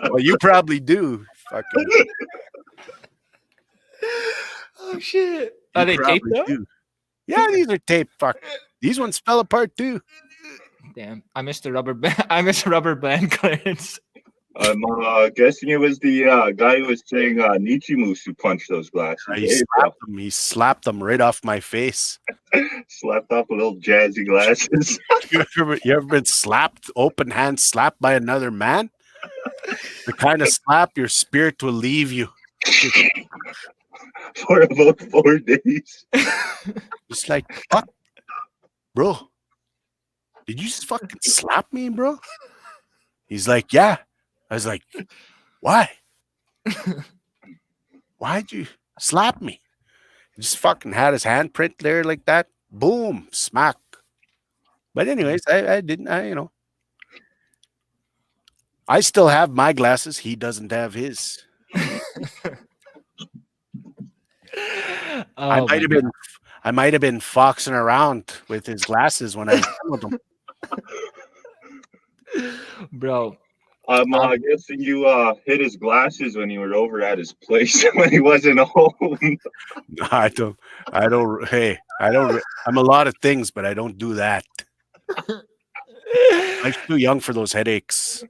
Well, you probably do. Fucking. Oh shit! Are they taped though? Yeah, these are taped. Fuck. These ones fell apart too. Damn, I missed the rubber band. I missed a rubber band, Clarence. I'm guessing it was the guy who was saying Nichimus who punched those glasses. He slapped them right off my face. Slapped off little jazzy glasses. you ever been slapped, open hand slapped by another man? The kind of slap your spirit will leave you. For about 4 days. Just like, fuck, bro. Did you just fucking slap me, bro? He's like, yeah. I was like, why? Why'd you slap me? He just fucking had his handprint there like that. Boom, smack. But anyways, I didn't. I still have my glasses. He doesn't have his. Oh, I might have been foxing around with his glasses when I found them. bro. I'm guessing you hit his glasses when you were over at his place when he wasn't home. I don't. Hey, I don't. I'm a lot of things, but I don't do that. I'm too young for those headaches.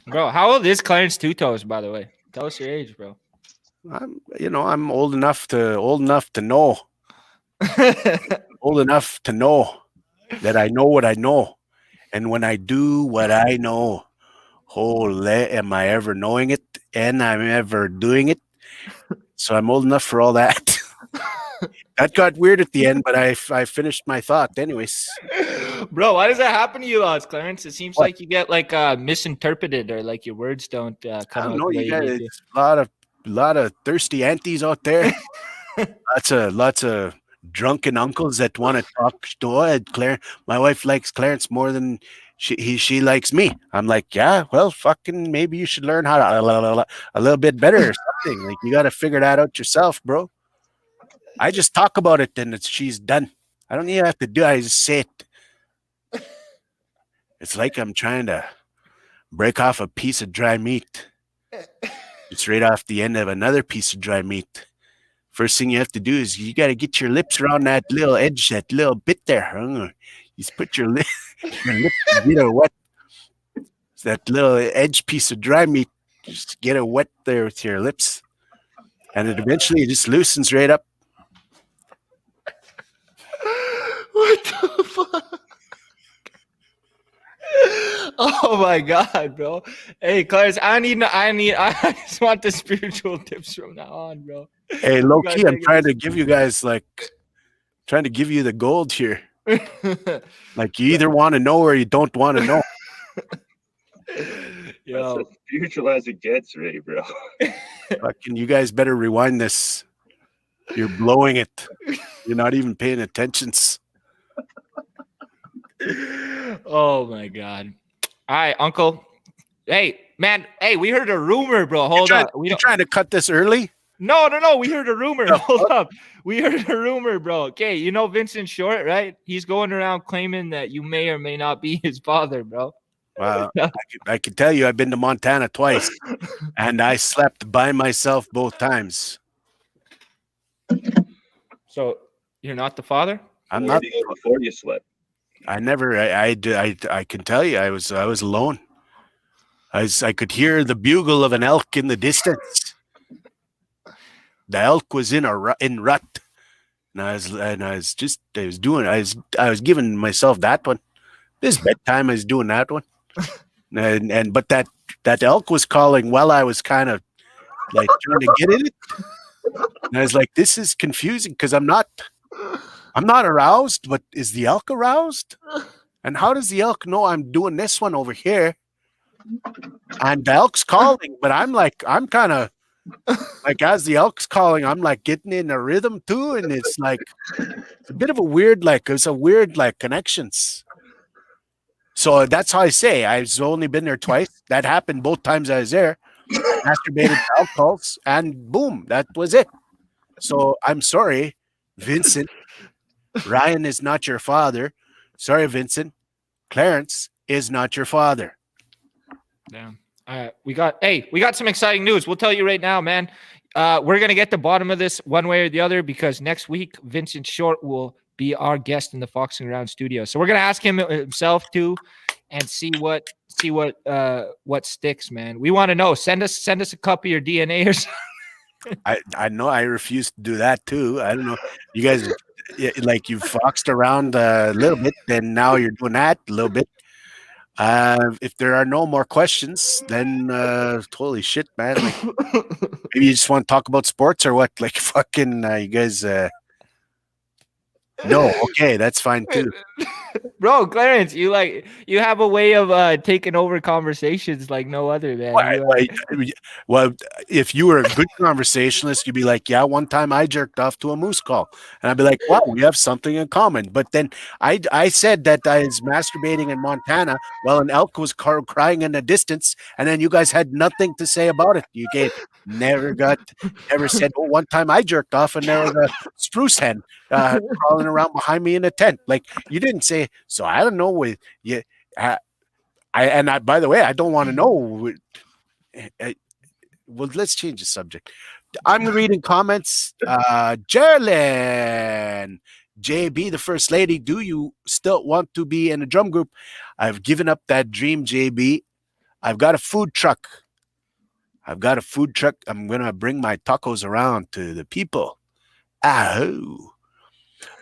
Bro, how old is Clarence Two Toes, by the way? Tell us your age, bro. I'm old enough to know. Old enough to know that I know what I know. And when I do what I know, holy, am I ever knowing it and I'm ever doing it? So I'm old enough for all that. That got weird at the end, but I finished my thought anyways. Bro, why does that happen to you, Clarence? It seems like you get like misinterpreted or like your words don't come out. I don't know, you guys, a lot of thirsty aunties out there. lots of drunken uncles that want to talk to my wife likes Clarence more than she likes me. I'm like, yeah, well, fucking maybe you should learn how to a little bit better or something. Like, you got to figure that out yourself, bro. I just talk about it and she's done. I don't even have to do it. I just say it. It's like I'm trying to break off a piece of dry meat. It's right off the end of another piece of dry meat. First thing you have to do is you got to get your lips around that little edge, that little bit there. You just put your lips get it wet. It's that little edge piece of dry meat. Just get it wet there with your lips. And it eventually just loosens right up. What the fuck? Oh my god, bro. Hey, Clarence, I just want the spiritual tips from now on, bro. Hey, low key, I'm trying to give you guys trying to give you the gold here. Like, you either want to know or you don't want to know. Yo. That's as spiritual as it gets, Ray, bro. Fucking, you guys better rewind this. You're blowing it. You're not even paying attention. Oh my god. All right, Uncle. Hey, man. Hey, we heard a rumor, bro. Hold up. You trying to cut this early? No. We heard a rumor. Hold up. We heard a rumor, bro. Okay, you know Vincent Short, right? He's going around claiming that you may or may not be his father, bro. Wow. I can tell you I've been to Montana twice, and I slept by myself both times. So you're not the father? I'm not. Before you slept. I never. I can tell you I was alone. I could hear the bugle of an elk in the distance. The elk was in rut, and I was giving myself that one. This bedtime I was doing that one, but that elk was calling while I was kind of like trying to get in it. And I was like, this is confusing because I'm not aroused, but is the elk aroused? And how does the elk know I'm doing this one over here? And the elk's calling, but I'm kind of like, as the elk's calling, I'm like getting in a rhythm too. And it's like, it's a bit of a weird, connections. So that's how I say I've only been there twice. That happened both times I was there. I masturbated to elk calls, and boom, that was it. So I'm sorry, Vincent. Ryan is not your father. Sorry, Vincent. Clarence is not your father. Damn. All right. We got some exciting news. We'll tell you right now, man. We're going to get the bottom of this one way or the other because next week, Vincent Short will be our guest in the Foxing Around studio. So we're going to ask him himself too and see what sticks, man. We want to know. Send us a copy of your DNA or something. I know I refuse to do that too. I don't know. You guys, like, you've foxed around a little bit, then now you're doing that a little bit. If there are no more questions, then holy shit, man. Like, maybe you just want to talk about sports or what? Like, fucking, you guys. No, okay, that's fine too. Bro, Clarence, you have a way of taking over conversations like no other, man. Well, if you were a good conversationalist, you'd be like, yeah, one time I jerked off to a moose call. And I'd be like, wow, we have something in common. But then I said that I was masturbating in Montana while an elk was crying in the distance. And then you guys had nothing to say about it. You never said, oh, one time I jerked off and there was a spruce hen crawling around behind me in a tent. Like, you didn't say, so I don't know with you. By the way, I don't want to know. Well, let's change the subject. I'm reading comments. Jerlyn, JB, the first lady, do you still want to be in a drum group? I've given up that dream, JB. I've got a food truck. I'm going to bring my tacos around to the people. Oh.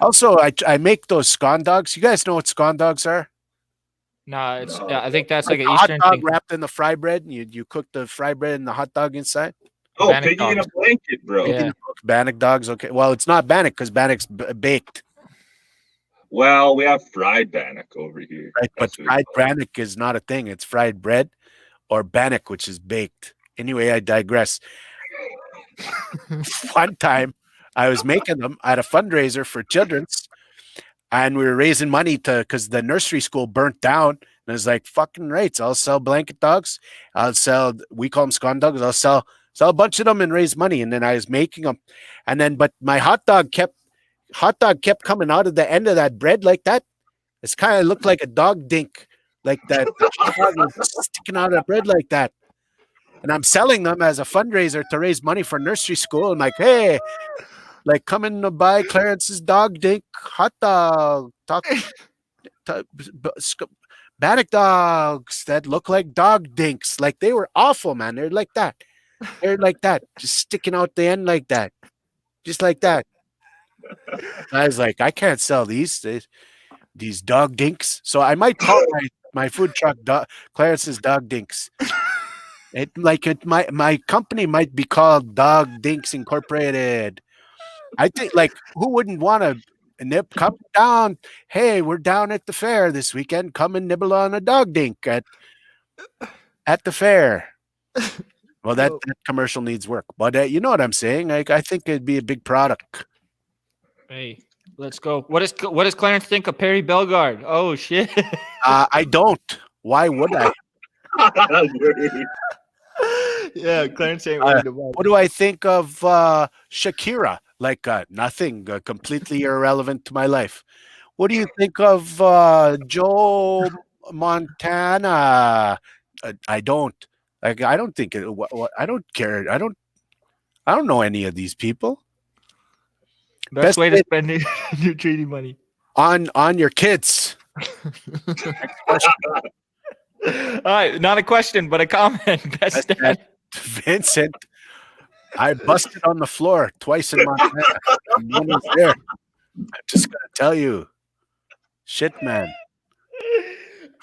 Also, I make those scone dogs. You guys know what scone dogs are? No, I think that's like an hot Eastern dog thing. wrapped in the fry bread, and you cook the fry bread and the hot dog inside. Oh, piggy in a blanket, bro. Yeah. Bannock dogs. Okay. Well, it's not bannock because bannock's baked. Well, we have fried bannock over here. Right, but fried bannock is not a thing. It's fried bread or bannock, which is baked. Anyway, I digress. One time, I was making them at a fundraiser for children's, and we were raising money because the nursery school burnt down. And I was like, fucking rights. I'll sell blanket dogs. We call them scone dogs. I'll sell a bunch of them and raise money. And then I was making them. And then, but my hot dog kept coming out of the end of that bread like that. It's kind of looked like a dog dink, like that. The hot dog was sticking out of the bread like that. And I'm selling them as a fundraiser to raise money for nursery school. I'm like, hey, like, come in to buy Clarence's dog dink hot dog. Bannock dogs that look like dog dinks. Like, they were awful, man. They're like that. Just sticking out the end like that. Just like that. I was like, I can't sell these dog dinks. So I might call my food truck Clarence's Dog Dinks. My company might be called Dog Dinks Incorporated. I think, like, who wouldn't want to come down? Hey, we're down at the fair this weekend. Come and nibble on a dog dink at the fair. Well, that commercial needs work, but you know what I'm saying. Like, I think it'd be a big product. Hey, let's go. What does Clarence think of Perry Bellegarde? Oh shit. I don't. Why would I? Yeah, Clarence ain't worried about it. What do I think of Shakira? Like, nothing. Completely irrelevant to my life. What do you think of Joe Montana? I don't. Like, I don't think it. I don't care. I don't know any of these people. Best way to spend your treaty money on your kids. All right, not a question, but a comment. Best dad. Vincent, I busted on the floor twice in Montana. No one's there. I'm just gonna tell you, shit, man.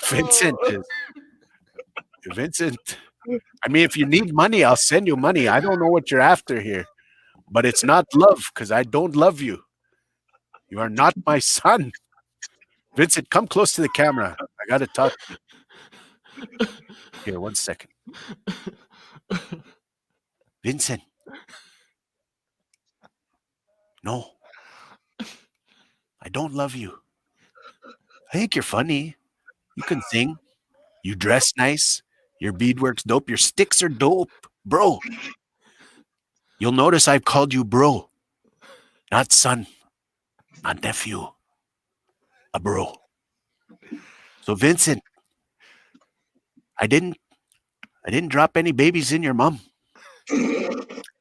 Vincent. I mean, if you need money, I'll send you money. I don't know what you're after here, but it's not love, because I don't love you. You are not my son. Vincent, come close to the camera. I got to talk to you. Here, 1 second. Vincent. No. I don't love you. I think you're funny. You can sing. You dress nice. Your beadwork's dope. Your sticks are dope. Bro. You'll notice I've called you bro. Not son. Not nephew. A bro. So, Vincent, I didn't drop any babies in your mom.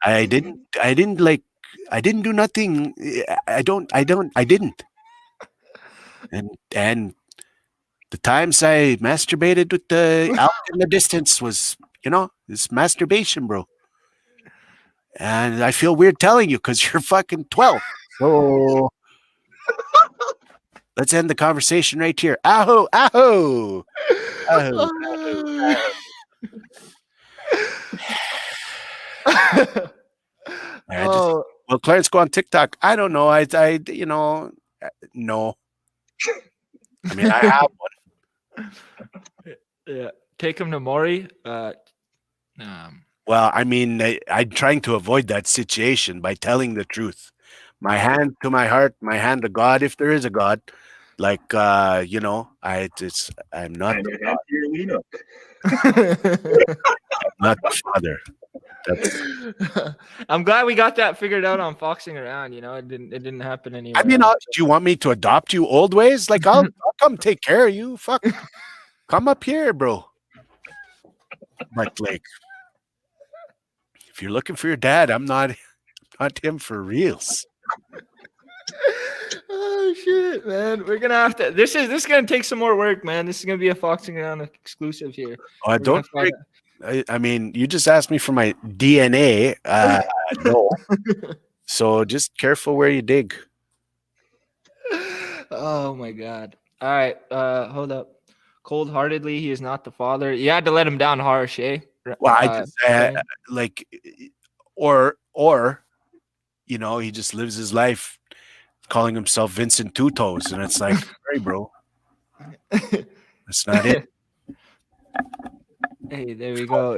I didn't do nothing. I didn't. And the times I masturbated with the out in the distance was, this masturbation, bro. And I feel weird telling you because you're fucking 12. So let's end the conversation right here. Aho, aho. Aho, aho. Well, Clarence, go on TikTok. I don't know. No. I mean, I have one. Yeah, take him to Maury. Well, I mean, I'm trying to avoid that situation by telling the truth. My hand to my heart, my hand to God, if there is a God. Like, I'm not And the your God, hand to your Lena. not the Father. That's. I'm glad we got that figured out on Foxing Around. You know, it didn't happen anywhere. I mean, else. do you want me to adopt you old ways? Like, I'll come take care of you. Fuck, come up here, bro. But like, if you're looking for your dad, I'm not him for reals. Oh shit, man! We're gonna have to. This is gonna take some more work, man. This is gonna be a Foxing Around exclusive here. Don't. I mean, you just asked me for my DNA. No. So just careful where you dig. Oh my god! All right, hold up. Cold-heartedly, he is not the father. You had to let him down harsh, eh? Well, I just like, or he just lives his life calling himself Vincent Two Toes, and it's like, sorry, bro, that's not it. Hey, there we go.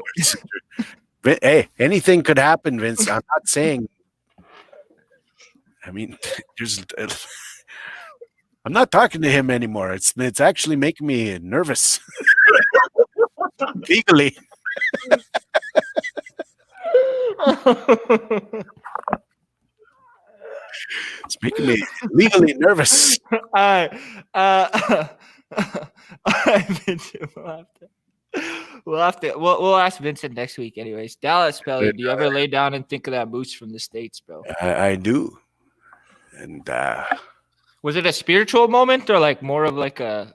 Hey, anything could happen, Vince. I'm not saying. I mean, I'm not talking to him anymore. It's actually making me nervous. Legally. It's making me legally nervous. We'll ask Vincent next week, anyways. Dallas Belly, do you ever lay down and think of that boost from the States, bro? I do. And was it a spiritual moment or like more of like a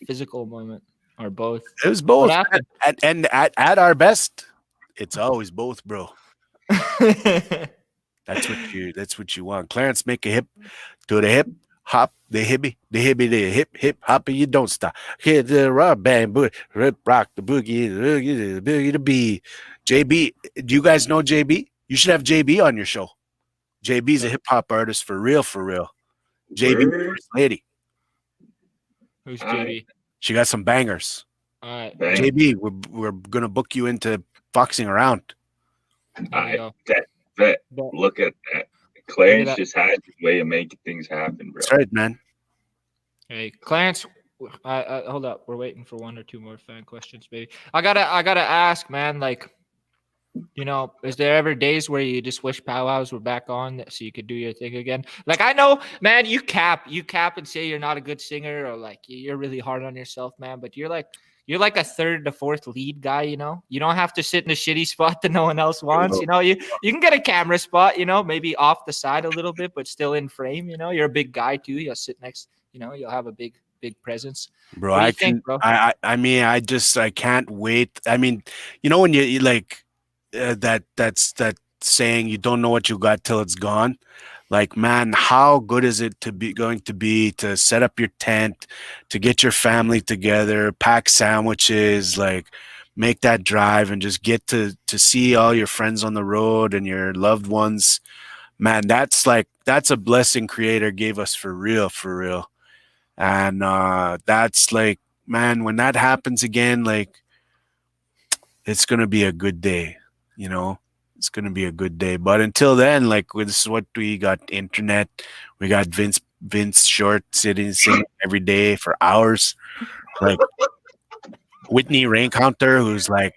physical moment or both? It was both. At our best, it's always both, bro. That's what you want. Clarence, make a hip to the hip hop, the hip, the hip hop, and you don't stop. Hit the rock, bang, rip, rock, the boogie, the boogie, the bee. JB, do you guys know JB? You should have JB on your show. JB's a hip hop artist for real, for real. JB, first lady. Who's JB? She got some bangers. All right, JB, we're gonna book you into Foxing Around. Look at that. Clarence just had his way of making things happen, bro. That's right, man. Hey, Clarence, hold up. We're waiting for one or two more fan questions, baby. I gotta ask, man. Like, is there ever days where you just wish powwows were back on so you could do your thing again? Like, I know, man, you cap and say you're not a good singer or like you're really hard on yourself, man. But you're like a third to fourth lead guy, you don't have to sit in a shitty spot that no one else wants. You can get a camera spot, maybe off the side a little bit, but still in frame. You're a big guy too. You'll sit next, you'll have a big presence. Bro, I can't wait. I mean, when you like that's that saying, you don't know what you got till it's gone. Like, man, how good is it going to be to set up your tent, to get your family together, pack sandwiches, like make that drive and just get to see all your friends on the road and your loved ones. Man, that's a blessing Creator gave us for real, for real. And that's like, man, when that happens again, like, it's going to be a good day, It's going to be a good day. But until then, like, this is what we got: internet. We got Vince Short singing every day for hours. Like Whitney Raincounter, who's like,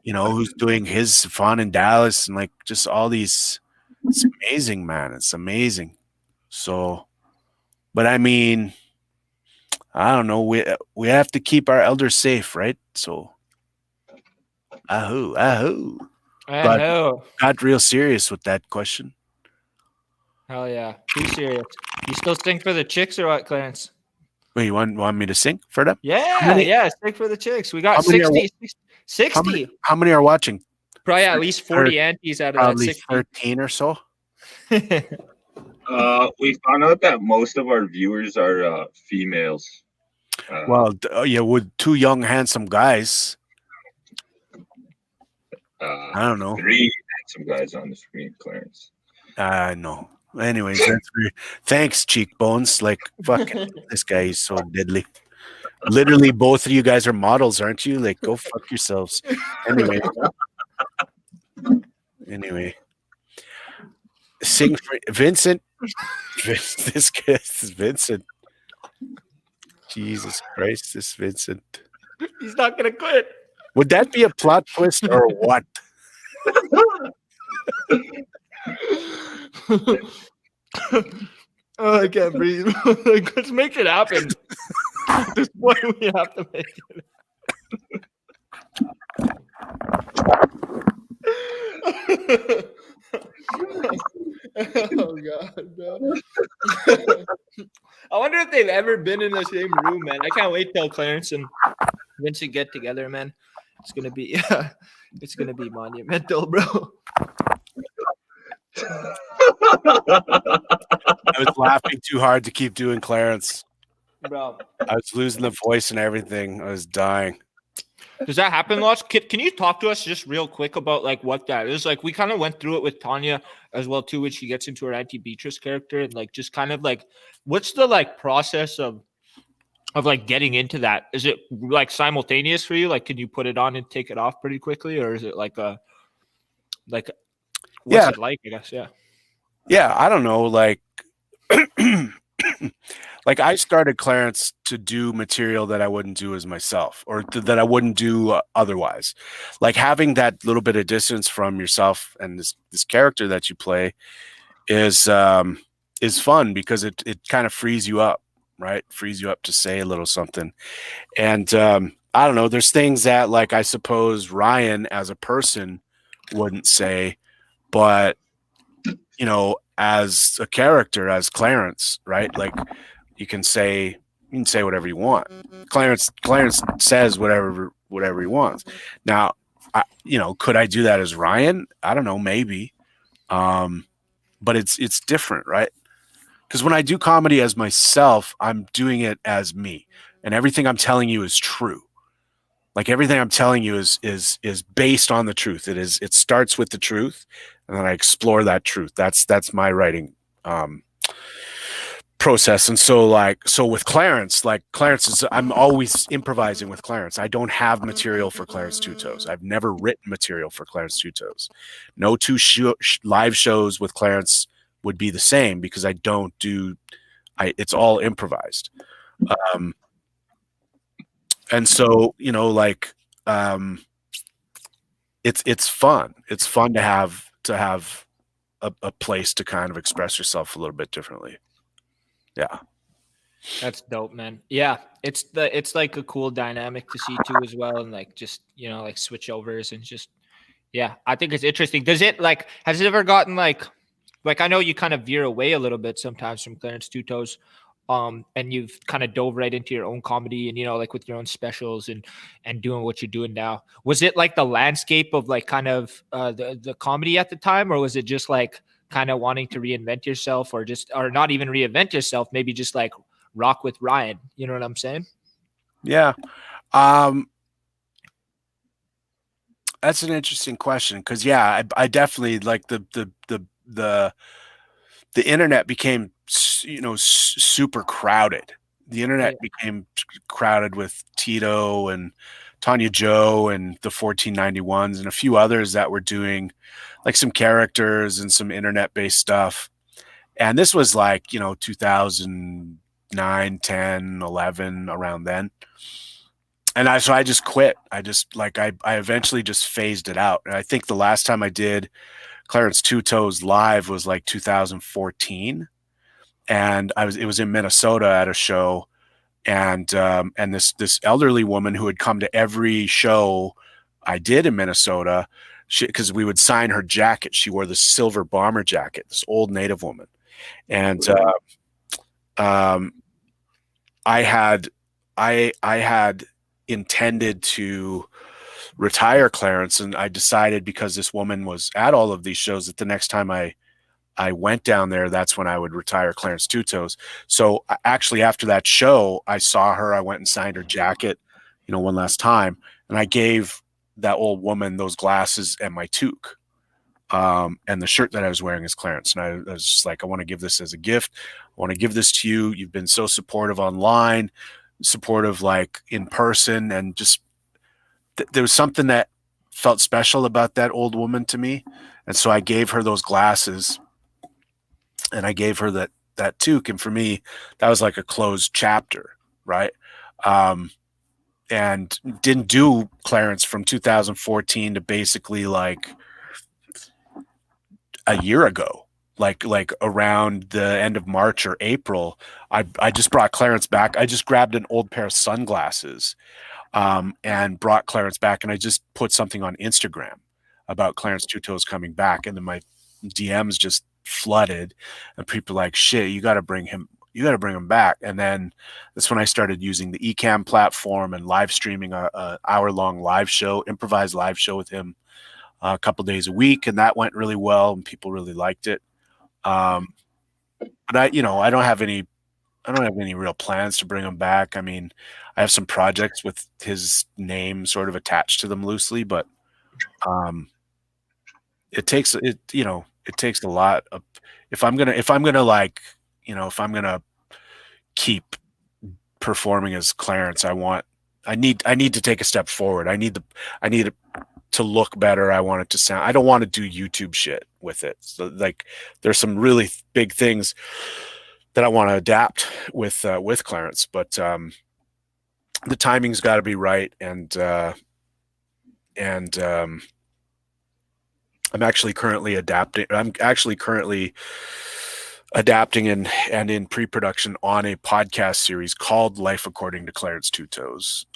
who's doing his fun in Dallas, and like just all these. It's amazing, man. It's amazing. So, but I mean, I don't know. We have to keep our elders safe, right? So, ahoo. But got real serious with that question. Hell yeah. Too serious. You still sing for the chicks or what, Clarence? Wait, you want me to sing for them? Yeah, sing for the chicks. We got 60. How many are watching? Probably at least 40 aunties out of that 60. 13 or so. We found out that most of our viewers are females. With two young, handsome guys. I don't know. 3 handsome guys on the screen, Clarence. No. Anyways, thanks, cheekbones. Like, fuck, this guy is so deadly. Literally, both of you guys are models, aren't you? Like, go fuck yourselves. Anyway, sing for Vincent. This guy is Vincent. Jesus Christ, this Vincent. He's not gonna quit. Would that be a plot twist or what? Oh, I can't breathe. Let's make it happen. At this point, we have to make it. Oh god, bro. I wonder if they've ever been in the same room, man. I can't wait till Clarence and Vincent get together, man. It's gonna be monumental, bro. I was laughing too hard to keep doing Clarence. Bro, I was losing the voice and everything. I was dying. does that happen lots? Can you talk to us just real quick about like what that is? Like we kind of went through it with Tanya as well too, when she gets into her Auntie Beatrice character, and like just kind of like what's the like process of like getting into that? Is it like simultaneous for you? Like can you put it on and take it off pretty quickly, or is it like what's it like? I guess yeah. I don't know. Like, like I started Clarence to do material that I wouldn't do as myself, or that I wouldn't do otherwise. Like having that little bit of distance from yourself and this character that you play is fun because it kind of frees you up, right? Frees you up to say a little something. And I don't know. There's things that like I suppose Ryan as a person wouldn't say, but you know, as a character, as Clarence, right? Like you can say whatever you want. Clarence says whatever he wants. Now, could I do that as Ryan? I don't know, maybe. But it's different, right? Because when I do comedy as myself, I'm doing it as me, and everything I'm telling you is true. Like everything I'm telling you is based on the truth. It starts with the truth, and then I explore that truth. That's my writing process. And so with Clarence, I'm always improvising with Clarence. I don't have material for Clarence Two Toes. I've never written material for Clarence Two Toes. No two live shows with Clarence would be the same because I don't do. It's all improvised. And so, it's fun. It's fun to have a place to kind of express yourself a little bit differently. Yeah. That's dope, man. Yeah. It's like a cool dynamic to see too as well. And like, just, like switch overs and just, yeah, I think it's interesting. Has it ever gotten like I know you kind of veer away a little bit sometimes from Clarence Two Toes. And you've kind of dove right into your own comedy and, like with your own specials and doing what you're doing now. Was it like the landscape of like kind of the comedy at the time, or was it just like kind of wanting to reinvent yourself or not even reinvent yourself, maybe just like rock with Ryan? You know what I'm saying? Yeah. That's an interesting question. Cause yeah, I definitely like the internet became, super crowded. The internet became crowded with Tito and Tanya Joe and the 1491s and a few others that were doing like some characters and some internet based stuff. And this was like, 2009, 10, 11, around then. And I just quit. I eventually just phased it out. And I think the last time I did Clarence Two Toes live was like 2014. And it was in Minnesota at a show, and this elderly woman who had come to every show I did in Minnesota, because we would sign her jacket. She wore the silver bomber jacket, this old Native woman, and I had intended to retire Clarence, and I decided because this woman was at all of these shows that the next time I went down there, that's when I would retire Clarence Two Toes. So actually after that show, I saw her, I went and signed her jacket, one last time. And I gave that old woman those glasses and my toque. And the shirt that I was wearing is Clarence. And I was just like, I want to give this as a gift. I want to give this to you. You've been so supportive online, supportive like in person, and just there was something that felt special about that old woman to me. And so I gave her those glasses, and I gave her that toque. And for me, that was like a closed chapter, right? And didn't do Clarence from 2014 to basically like a year ago, like around the end of March or April. I just brought Clarence back. I just grabbed an old pair of sunglasses and brought Clarence back, and I just put something on Instagram about Clarence Two Toes coming back, and then my DMs just flooded, and people like, shit, you got to bring him back. And then that's when I started using the Ecamm platform and live streaming a hour-long live show, improvised live show with him a couple days a week, and that went really well, and people really liked it. But I don't have any real plans to bring him back. I mean, I have some projects with his name sort of attached to them loosely, but it takes a lot of, if I'm gonna keep performing as Clarence, I need to take a step forward. I need it to look better. I want it to sound, I don't want to do YouTube shit with it. So like there's some really big things that I want to adapt with Clarence, but the timing's got to be right. And I'm actually currently adapting and in pre-production on a podcast series called Life According to Clarence Two Toes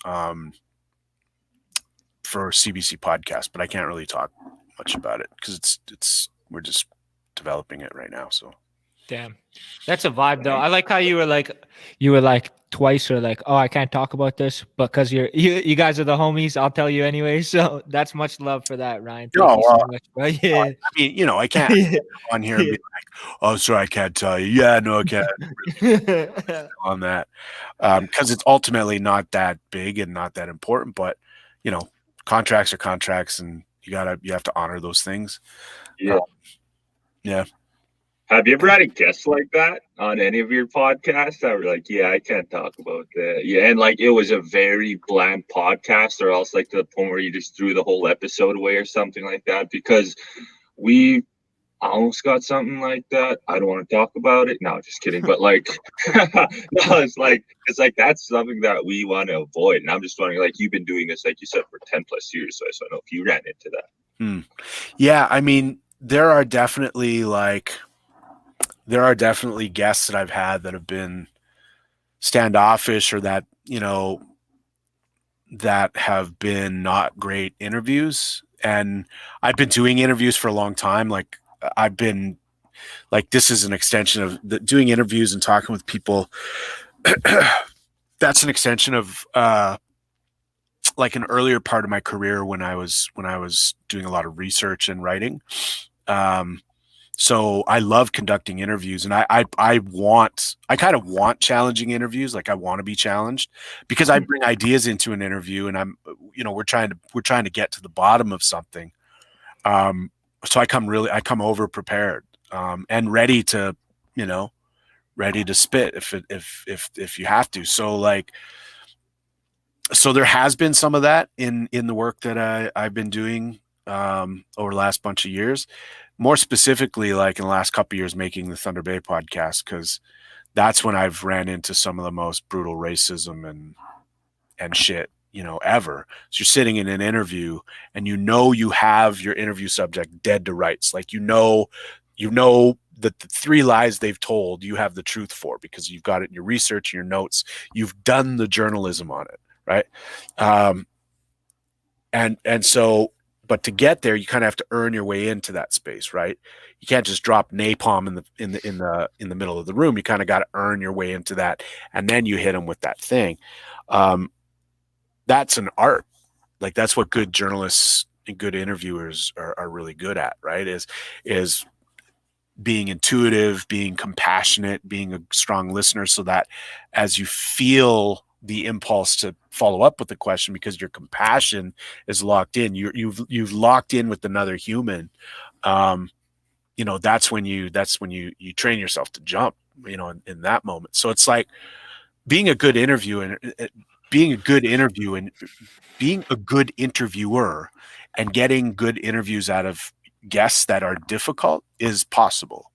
for CBC podcast, but I can't really talk much about it because we're just developing it right now. So damn, that's a vibe though. I like how you were like twice or like, oh, I can't talk about this, but because you guys are the homies, I'll tell you anyway. So that's much love for that, Ryan. Thank you so much, bro. Yeah. I mean, I can't on here and be like, oh, sorry, I can't tell you. Yeah, no, I can't on that because it's ultimately not that big and not that important. But contracts are contracts, and you have to honor those things. Yeah. Yeah. Have you ever had a guest like that on any of your podcasts that were like, yeah, I can't talk about that? Yeah, and like it was a very bland podcast, or else like to the point where you just threw the whole episode away or something like that? Because we almost got something like that. I don't want to talk about it. No, just kidding. But like, no, it's like that's something that we want to avoid. And I'm just wondering, like, you've been doing this, like you said, for 10 plus years. So I just don't know if you ran into that. Yeah, I mean, there are definitely guests that I've had that have been standoffish, or that that have been not great interviews. And I've been doing interviews for a long time. Like I've been like, this is an extension of doing interviews and talking with people. That's an extension of like an earlier part of my career when I was doing a lot of research and writing. So I love conducting interviews, and I kind of want challenging interviews. Like I want to be challenged because I bring ideas into an interview, and we're trying to get to the bottom of something. So I come over prepared, and ready to spit if you have to. So there has been some of that in the work that I've been doing over the last bunch of years. More specifically, like in the last couple of years, making the Thunder Bay podcast, because that's when I've ran into some of the most brutal racism and shit, ever. So you're sitting in an interview, and you have your interview subject dead to rights. Like that the three lies they've told, you have the truth for, because you've got it in your research, your notes, you've done the journalism on it, right? And so. But to get there, you kind of have to earn your way into that space, right? You can't just drop napalm in the middle of the room. You kind of got to earn your way into that, and then you hit them with that thing. That's an art. Like that's what good journalists and good interviewers are really good at, right? Is being intuitive, being compassionate, being a strong listener, so that as you feel the impulse to follow up with the question, because your compassion is locked in, you've locked in with another human, that's when you train yourself to jump, in that moment. So it's like being a good interview and being a good interview and being a good interviewer and getting good interviews out of guests that are difficult is possible.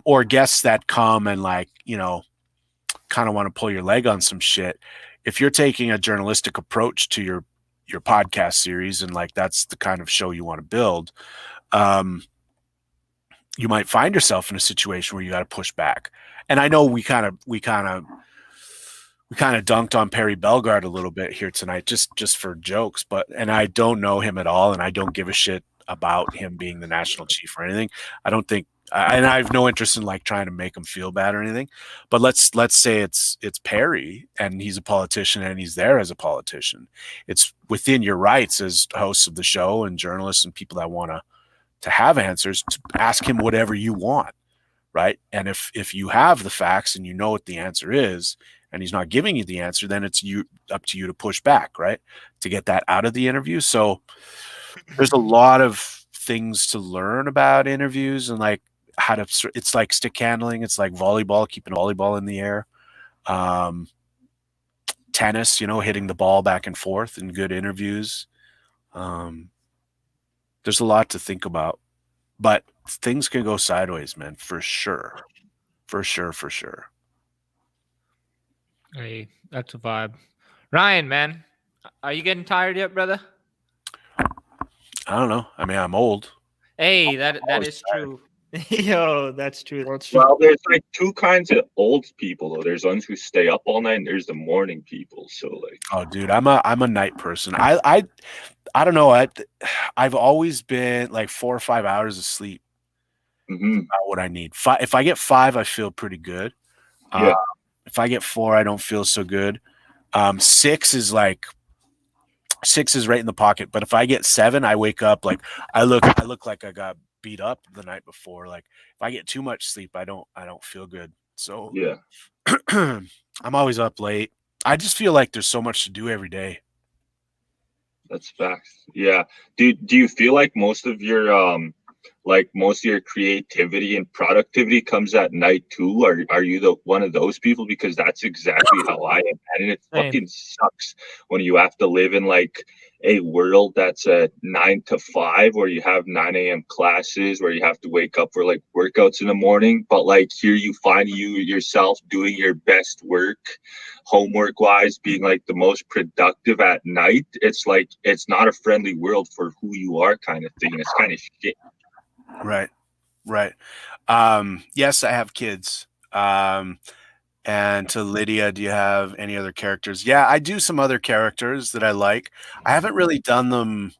Or guests that come and kind of want to pull your leg on some shit. If you're taking a journalistic approach to your podcast series and that's the kind of show you want to build, you might find yourself in a situation where you got to push back. And I know we kind of dunked on Perry Bellegarde a little bit here tonight, just for jokes, and I don't know him at all, and I don't give a shit about him being the national chief or anything. I don't think, and I have no interest in trying to make him feel bad or anything. But let's say it's Perry, and he's a politician, and he's there as a politician. It's within your rights as hosts of the show and journalists and people that want to have answers to ask him whatever you want, right? And if you have the facts and you know what the answer is, and he's not giving you the answer, then it's up to you to push back, right? To get that out of the interview. So there's a lot of things to learn about interviews and how to, it's like stick handling. It's like volleyball, keeping a volleyball in the air. Tennis, hitting the ball back and forth in good interviews. There's a lot to think about, but things can go sideways, man, for sure. For sure. Hey, that's a vibe. Ryan, man, are you getting tired yet, brother? I don't know. I mean, I'm old. Hey, that is true. Yo, that's true. That's true. Well, there's two kinds of old people though. There's ones who stay up all night, and there's the morning people. So oh, dude, I'm a night person. I don't know. I've always been 4 or 5 hours of sleep. Mm-hmm. About what I need. If I get 5, I feel pretty good. Yeah. If I get 4, I don't feel so good. 6 is right in the pocket. But if I get 7, I wake up I look like I got beat up the night before. If I get too much sleep, I don't feel good. So yeah, I'm always up late. I just feel like there's so much to do every day. That's facts. Yeah. Do you feel like most of your creativity and productivity comes at night too? Are you one of those people? Because that's exactly how I am, and it fucking sucks when you have to live in a world that's a 9 to 5, where you have 9 a.m. classes, where you have to wake up for workouts in the morning. But here you find yourself doing your best work, homework wise, being the most productive at night. It's it's not a friendly world for who you are, kind of thing. It's kind of shit. Right. Yes, I have kids. And to Lydia, do you have any other characters? Yeah, I do some other characters that I like. I haven't really done them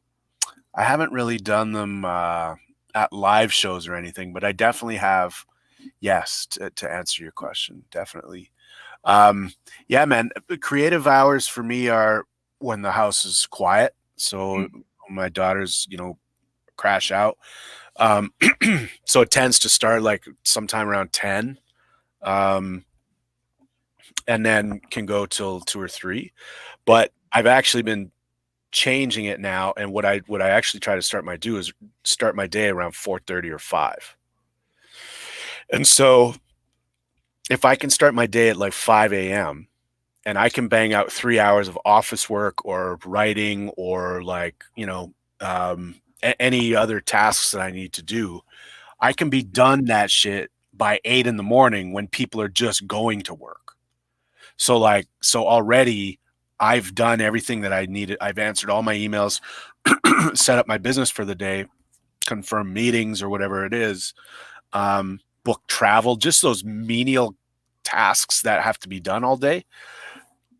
at live shows or anything, but I definitely have. Yes, to answer your question, definitely. Yeah, man. Creative hours for me are when the house is quiet. So my daughters, crash out. So it tends to start sometime around 10. And then can go till 2 or 3. But I've actually been changing it now. And what I actually try to start my day around 4:30 or 5. And so if I can start my day at 5 a.m. and I can bang out 3 hours of office work or writing or any other tasks that I need to do, I can be done that shit by 8 in the morning when people are just going to work. So already I've done everything that I needed. I've answered all my emails, set up my business for the day, confirm meetings or whatever it is, book travel, just those menial tasks that have to be done all day.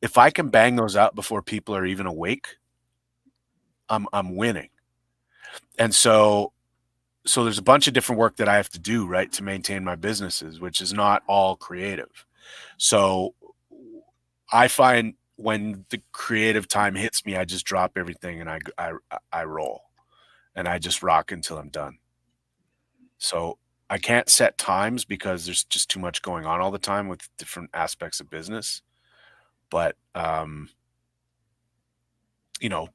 If I can bang those out before people are even awake, I'm winning. And so there's a bunch of different work that I have to do, right, to maintain my businesses, which is not all creative. So I find when the creative time hits me, I just drop everything and I roll, and I just rock until I'm done. So I can't set times because there's just too much going on all the time with different aspects of business. But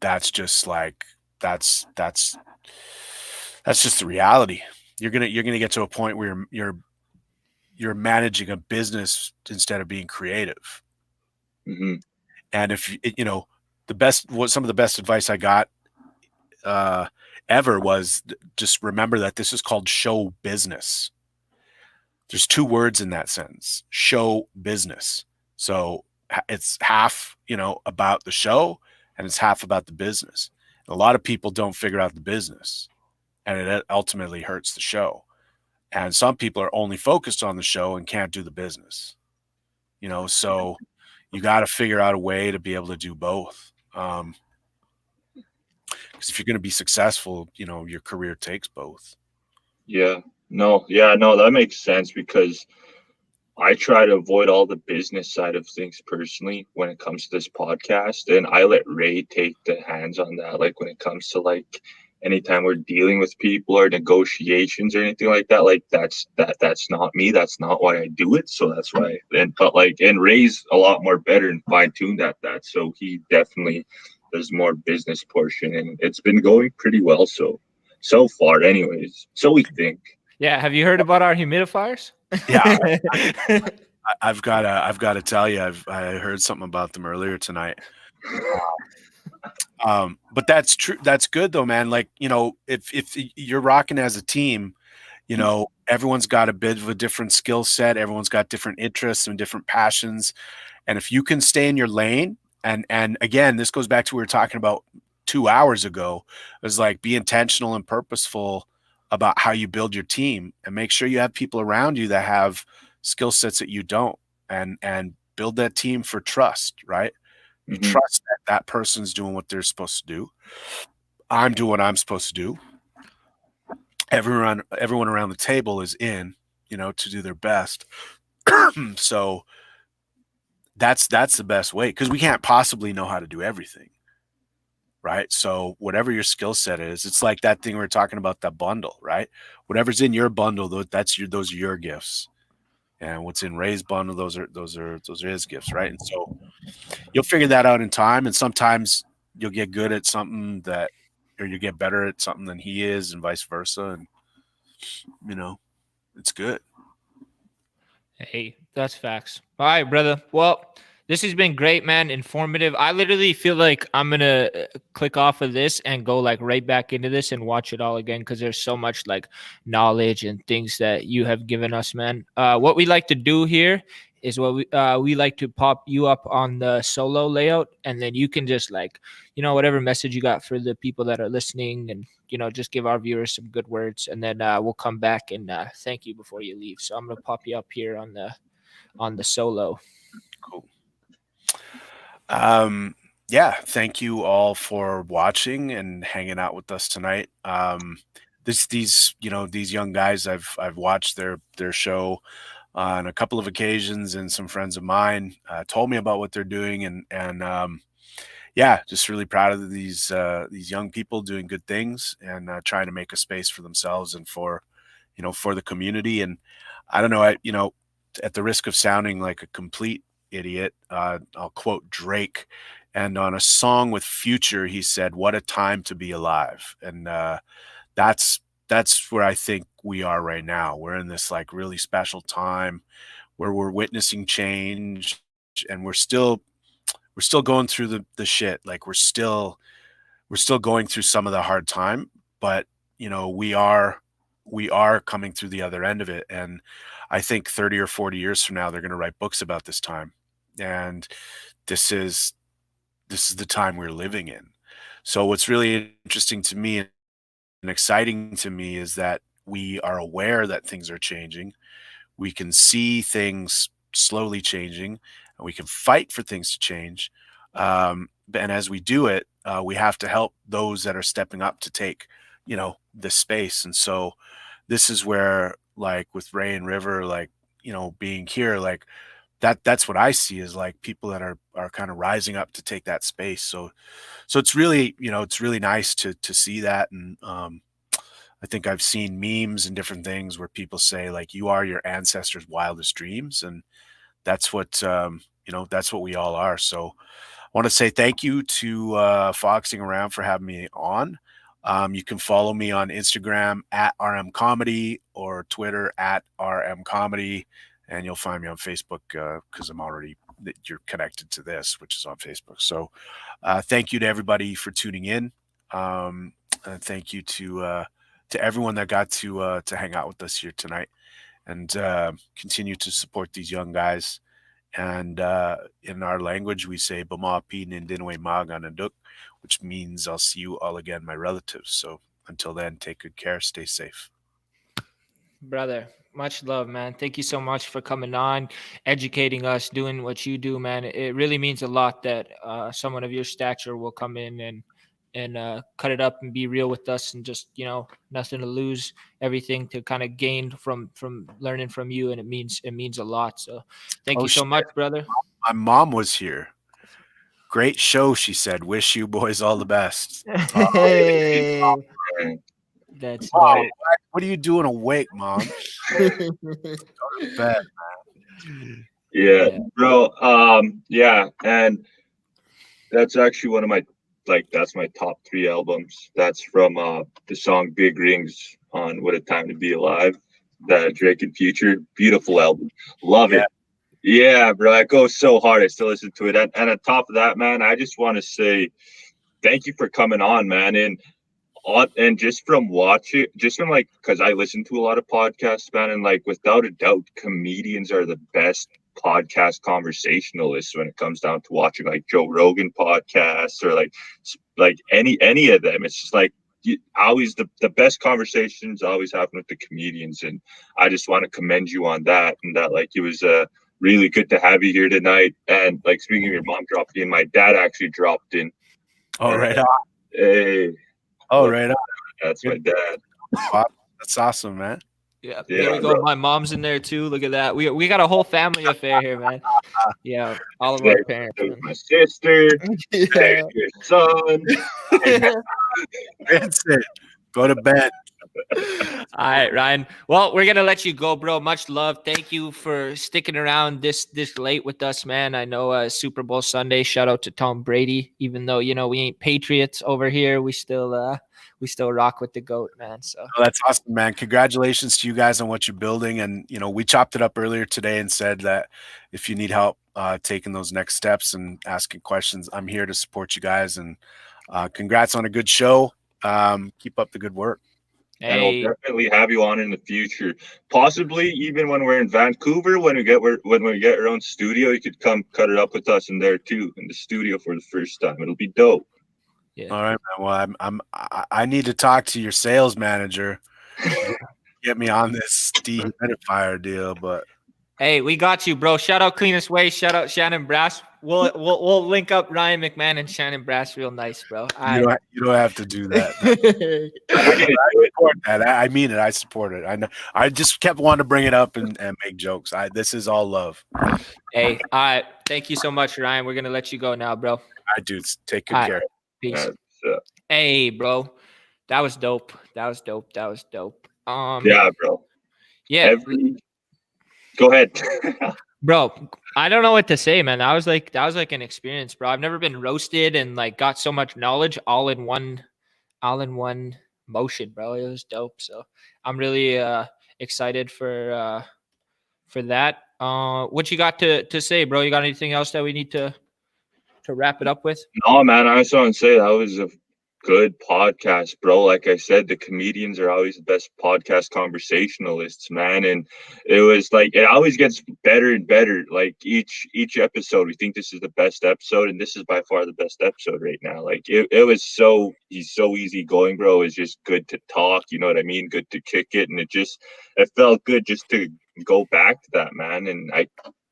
that's just that's That's just the reality. You're gonna get to a point where you're managing a business instead of being creative. Mm-hmm. And if you know some of the best advice I got ever was just remember that this is called show business. There's two words in that sentence: show business. So it's half about the show, and it's half about the business. A lot of people don't figure out the business, and it ultimately hurts the show. And some people are only focused on the show and can't do the business. So you got to figure out a way to be able to do both. Because if you're going to be successful, your career takes both. Yeah. No, that makes sense because I try to avoid all the business side of things personally when it comes to this podcast, and I let Ray take the hands on that. Like when it comes to like anytime we're dealing with people or negotiations or anything like that, like that's not me. That's not why I do it. So that's why. And Ray's a lot more better and fine tuned at that. So he definitely does more business portion, and it's been going pretty well so far. Anyways, so we think. Yeah. Have you heard about our humidifiers? Yeah. I've got to tell you, I heard something about them earlier tonight. But that's true. That's good though, man. Like, if you're rocking as a team, everyone's got a bit of a different skill set. Everyone's got different interests and different passions. And if you can stay in your lane, and again, this goes back to what we were talking about 2 hours ago, is like be intentional and purposeful about how you build your team, and make sure you have people around you that have skill sets that you don't, and build that team for trust, right? You trust that person's doing what they're supposed to do. I'm doing what I'm supposed to do. Everyone around the table is in, to do their best. So that's the best way, because we can't possibly know how to do everything. Right. So whatever your skill set is, it's like that thing we were talking about, that bundle, right? Whatever's in your bundle, those are your gifts. And what's in Ray's bundle, those are his gifts, right? And so you'll figure that out in time. And sometimes you'll get good at something or you get better at something than he is, and vice versa. And it's good. Hey, that's facts. All right, brother. Well, this has been great, man. Informative. I literally feel like I'm going to click off of this and go like right back into this and watch it all again, because there's so much like knowledge and things that you have given us, man. What we like to do here is what we like to pop you up on the solo layout, and then you can just like, whatever message you got for the people that are listening, and, just give our viewers some good words, and then we'll come back and thank you before you leave. So I'm going to pop you up here on the solo. Cool. Yeah, thank you all for watching and hanging out with us tonight. These young guys, I've watched their show on a couple of occasions, and some friends of mine told me about what they're doing, and yeah, just really proud of these young people doing good things, and trying to make a space for themselves and for the community. And I don't know, at the risk of sounding like a complete idiot, I'll quote Drake. And on a song with Future, he said, "What a time to be alive." And that's where I think we are right now. We're in this like really special time where we're witnessing change, and we're still going through the shit. Like we're still going through some of the hard time, but we are coming through the other end of it. And I think 30 or 40 years from now, they're going to write books about this time. And this is the time we're living in. So what's really interesting to me and exciting to me is that we are aware that things are changing. We can see things slowly changing, and we can fight for things to change. And as we do it, we have to help those that are stepping up to take, this space. And so this is where, like with Ray and River, like, being here, like that's what I see, is like people that are kind of rising up to take that space. So it's really, it's really nice to see that. And I think I've seen memes and different things where people say like, you are your ancestors' wildest dreams. And that's what, that's what we all are. So I want to say thank you to Foxing Around for having me on. You can follow me on Instagram at RM Comedy or Twitter at RM Comedy, and you'll find me on Facebook because you're connected to this, which is on Facebook. So thank you to everybody for tuning in. And thank you to everyone that got to hang out with us here tonight, and continue to support these young guys. And in our language, we say "Bama Nindinwe Maganaduk," which means I'll see you all again, my relatives. So until then, take good care, stay safe. Brother, much love, man. Thank you so much for coming on, educating us, doing what you do, man. It really means a lot that someone of your stature will come in and cut it up and be real with us, and just, nothing to lose, everything to kind of gain from learning from you, and it means a lot. So thank you so much, brother. My mom was here. Great show, she said. Wish you boys all the best. Hey, that's Mom, dope. what are you doing awake, Mom? Go to bed, man. Yeah, bro. Yeah, and that's actually one of my that's my top 3 albums. That's from the song Big Rings on What a Time to Be Alive, that Drake and Future. Beautiful album. Love it. Yeah, bro. It goes so hard. I still listen to it. And on top of that, man, I just want to say thank you for coming on, man. And just from watching, because I listen to a lot of podcasts, man, and without a doubt, comedians are the best podcast conversationalists when it comes down to watching Joe Rogan podcasts or any of them. It's just always the best conversations always happen with the comedians, and I just want to commend you on that. And that it was really good to have you here tonight. And speaking of your mom dropping in, my dad actually dropped in. Oh, right on. Hey. Oh, right on. That's my dad. Wow, that's awesome, man. Yeah, there we go. Bro. My mom's in there too. Look at that. We got a whole family affair here, man. Yeah, all of our parents. My sister, yeah. your son. Vincent, go to bed. All right, Ryan. Well, we're gonna let you go, bro. Much love. Thank you for sticking around this late with us, man. I know Super Bowl Sunday. Shout out to Tom Brady. Even though we ain't Patriots over here, we still rock with the GOAT, man. So that's awesome, man. Congratulations to you guys on what you're building. And we chopped it up earlier today and said that if you need help taking those next steps and asking questions, I'm here to support you guys. And congrats on a good show. Keep up the good work. Hey. And we'll definitely have you on in the future. Possibly even when we're in Vancouver, when we get our own studio, you could come cut it up with us in there too, in the studio for the first time. It'll be dope. Yeah. All right, man. Well, I need to talk to your sales manager. Get me on this dehumidifier deal, but hey, we got you, bro. Shout out Cleanest Way. Shout out Shannon Brass. We'll link up Ryan McMahon and Shannon Brass real nice, bro. You don't have to do that. I mean it. I support it. I know. I just kept wanting to bring it up and make jokes. This is all love. Hey, all right. Thank you so much, Ryan. We're gonna let you go now, bro. I do. Take good care. Peace. Hey, bro. That was dope. Yeah, bro. Yeah. Go ahead. Bro, I don't know what to say, man. That was like an experience, bro. I've never been roasted and got so much knowledge all in one motion, bro. It was dope. So I'm really excited for that. What you got to say, bro? You got anything else that we need to wrap it up with? No, man. I just want to say that was a good podcast, bro. Like I said, the comedians are always the best podcast conversationalists, man. And it was it always gets better and better. Each episode, we think this is the best episode, and this is by far the best episode right now. It was he's so easy going, bro. It's just good to talk, you know what I mean? Good to kick it, and it felt good just to go back to that, man. And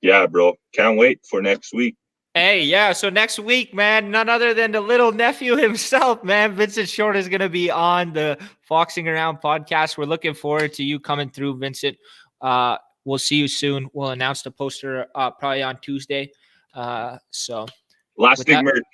yeah, bro, can't wait for next week. Hey, yeah. So next week, man, none other than the little nephew himself, man. Vincent Short is going to be on the Foxing Around podcast. We're looking forward to you coming through, Vincent. We'll see you soon. We'll announce the poster probably on Tuesday. So last big merch.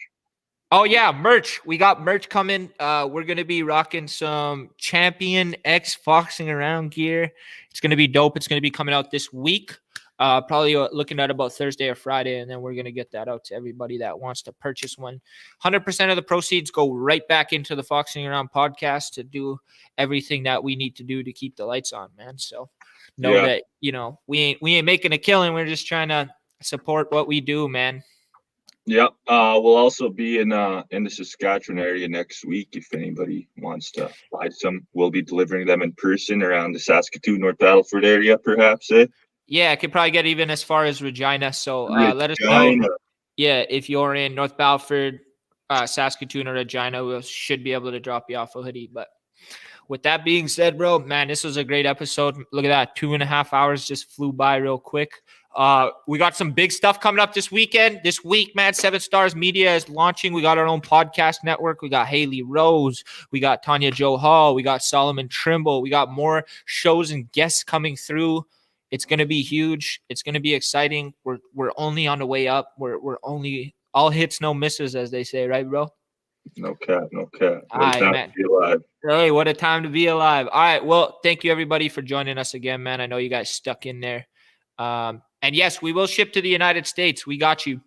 Oh yeah, merch. We got merch coming. We're going to be rocking some Champion X Foxing Around gear. It's going to be dope. It's going to be coming out this week. Probably looking at about Thursday or Friday, and then we're going to get that out to everybody that wants to purchase one. 100% of the proceeds go right back into the Foxing Around podcast to do everything that we need to do to keep the lights on, man. So know that, we ain't making a killing. We're just trying to support what we do, man. Yep. We'll also be in the Saskatchewan area next week. If anybody wants to buy some, we'll be delivering them in person around the Saskatoon, North Battleford area, perhaps. Yeah, I could probably get even as far as Regina. So let us know. Yeah, if you're in North Battleford, Saskatoon, or Regina, we should be able to drop you off a hoodie. But with that being said, bro, man, this was a great episode. Look at that. 2.5 hours just flew by real quick. We got some big stuff coming up this weekend. This week, man, 7 Stars Media is launching. We got our own podcast network. We got Haley Rose. We got Tanya Jo Hall. We got Solomon Trimble. We got more shows and guests coming through. It's going to be huge. It's going to be exciting. We're only on the way up. We're only all hits, no misses, as they say, right, bro? No cap. What All right, a time man. to be alive. Hey, what a time to be alive. All right. Well, thank you, everybody, for joining us again, man. I know you guys stuck in there. And yes, we will ship to the United States. We got you.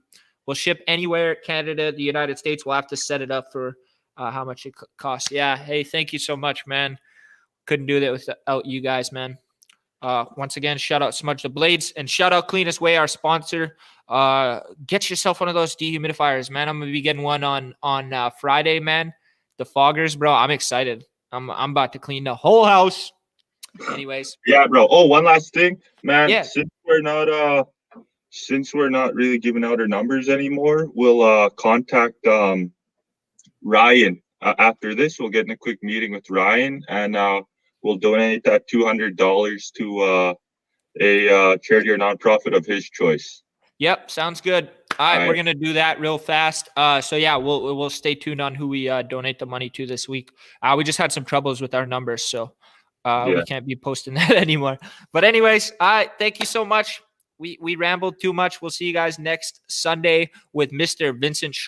We'll ship anywhere, Canada, the United States. We'll have to set it up for how much it costs. Yeah. Hey, thank you so much, man. Couldn't do that without you guys, man. Once again, shout out Smudge the Blades and shout out Cleanest Way, our sponsor. Get yourself one of those dehumidifiers, man. I'm gonna be getting one on Friday, man. The foggers, bro. I'm excited. I'm about to clean the whole house. Anyways. Yeah, bro. Oh, one last thing, man. Yeah. Since we're not really giving out our numbers anymore, we'll contact Ryan after this. We'll get in a quick meeting with Ryan, and we'll donate that $200 to a charity or nonprofit of his choice. Yep, sounds good. All right, we're gonna do that real fast. So yeah, we'll stay tuned on who we donate the money to this week. We just had some troubles with our numbers, so we can't be posting that anymore. But anyways, thank you so much. We rambled too much. We'll see you guys next Sunday with Mr. Vincent Short.